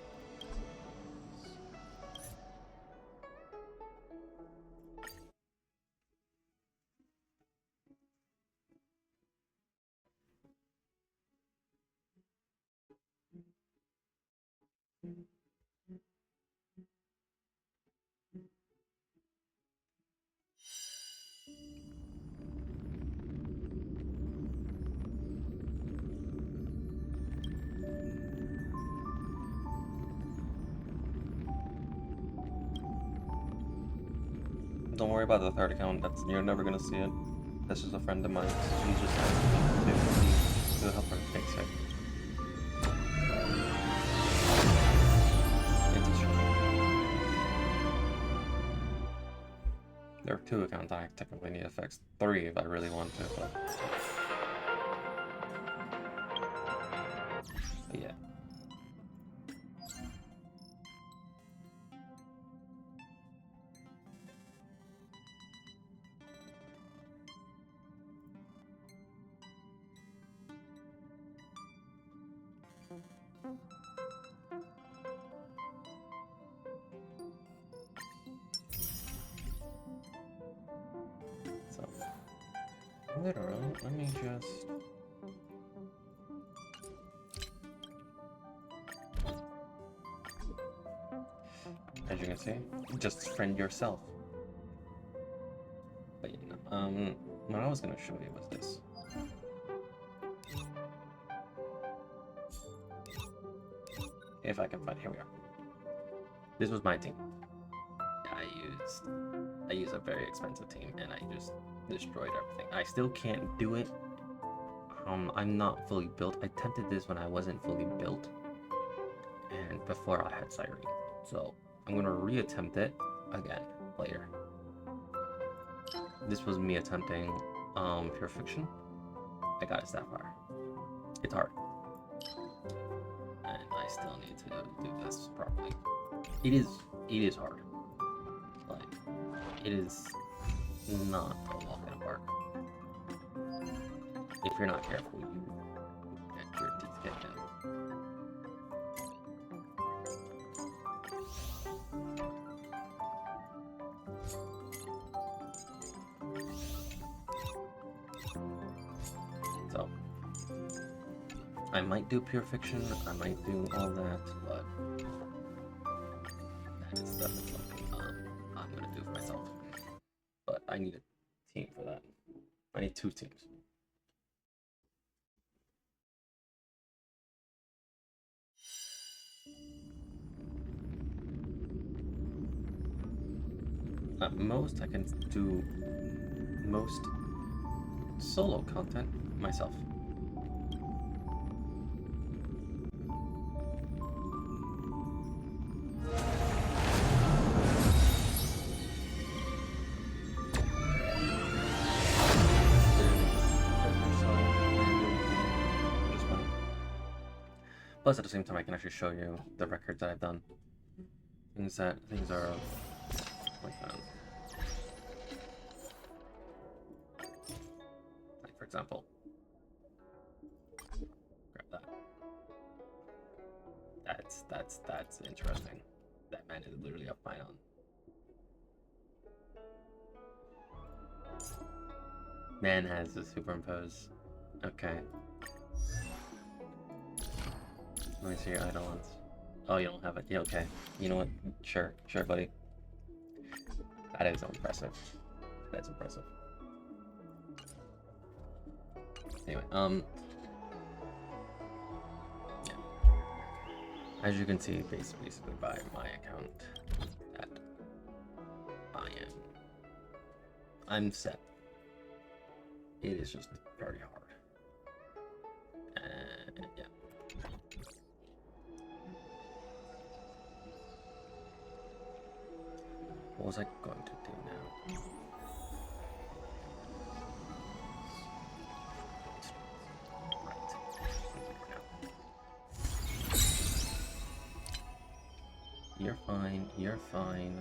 Don't worry about the 3rd account. That's, you're never gonna see it. This is a friend of mine. She's just asking me to help her fix it. It's a shame. There are 2 accounts I technically need to fix. 3 if I really want to, but yeah. So, literally, let me just... As you can see, just friend yourself. But you know, what I was gonna show you was this. If I can find, here we are. This was my team. I used a very expensive team, and I just destroyed everything. I still can't do it. I'm not fully built. I attempted this when I wasn't fully built, and before I had Siren. So I'm gonna reattempt it again later. This was me attempting Pure Fiction. I got it that far. It's hard. And I still need to do this properly. It is hard. Like, it is not a walk in the park. If you're not careful, you get your teeth kicked in. So, I might do Pure Fiction, I might do all that, but that is definitely something I'm gonna do for myself. But I need a team for that. I need 2 teams. At most, I can do most solo content myself. Plus, at the same time, I can actually show you the records that I've done. Things are like that. Like, for example, grab that. That's interesting. That man is literally up my own. Man has to superimpose. Okay. Let me see your idle ones. Oh, you don't have it. Yeah, okay. You know what? Sure, buddy. That is impressive. That's impressive. Anyway, yeah. As you can see, basically by my account, that I'm set. It is just very hard. And yeah. What was I going to do now? You're fine, you're fine.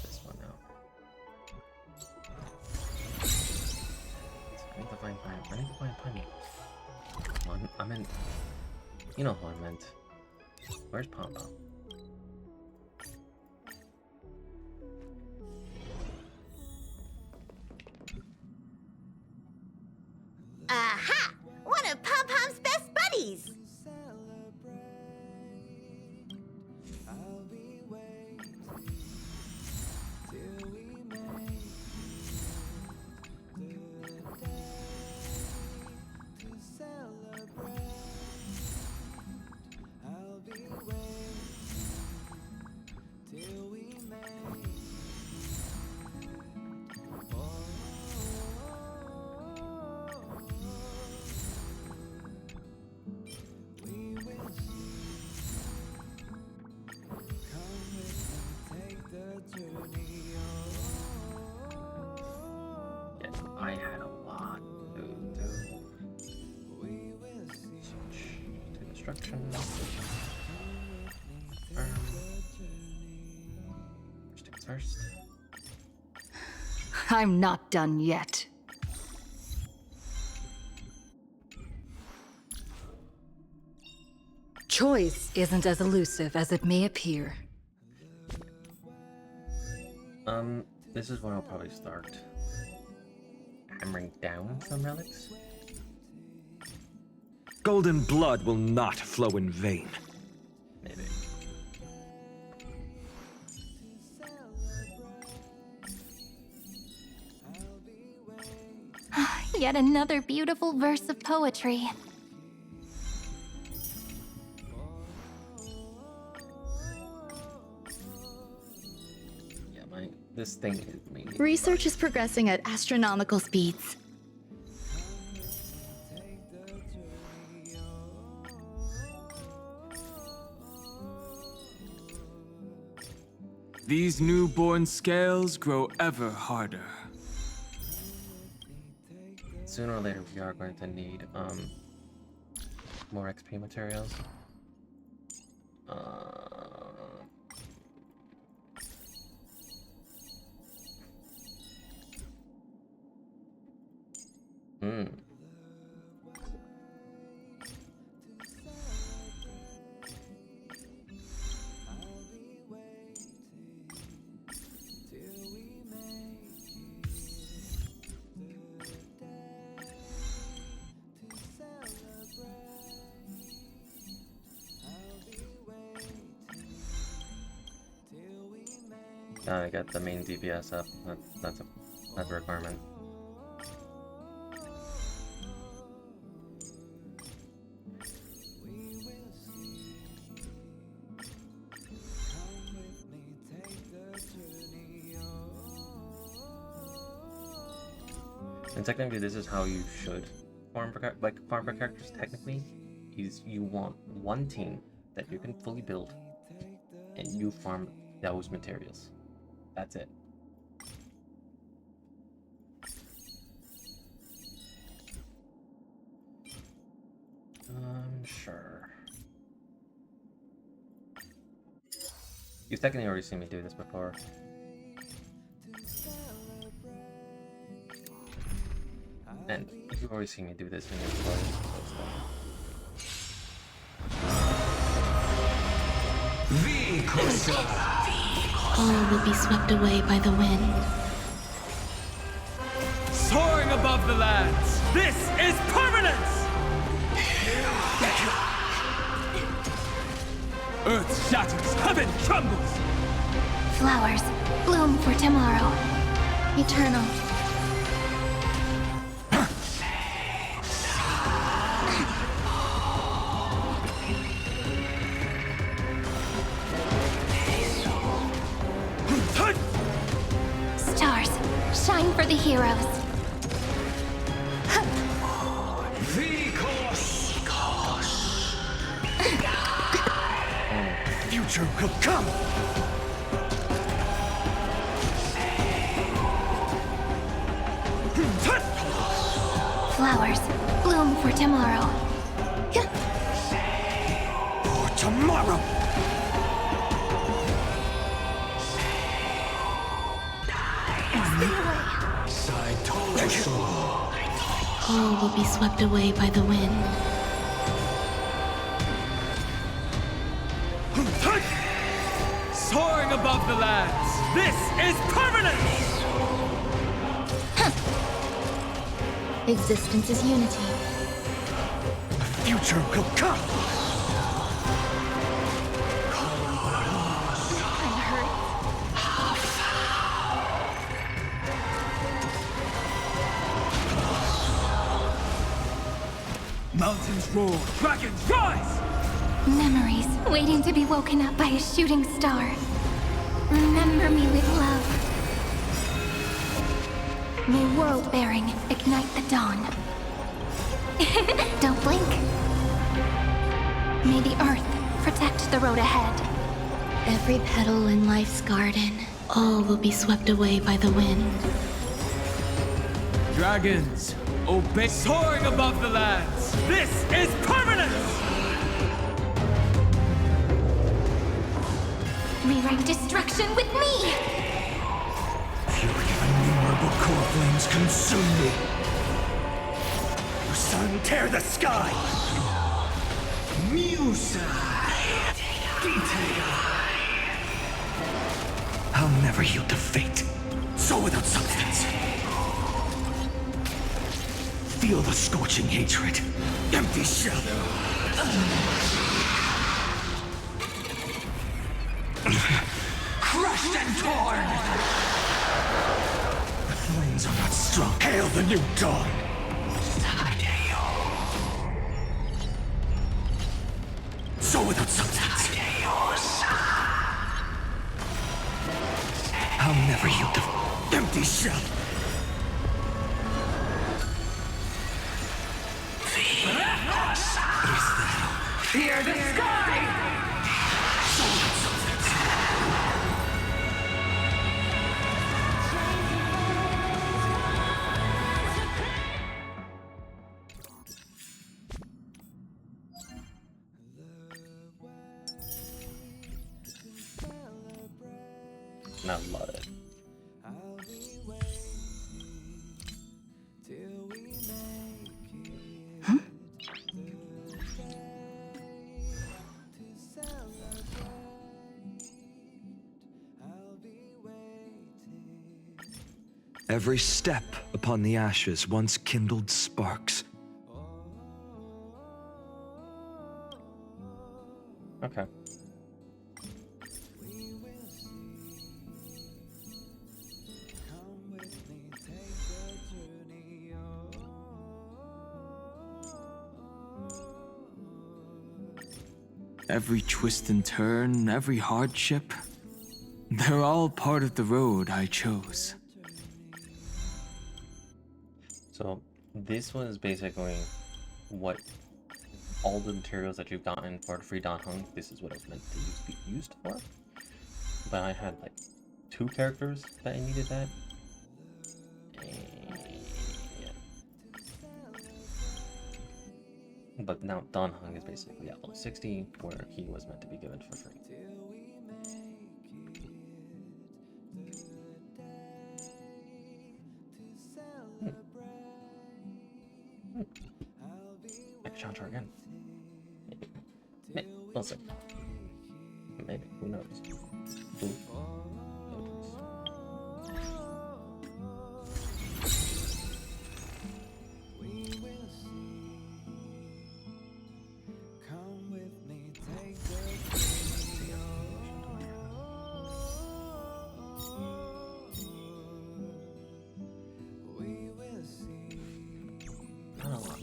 This one now. I need to find Piney. I meant... You know who I meant. Where's Pom Pom? Aha! One of Pom Pom's best buddies! I had a lot to do. To destruction. First things first. I'm not done yet. Choice isn't as elusive as it may appear. This is where I'll probably start hammering down some relics. Golden blood will not flow in vain. Maybe. Yet another beautiful verse of poetry. Yeah, this thing is mainly. Research is progressing at astronomical speeds. These newborn scales grow ever harder. Sooner or later, we are going to need more XP materials. I got the main DPS up. That's a requirement. And technically, this is how you should farm for characters. Technically, is you want one team that you can fully build, and you farm those materials. That's it. Sure. You've technically already seen me do this before. And you've already seen me do this in your stories. All will be swept away by the wind. Soaring above the lands, this is permanence! Earth shatters, heaven trembles! Flowers bloom for tomorrow. Eternal. Stars, shine for the heroes. Future will come! Flowers bloom for tomorrow. For tomorrow! All will be swept away by the wind. Soaring above the lands, this is permanence! Existence is unity. The future will come! Mountains roar, dragons rise! Memories waiting to be woken up by a shooting star. Remember me with love. May world bearing ignite the dawn. Don't blink. May the earth protect the road ahead. Every petal in life's garden, all will be swept away by the wind. Dragons, obey. Soaring above the lands, this is permanence! Rewrite destruction with me! Fury of innumerable core flames consume me. Sun, tear the sky! I'll never yield to fate. Soul without substance. Feel the scorching hatred. Empty shell. Crushed and torn! The flames are not strong. Hail the new dawn! Soul without substance. I'll never yield to empty shell. Fear the sky! And I love it. Every step upon the ashes once kindled sparks. Okay. Every twist and turn, every hardship, they're all part of the road I chose. So this was basically what all the materials that you've gotten for Free Dan Heng, this is what it was meant to be used for. But I had like 2 characters that I needed that. Yeah. But now Dan Heng is basically at level 60, where he was meant to be given for free. Maybe Chantra again. Maybe. We'll see. Maybe. Who knows? Who knows? Not a lot.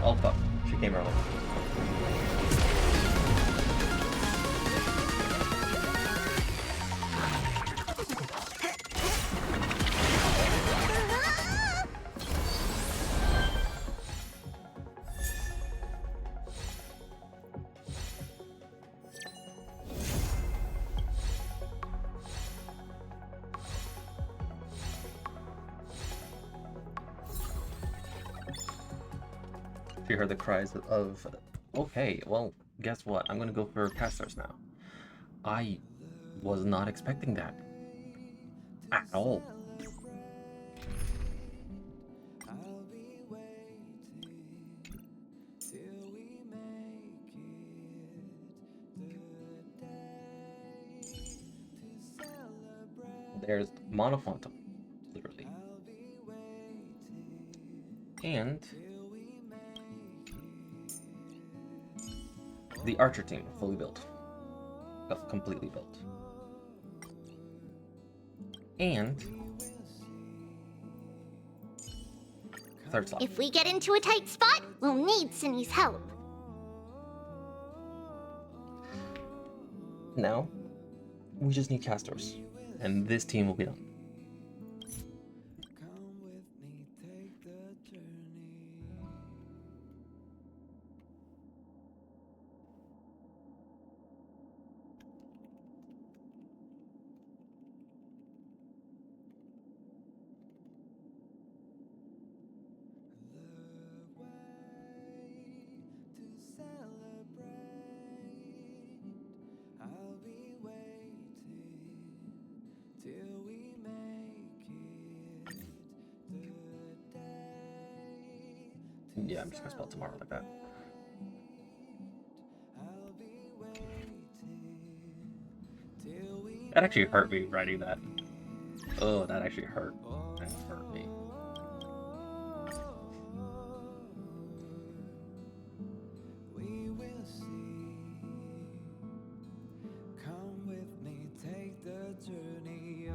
Oh fuck, she came early. She heard the cries of, okay, well, guess what? I'm gonna go for casters now. I was not expecting that. At all. There's Monophantom, literally. And the Archer team, fully built. Completely built. And third slot. If we get into a tight spot, we'll need Cindy's help. Now, we just need casters, and this team will be done. Yeah, I'm just gonna spell tomorrow like that. That actually hurt me writing that. Oh, that actually hurt. That hurt me. We will see. Come with me, take the journey.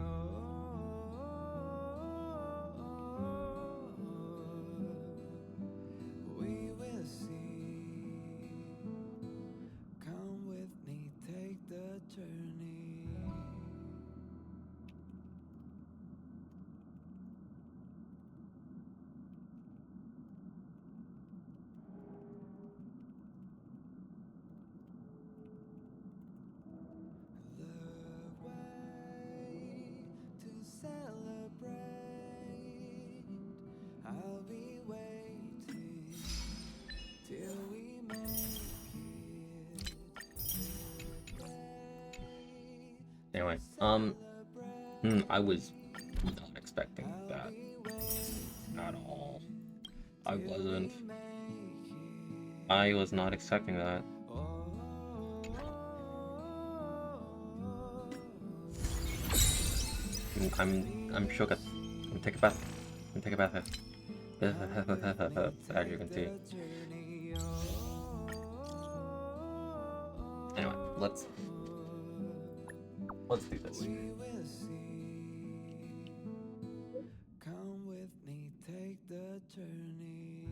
We will see. Come with me, take the journey. The way to celebrate. I'll be waiting till we make it. Anyway, I was not expecting that at all. I wasn't. I was not expecting that. I'm shook. I'm take a bath. I'm take a bath. As you can see. Anyway, let's do this. Come with me, take the journey.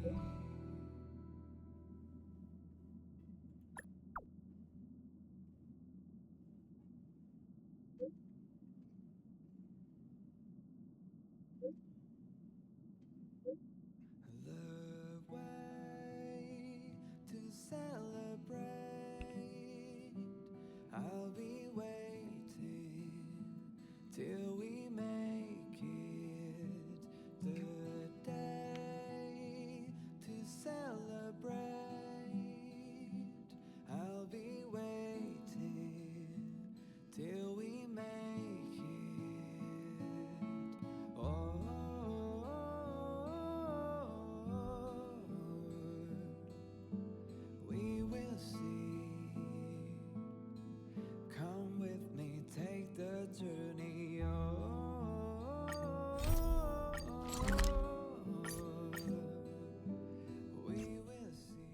The way to celebrate. I'll be waiting till we make it. The day to celebrate. I'll be waiting till we make it. Oh, we will see. Come with me, take the journey. We will see.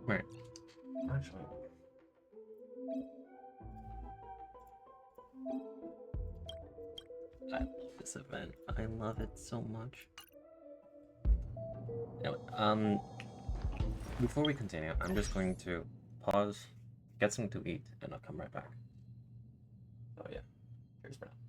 Right. Actually. I love this event. I love it so much. Anyway, before we continue, I'm just going to pause, get something to eat, and I'll come right back. So yeah, here's for now.